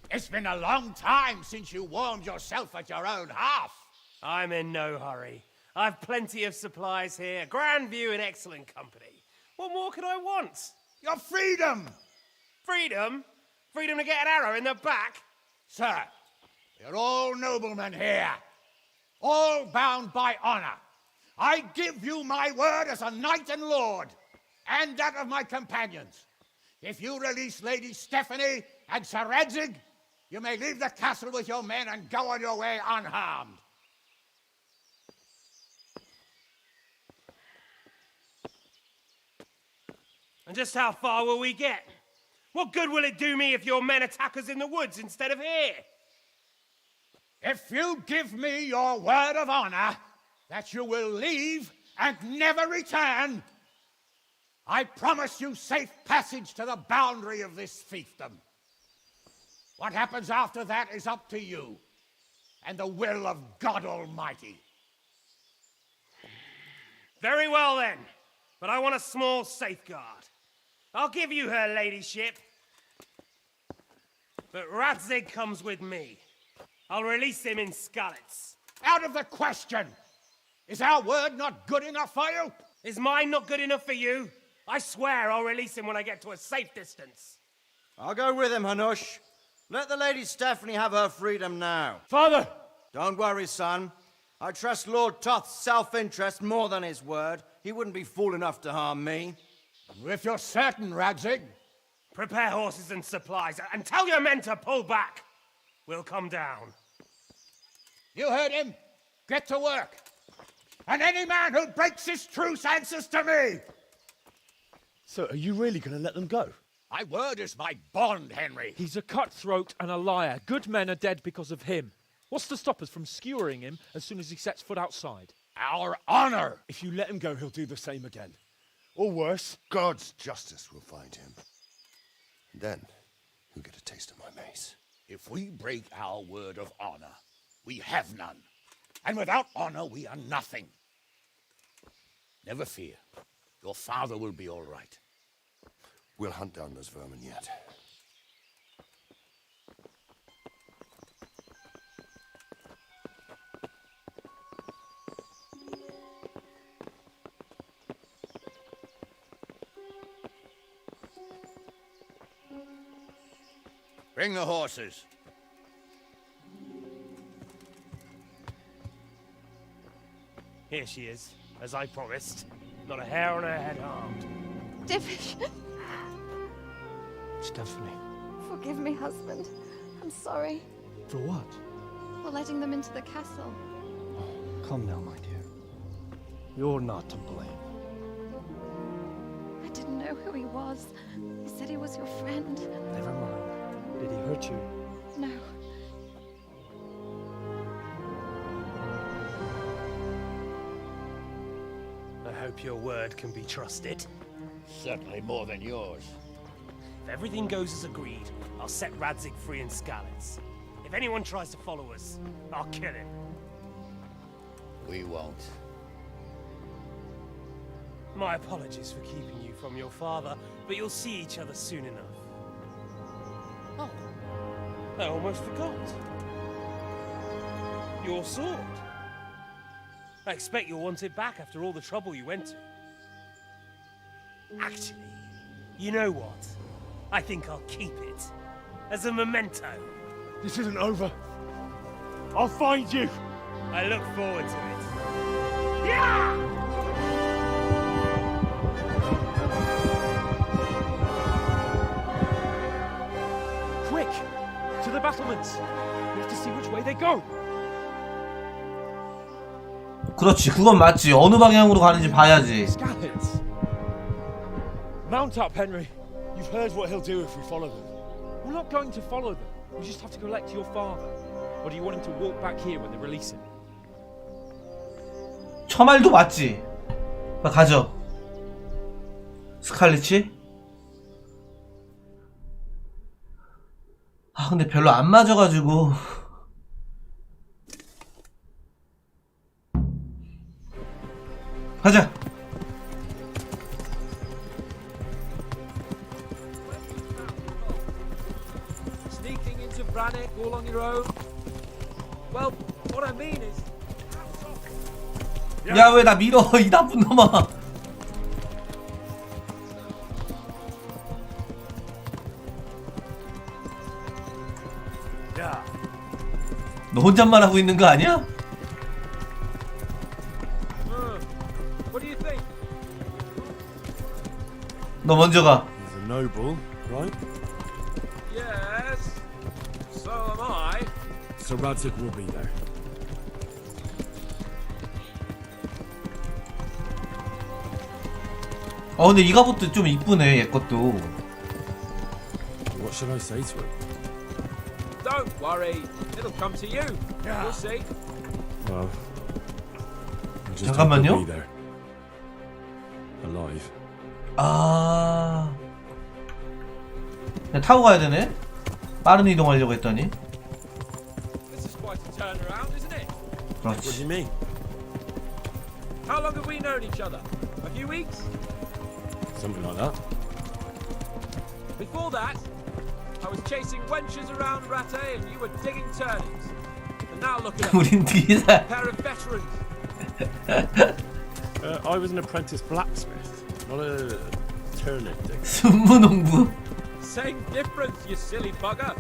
It's been a long time since you warmed yourself at your own hearth. I'm in no hurry. I've plenty of supplies here, grand view and excellent company. What more could I want? Your freedom! Freedom? Freedom to get an arrow in the back? Sir, we're all noblemen here, all bound by honor. I give you my word as a knight and lord, and that of my companions. If you release Lady Stephanie and Sir Radzig, you may leave the castle with your men and go on your way unharmed. And just how far will we get? What good will it do me if your men attack us in the woods instead of here? If you give me your word of honor that you will leave and never return, I promise you safe passage to the boundary of this fiefdom. What happens after that is up to you and the will of God Almighty. Very well then, but I want a small safeguard. I'll give you her ladyship. But Radzig comes with me. I'll release him in Skalitz. Out of the question! Is our word not good enough for you? Is mine not good enough for you? I swear I'll release him when I get to a safe distance. I'll go with him, Hanush. Let the Lady Stephanie have her freedom now. Father! Don't worry, son. I trust Lord Toth's self-interest more than his word. He wouldn't be fool enough to harm me. If you're certain, Radzig. Prepare horses and supplies, and tell your men to pull back. We'll come down. You heard him. Get to work. And any man who breaks his truce answers to me. So, are you really going to let them go? My word is my bond, Henry. He's a cutthroat and a liar. Good men are dead because of him. What's to stop us from skewering him as soon as he sets foot outside? Our honor. If you let him go, he'll do the same again. Or worse. God's justice will find him. And then he'll get a taste of my mace. If we break our word of honor, we have none. And without honor, we are nothing. Never fear. Your father will be all right. We'll hunt down those vermin yet. Bring the horses. Here she is, as I promised. Not a hair on her head harmed. Divish, Stephanie. forgive me, husband. I'm sorry For what? for letting them into the castle. Come now, my dear. You're not to blame. I didn't know who he was. He said he was your friend. Never mind. Did he hurt you? No. I hope your word can be trusted. Certainly more than yours. If everything goes as agreed, I'll set Radzig free in Skalitz. If anyone tries to follow us, I'll kill him. We won't. My apologies for keeping you from your father, but you'll see each other soon enough. Oh, I almost forgot. Your sword. I expect you'll want it back after all the trouble you went to. Actually, you know what? I think I'll keep it. As a memento. This isn't over. I'll find you. I look forward to it. Yeah! Quick! To the battlements! We have to see which way they go! 그렇지, 그건 맞지. 어느 방향으로 가는지 봐야지. Skalitz. Mount up, Henry. You've heard what he'll do if we follow them. We're not going to follow them. We just have to collect your father. Or do you want him to walk back here when they release him? 처말도 맞지. 가죠. 스칼리치? 아 근데 별로 안 맞아가지고. 가자. Sneaking into Brannick all on your own? Well, what I mean is... 야 왜 나 밀어 이 나쁜 놈아. Yeah. 너 혼잣말 하고 있는 거 아니야? What do you think? 너 먼저 가. He's a noble, right? Yes. So am I. So Radzig will be there. 근데 이 갑옷도 좀 이쁘네 얘 것도. should I say to him? Don't worry, it'll come to you. You'll see. Well, I just hope 잠깐만요. he'll be there. Alive. 아, 그냥 타고 가야 되네. 빠른 이동하려고 했더니. This is quite a turnaround, isn't it? What do 그렇지. you mean? How long have we known each other? A few weeks? Something like that. Before that, I was chasing wenches around Rattay and you were digging turnings. And now look at us. 우린 뒤에서 A pair of veterans. I was an apprentice blacksmith, not a turnip digger. 순무농부. Same difference, you silly bugger.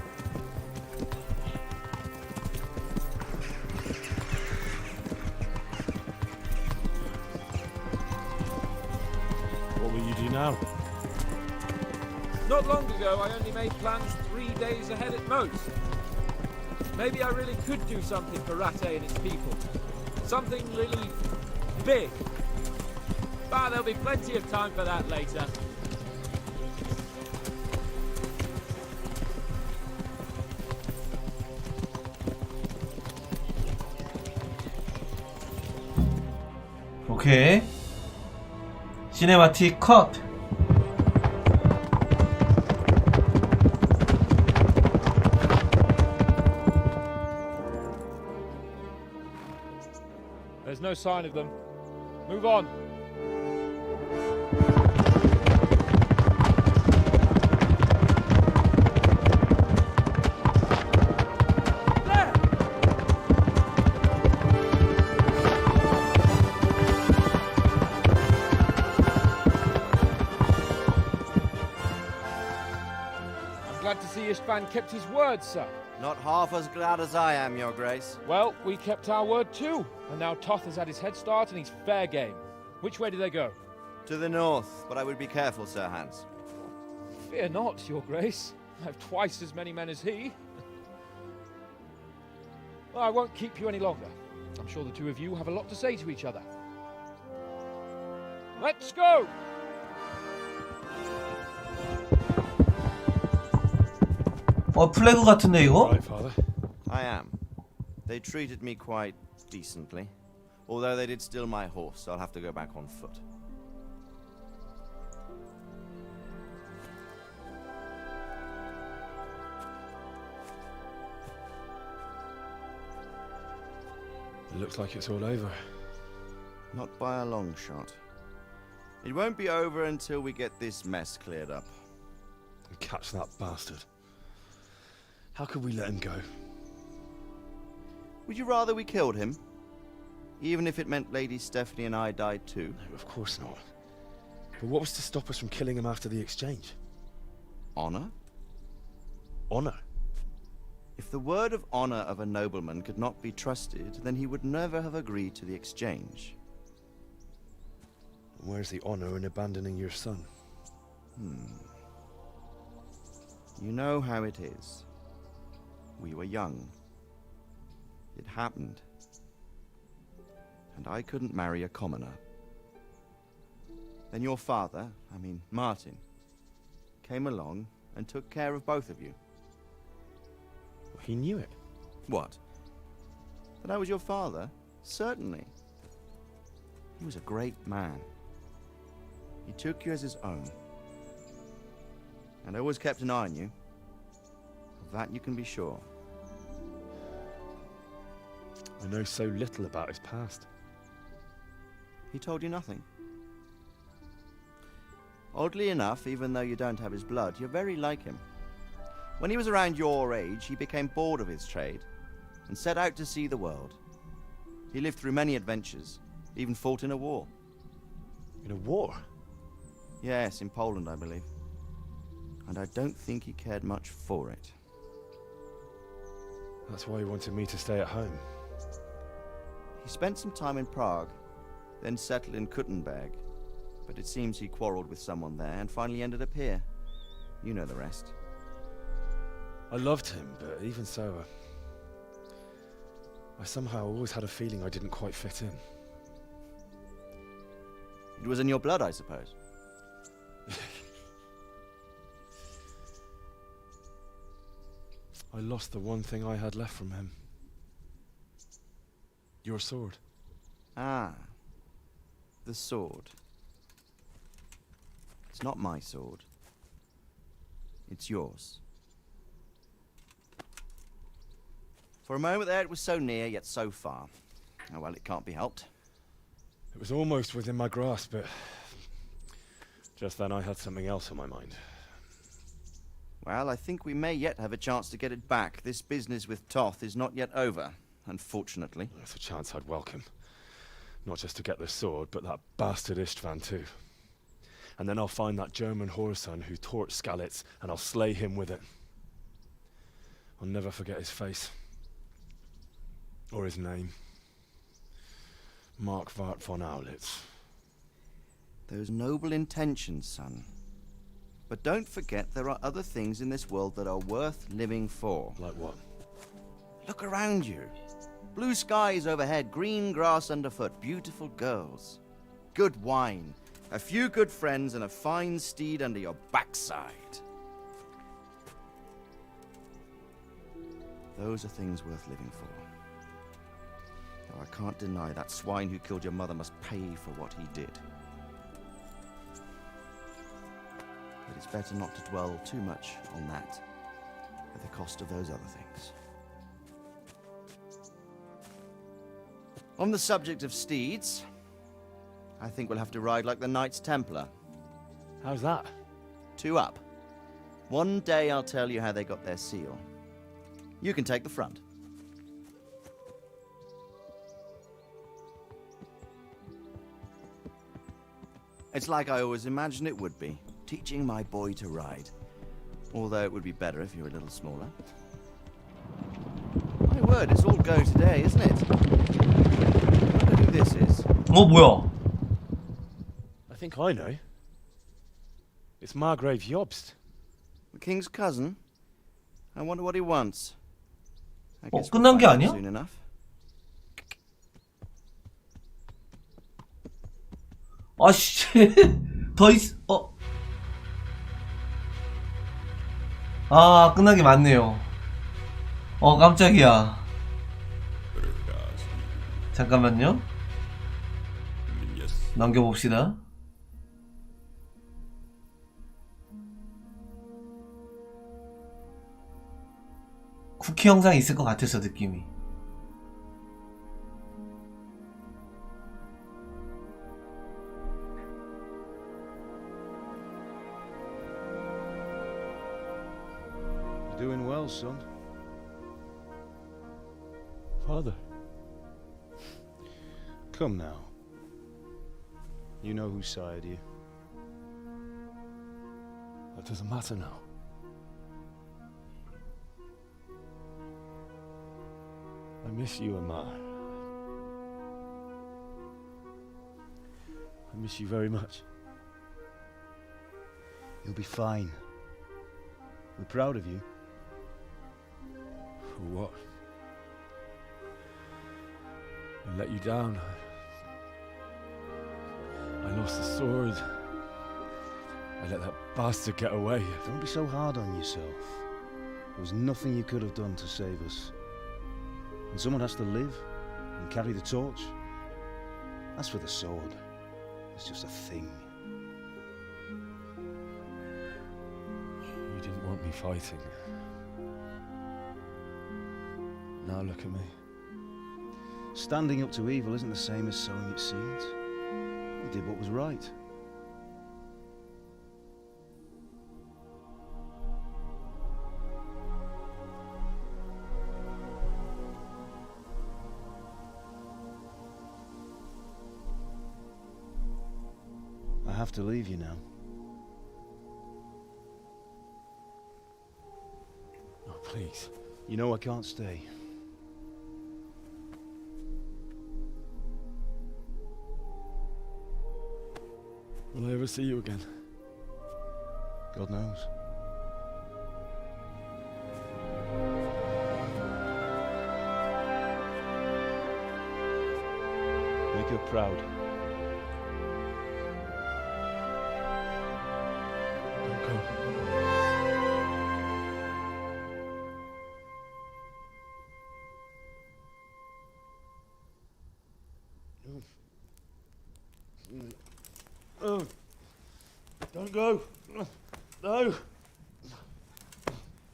What will you do now? Not long ago, I only made plans 3 days ahead at most. Maybe I really could do something for Rattay and its people. Something really big. But there'll be plenty of time for that later. 오케이. 시네마틱 컷. There's no sign of them. Move on. Glad to see Istvan kept his word, sir. Not half as glad as I am, Your Grace. Well, we kept our word too. And now Toth has had his head start and he's fair game. Which way do they go? To the north, but I would be careful, Sir Hans. Fear not, Your Grace. I have twice as many men as he. Well, I won't keep you any longer. I'm sure the two of you have a lot to say to each other. Let's go! 플래그 같은데 이거? Right, Father. I am. They treated me quite decently. Although they did steal my horse, so I'll have to go back on foot. It looks like it's all over. Not by a long shot. It won't be over until we get this mess cleared up. Catch that bastard. How could we let him go? Would you rather we killed him? Even if it meant Lady Stephanie and I died too? No, of course not. But what was to stop us from killing him after the exchange? Honor? Honor? If the word of honor of a nobleman could not be trusted, then he would never have agreed to the exchange. Where's the honor in abandoning your son? You know how it is. We were young. It happened. And I couldn't marry a commoner. Then your father, Martin, came along and took care of both of you. He knew it. What? That I was your father? Certainly. He was a great man. He took you as his own. And always kept an eye on you. Of that you can be sure. I know so little about his past. He told you nothing? Oddly enough, even though you don't have his blood, you're very like him. When he was around your age, he became bored of his trade and set out to see the world. He lived through many adventures, even fought in a war. In a war? Yes, in Poland, I believe. And I don't think he cared much for it. That's why he wanted me to stay at home. He spent some time in Prague, then settled in Kuttenberg. But it seems he quarreled with someone there and finally ended up here. You know the rest. I loved him, but even so, I somehow always had a feeling I didn't quite fit in. It was in your blood, I suppose. I lost the one thing I had left from him. Your sword. Ah. The sword. It's not my sword. It's yours. For a moment there it was so near, yet so far. Oh well, it can't be helped. It was almost within my grasp, but just then I had something else on my mind. Well, I think we may yet have a chance to get it back. This business with Toth is not yet over, unfortunately. That's a chance I'd welcome. Not just to get the sword, but that bastard Istvan too. And then I'll find that German whoreson who torched Skalitz, and I'll slay him with it. I'll never forget his face. Or his name. Markvart von Aulitz. Those noble intentions, son. But don't forget there are other things in this world that are worth living for. Like what? Look around you. Blue skies overhead, green grass underfoot, beautiful girls. Good wine, a few good friends, and a fine steed under your backside. Those are things worth living for. Though I can't deny that swine who killed your mother must pay for what he did. But it's better not to dwell too much on that, at the cost of those other things. On the subject of steeds, I think we'll have to ride like the Knights Templar. How's that? 2 up. One day I'll tell you how they got their seal. You can take the front. It's like I always imagined it would be, teaching my boy to ride. Although it would be better if you were a little smaller. My word, it's all go today, isn't it? I wonder who this is. 뭐야? I think I know. It's Margrave Jobst. The king's cousin? I wonder what he wants. I guess 끝난 게 we'll find 아니야? out soon enough. 아씨, 더 있, 아, 끝난 게 맞네요. 깜짝이야. 잠깐만요. 넘겨봅시다. 쿠키 영상이 있을 것 같아서 느낌이. Doing well, son. Father. Come now. You know who sired you. That doesn't matter now. I miss you, Amar. I miss you very much. You'll be fine. We're proud of you. For what? I let you down. I lost the sword. I let that bastard get away. Don't be so hard on yourself. There was nothing you could have done to save us. And someone has to live and carry the torch. As for the sword, it's just a thing. You didn't want me fighting. Now look at me. Standing up to evil isn't the same as sowing its seeds. You did what was right. I have to leave you now. Oh, please. You know I can't stay. Will I ever see you again? God knows. Make her proud. Don't go. Don't go. No.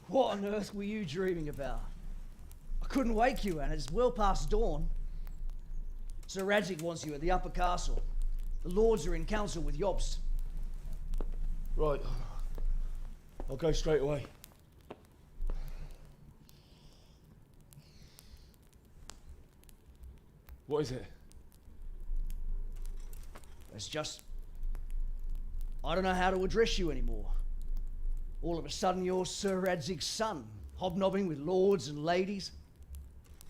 What on earth were you dreaming about? I couldn't wake you, and it's well past dawn. Sir Radzig wants you at the upper castle. The lords are in council with Jobst. Right. I'll go straight away. What is it? It's just... I don't know how to address you anymore. All of a sudden you're Sir Radzig's son, hobnobbing with lords and ladies.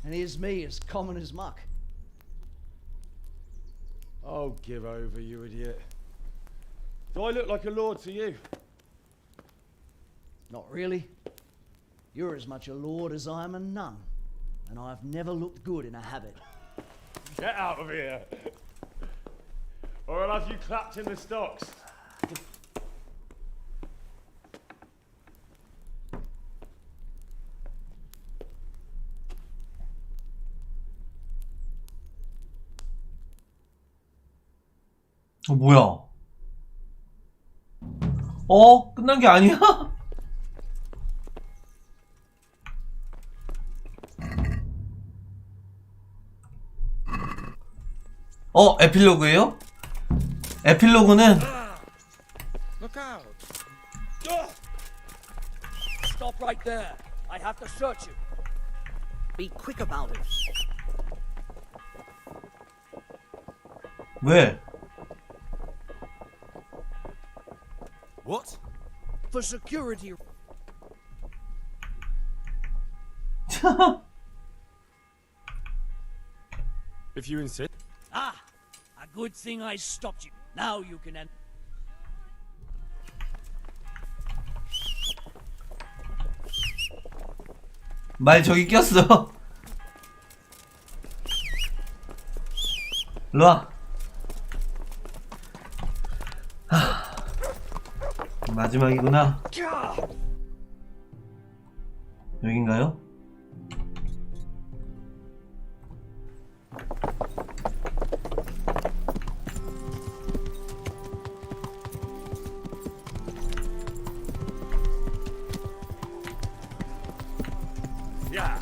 And here's me, as common as muck. Oh, give over, you idiot. Do I look like a lord to you? Not really. You're as much a lord as I am a nun. And I've never looked good in a habit. Get out of here! Or I'll have you clapped in the stocks. 뭐야? 끝난 게 아니야? 에필로그예요? 에필로그는 Look out! Stop right there. I have to search you. Be quick about it. 왜? What? For security. If you insist. Ah! A good thing I stopped you. Now you can end. 말 저기 꼈어. 일로와. 마지막이구나. 여긴가요? Yeah.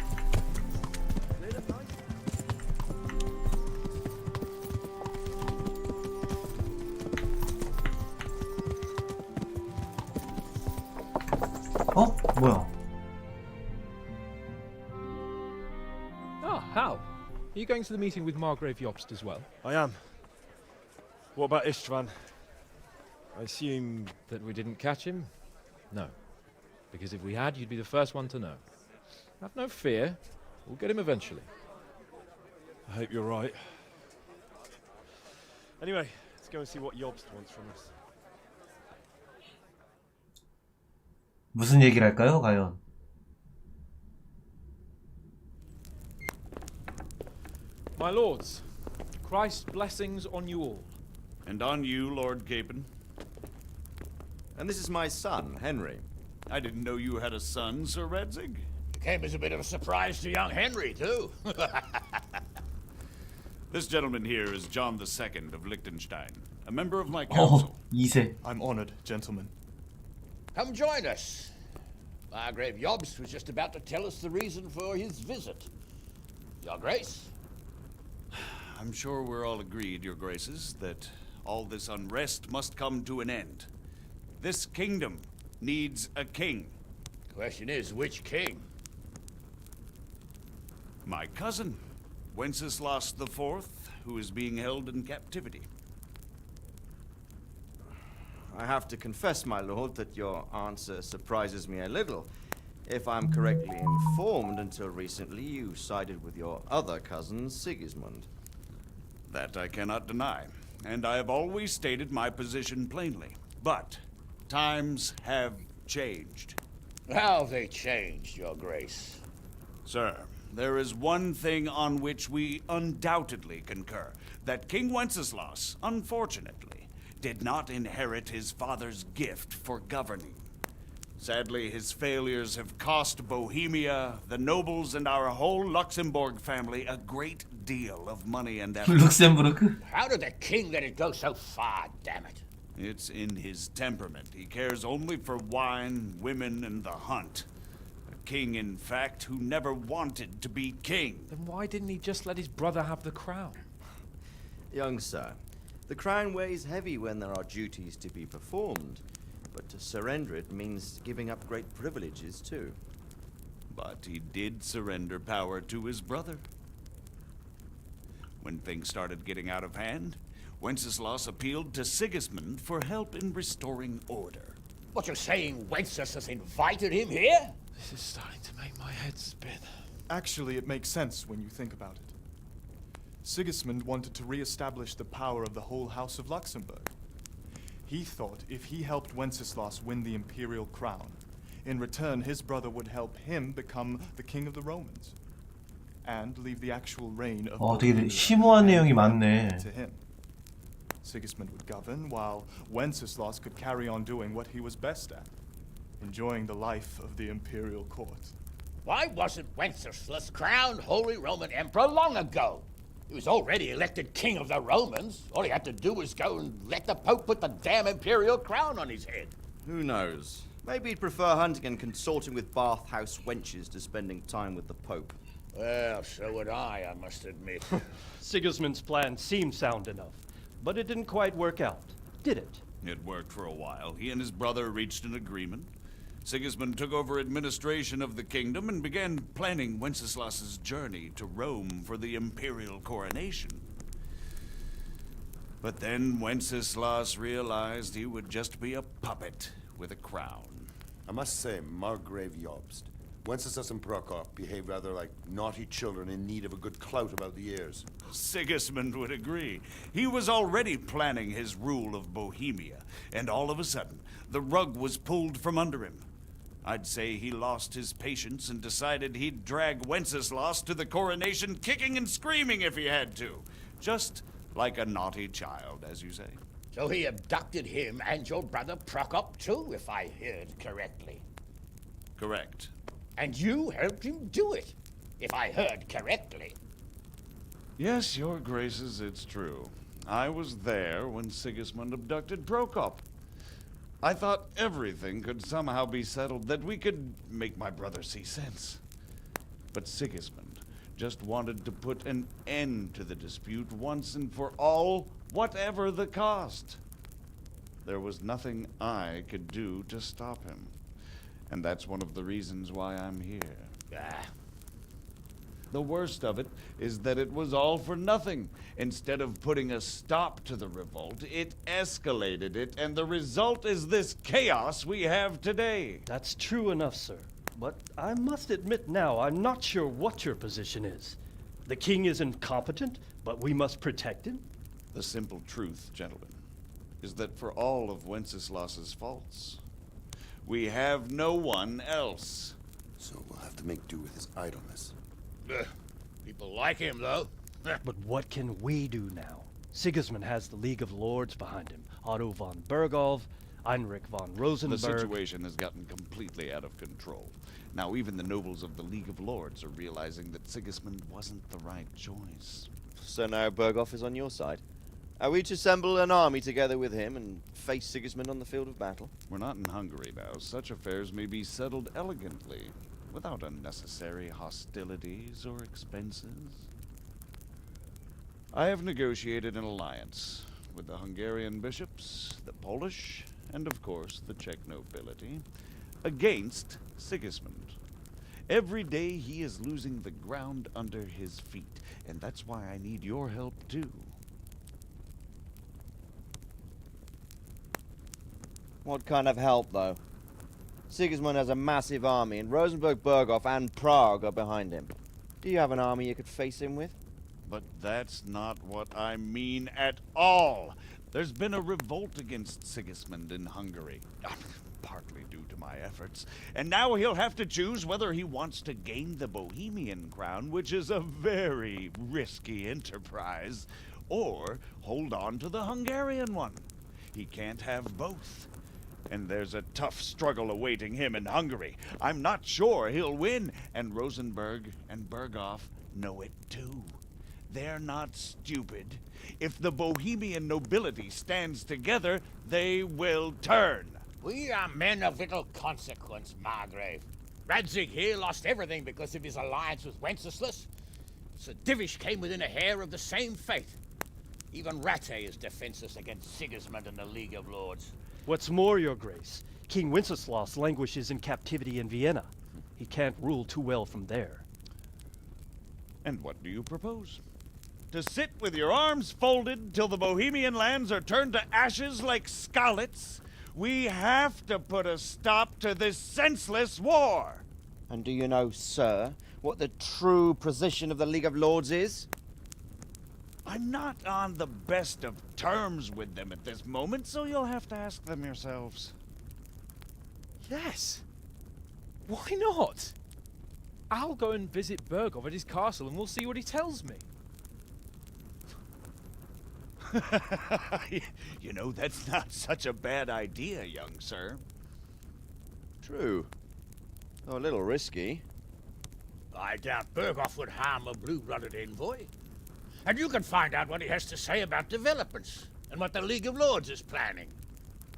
뭐야? How? Are you going to the meeting with Margrave Jobst as well? I am. What about Istvan? I assume... That we didn't catch him? No. Because if we had, you'd be the first one to know. Have no fear. We'll get him eventually. I hope you're right. Anyway, let's go and see what Jobst wants from us. 무슨 얘기를 할까요, 과연? My lords, Christ's blessings on you all. And on you, Lord Capon. And this is my son, Henry. I didn't know you had a son, Sir Radzig. Came as a bit of a surprise to young Henry, too. This gentleman here is John II of Liechtenstein, a member of my council. 2세. I'm honored, gentlemen. Come join us. Margrave Jobst was just about to tell us the reason for his visit. Your Grace? I'm sure we're all agreed, Your Graces, that all this unrest must come to an end. This kingdom needs a king. Question is, which king? My cousin, Wenceslas IV, who is being held in captivity. I have to confess, my lord, that your answer surprises me a little. If I'm correctly informed, until recently you sided with your other cousin, Sigismund. That I cannot deny, and I have always stated my position plainly. But times have changed. How have they changed, Your Grace? Sir, there is one thing on which we undoubtedly concur, that King Wenceslas, unfortunately, did not inherit his father's gift for governing. Sadly, his failures have cost Bohemia, the nobles, and our whole Luxembourg family a great deal of money and effort. 룩셈부르크? How did the king let it go so far, damn it? It's in his temperament. He cares only for wine, women, and the hunt. A king, in fact, who never wanted to be king. Then why didn't he just let his brother have the crown? Young sir, the crown weighs heavy when there are duties to be performed, but to surrender it means giving up great privileges too. But he did surrender power to his brother. When things started getting out of hand, Wenceslas appealed to Sigismund for help in restoring order. What, you're saying Wenceslas invited him here? This is starting to make my head spin. Actually, it makes sense when you think about it. Sigismund wanted to re-establish the power of the whole House of Luxembourg. He thought if he helped Wenceslas win the imperial crown, in return his brother would help him become the king of the Romans, and leave the actual reign of 되게 심오한 내용이 많네. to him. Sigismund would govern, while Wenceslas could carry on doing what he was best at, enjoying the life of the imperial court. Why wasn't Wenceslas crowned Holy Roman Emperor long ago? He was already elected king of the Romans. All he had to do was go and let the Pope put the damn imperial crown on his head. Who knows? Maybe he'd prefer hunting and consorting with bathhouse wenches to spending time with the Pope. Well, so would I must admit. Sigismund's plan seemed sound enough, but it didn't quite work out, did it? It worked for a while. He and his brother reached an agreement. Sigismund took over administration of the kingdom and began planning Wenceslas's journey to Rome for the imperial coronation. But then Wenceslas realized he would just be a puppet with a crown. I must say, Margrave Jobst, Wenceslas and Prokop behave rather like naughty children in need of a good clout about the ears. Sigismund would agree. He was already planning his rule of Bohemia, and all of a sudden, the rug was pulled from under him. I'd say he lost his patience and decided he'd drag Wenceslas to the coronation kicking and screaming if he had to. Just like a naughty child, as you say. So he abducted him and your brother Prokop too, if I heard correctly. Correct. And you helped him do it, if I heard correctly. Yes, your graces, it's true. I was there when Sigismund abducted Prokop. I thought everything could somehow be settled, that we could make my brother see sense. But Sigismund just wanted to put an end to the dispute once and for all, whatever the cost. There was nothing I could do to stop him. And that's one of the reasons why I'm here. The worst of it is that it was all for nothing. Instead of putting a stop to the revolt, it escalated it, and the result is this chaos we have today. That's true enough, sir. But I must admit now, I'm not sure what your position is. The king is incompetent, but we must protect him? The simple truth, gentlemen, is that for all of Wenceslas's faults, we have no one else. So we'll have to make do with his idleness. People like him, though. But what can we do now? Sigismund has the League of Lords behind him. Otto von Bergholf, Heinrich von Rosenberg. The situation has gotten completely out of control. Now even the nobles of the League of Lords are realizing that Sigismund wasn't the right choice. So now Bergholf is on your side. Are we to assemble an army together with him and face Sigismund on the field of battle? We're not in Hungary now. Such affairs may be settled elegantly, without unnecessary hostilities or expenses. I have negotiated an alliance with the Hungarian bishops, the Polish, and of course the Czech nobility, against Sigismund. Every day he is losing the ground under his feet, and that's why I need your help too. What kind of help, though? Sigismund has a massive army, and Rosenberg, Berghof, and Prague are behind him. Do you have an army you could face him with? But that's not what I mean at all. There's been a revolt against Sigismund in Hungary, partly due to my efforts, and now he'll have to choose whether he wants to gain the Bohemian crown, which is a very risky enterprise, or hold on to the Hungarian one. He can't have both. And there's a tough struggle awaiting him in Hungary. I'm not sure he'll win, and Rosenberg and Berghoff know it too. They're not stupid. If the Bohemian nobility stands together, they will turn. We are men of little consequence, Margrave. Radzig here lost everything because of his alliance with Wenceslas. Sir Divish came within a hair of the same fate. Even Rattay is defenseless against Sigismund and the League of Lords. What's more, Your Grace, King Wenceslas languishes in captivity in Vienna. He can't rule too well from there. And what do you propose? To sit with your arms folded till the Bohemian lands are turned to ashes like Skalitz? We have to put a stop to this senseless war! And do you know, sir, what the true position of the League of Lords is? I'm not on the best of terms with them at this moment, so you'll have to ask them yourselves. Yes. Why not? I'll go and visit Berghoff at his castle and we'll see what he tells me. You know, that's not such a bad idea, young sir. True. Though a little risky. I doubt Berghoff would harm a blue-blooded envoy. And you can find out what he has to say about developments and what the League of Lords is planning.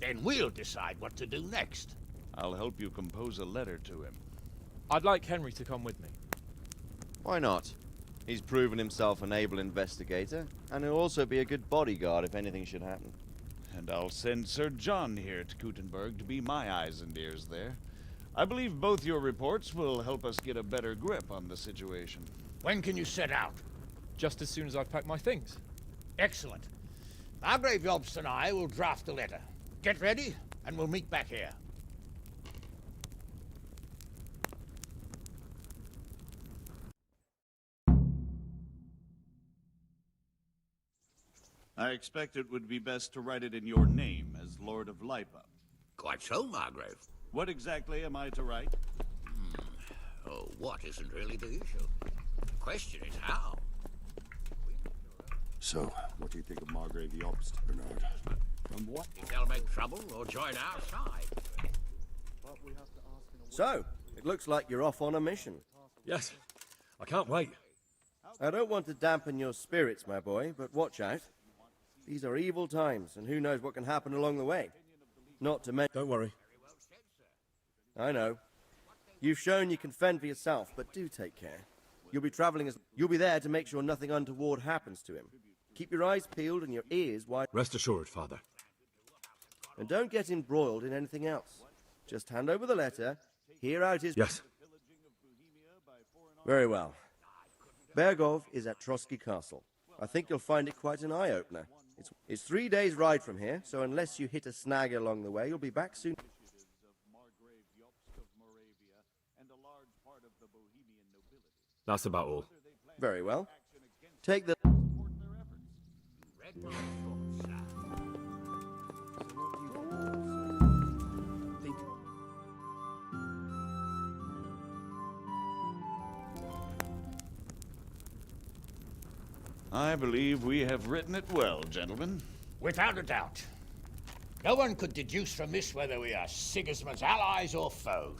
Then we'll decide what to do next. I'll help you compose a letter to him. I'd like Henry to come with me. Why not? He's proven himself an able investigator, and he'll also be a good bodyguard if anything should happen. And I'll send Sir John here to Kuttenberg to be my eyes and ears there. I believe both your reports will help us get a better grip on the situation. When can you set out? Just as soon as I've packed my things. Excellent. Margrave Jobst and I will draft a letter. Get ready, and we'll meet back here. I expect it would be best to write it in your name as Lord of Lipa. Quite so, Margrave. What exactly am I to write? Oh, what isn't really the issue. The question is how. So, what do you think of Margrave Jobst, Bernard? From what? If they'll make trouble or join our side. So, it looks like you're off on a mission. Yes, I can't wait. I don't want to dampen your spirits, my boy, but watch out. These are evil times, and who knows what can happen along the way. Not to mention... Don't worry. I know. You've shown you can fend for yourself, but do take care. You'll be there to make sure nothing untoward happens to him. Keep your eyes peeled and your ears wide. Rest assured, Father. And don't get embroiled in anything else. Just hand over the letter, hear out his... Yes. Very well. Berghoff is at Trotsky Castle. I think you'll find it quite an eye-opener. It's 3 days' ride from here, so unless you hit a snag along the way, you'll be back soon. That's about all. Very well. Take the... I believe we have written it well, gentlemen. Without a doubt. No one could deduce from this whether we are Sigismund's allies or foes.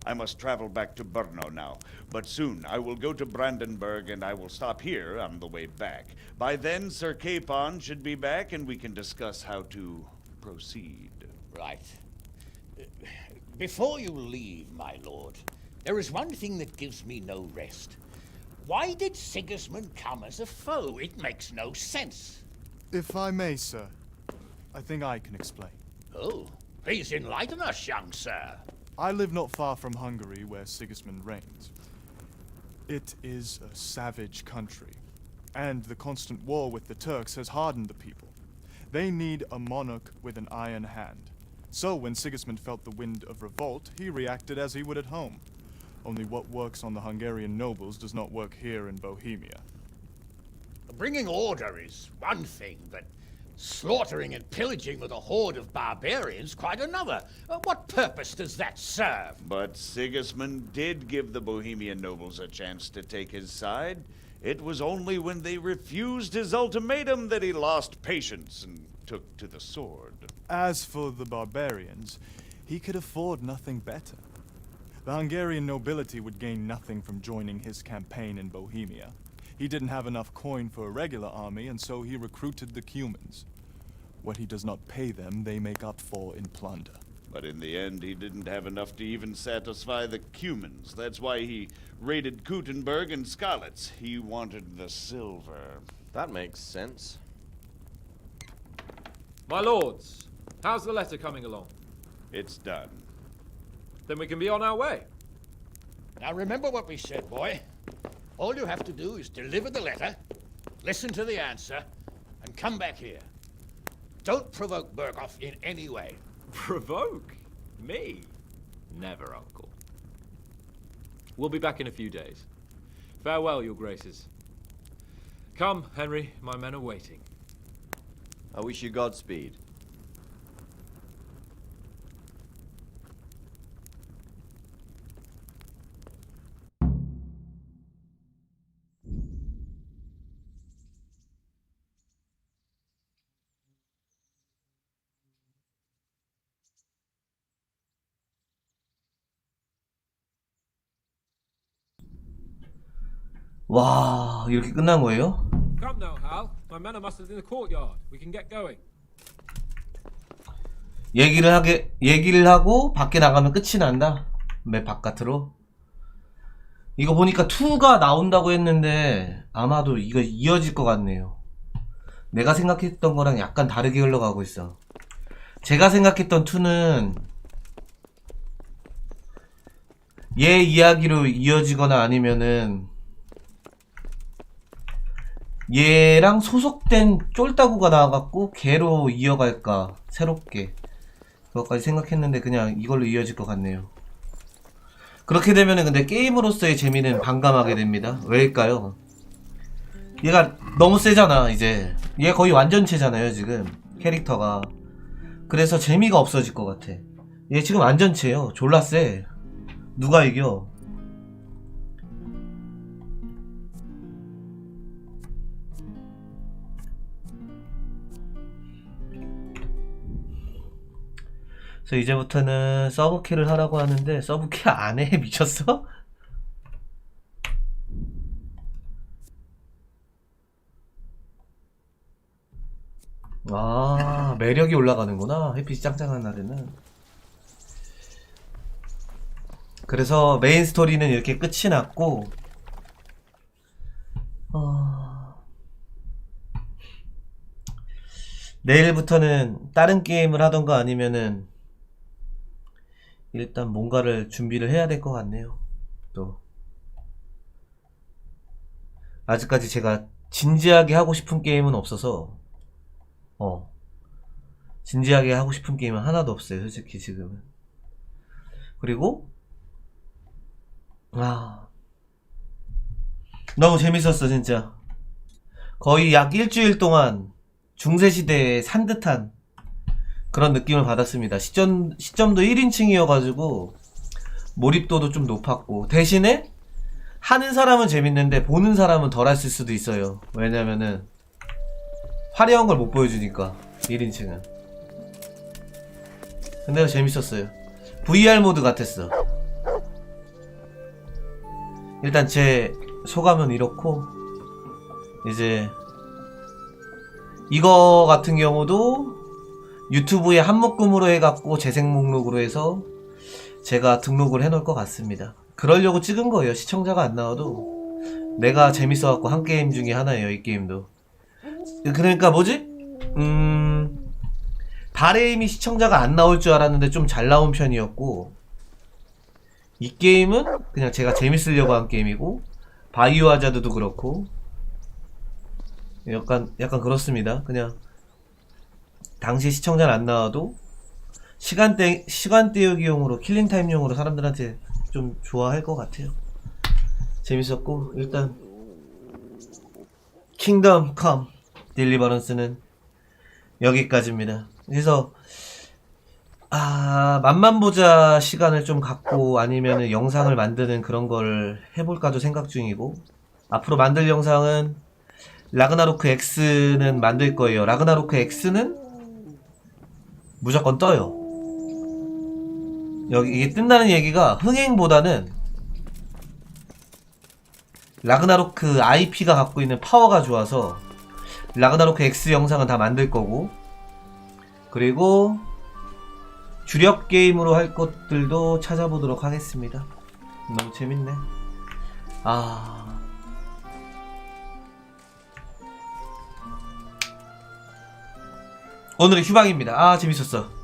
I must travel back to Brno now, but soon I will go to Brandenburg and I will stop here on the way back. By then, Sir Capon should be back and we can discuss how to proceed. Right. Before you leave, my lord, there is one thing that gives me no rest. Why did Sigismund come as a foe? It makes no sense. If I may, sir, I think I can explain. Oh, please enlighten us, young sir. I live not far from Hungary, where Sigismund reigns. It is a savage country, and the constant war with the Turks has hardened the people. They need a monarch with an iron hand. So when Sigismund felt the wind of revolt, he reacted as he would at home. Only what works on the Hungarian nobles does not work here in Bohemia. Bringing order is one thing, but slaughtering and pillaging with a horde of barbarians quite another. What purpose does that serve? But Sigismund did give the Bohemian nobles a chance to take his side, It was only when they refused his ultimatum that he lost patience and took to the sword. As for the barbarians, he could afford nothing better. The Hungarian nobility would gain nothing from joining his campaign in Bohemia. He didn't have enough coin for a regular army, and so he recruited the Cumans. What he does not pay them, they make up for in plunder. But in the end, he didn't have enough to even satisfy the Cumans. That's why he raided Kuttenberg and Skalitz. He wanted the silver. That makes sense. My lords, how's the letter coming along? It's done. Then we can be on our way. Now remember what we said, boy. All you have to do is deliver the letter, listen to the answer, and come back here. Don't provoke Berghoff in any way. Provoke? Me? Never, Uncle. We'll be back in a few days. Farewell, your graces. Come, Henry, my men are waiting. I wish you Godspeed. 와, 이렇게 끝난 거예요? Come now, Hal. My men are mustered in the courtyard. We can get going. 얘기를 하고 밖에 나가면 끝이 난다. 맵 바깥으로. 이거 보니까 2가 나온다고 했는데 아마도 이거 이어질 것 같네요. 내가 생각했던 거랑 약간 다르게 흘러가고 있어. 제가 생각했던 2는 얘 이야기로 이어지거나 아니면은 얘랑 소속된 쫄따구가 나와갖고 걔로 이어갈까 새롭게 그것까지 생각했는데 그냥 이걸로 이어질 것 같네요. 그렇게 되면은 근데 게임으로서의 재미는 반감하게 됩니다. 왜일까요? 얘가 너무 세잖아. 이제 얘 거의 완전체잖아요 지금 캐릭터가. 그래서 재미가 없어질 것 같아. 얘 지금 완전체예요. 졸라 세. 누가 이겨? 그래서 이제부터는 서브킬을 하라고 하는데 서브킬 안 해? 미쳤어? 아, 매력이 올라가는구나. 햇빛이 짱짱한 날에는. 그래서 메인 스토리는 이렇게 끝이 났고 내일부터는 다른 게임을 하던가 아니면은 일단 뭔가를 준비를 해야 될 것 같네요. 또 아직까지 제가 진지하게 하고 싶은 게임은 없어서 진지하게 하고 싶은 게임은 하나도 없어요 솔직히 지금은. 그리고 너무 재밌었어 진짜. 거의 약 일주일 동안 중세시대에 산 듯한 그런 느낌을 받았습니다. 시점도 1인칭이어가지고 몰입도도 좀 높았고, 대신에 하는 사람은 재밌는데 보는 사람은 덜 했을 수도 있어요. 왜냐면은 화려한 걸 못 보여주니까 1인칭은. 근데 재밌었어요. VR 모드 같았어. 일단 제 소감은 이렇고, 이제 이거 같은 경우도 유튜브에 한 묶음으로 해갖고 재생 목록으로 해서 제가 등록을 해놓을 것 같습니다. 그러려고 찍은 거예요. 시청자가 안 나와도 내가 재밌어갖고 한 게임 중에 하나예요. 이 게임도. 그러니까 뭐지? 달의 힘이 시청자가 안 나올 줄 알았는데 좀 잘 나온 편이었고, 이 게임은 그냥 제가 재밌으려고 한 게임이고, 바이오 하자드도 그렇고 약간 그렇습니다. 그냥 당시 시청자는 안 나와도 시간 때우기용으로, 킬링타임용으로 사람들한테 좀 좋아할 것 같아요. 재밌었고, 일단 킹덤 컴 딜리버런스는 여기까지입니다. 그래서 맛만 보자 시간을 좀 갖고 아니면은 영상을 만드는 그런 걸 해볼까도 생각 중이고, 앞으로 만들 영상은 라그나로크 X는 만들 거예요. 라그나로크 X는 무조건 떠요. 여기 이게 뜬다는 얘기가 흥행보다는 라그나로크 IP가 갖고 있는 파워가 좋아서 라그나로크 X 영상은 다 만들 거고, 그리고 주력 게임으로 할 것들도 찾아보도록 하겠습니다. 너무 재밌네. 오늘의 휴방입니다. 재밌었어.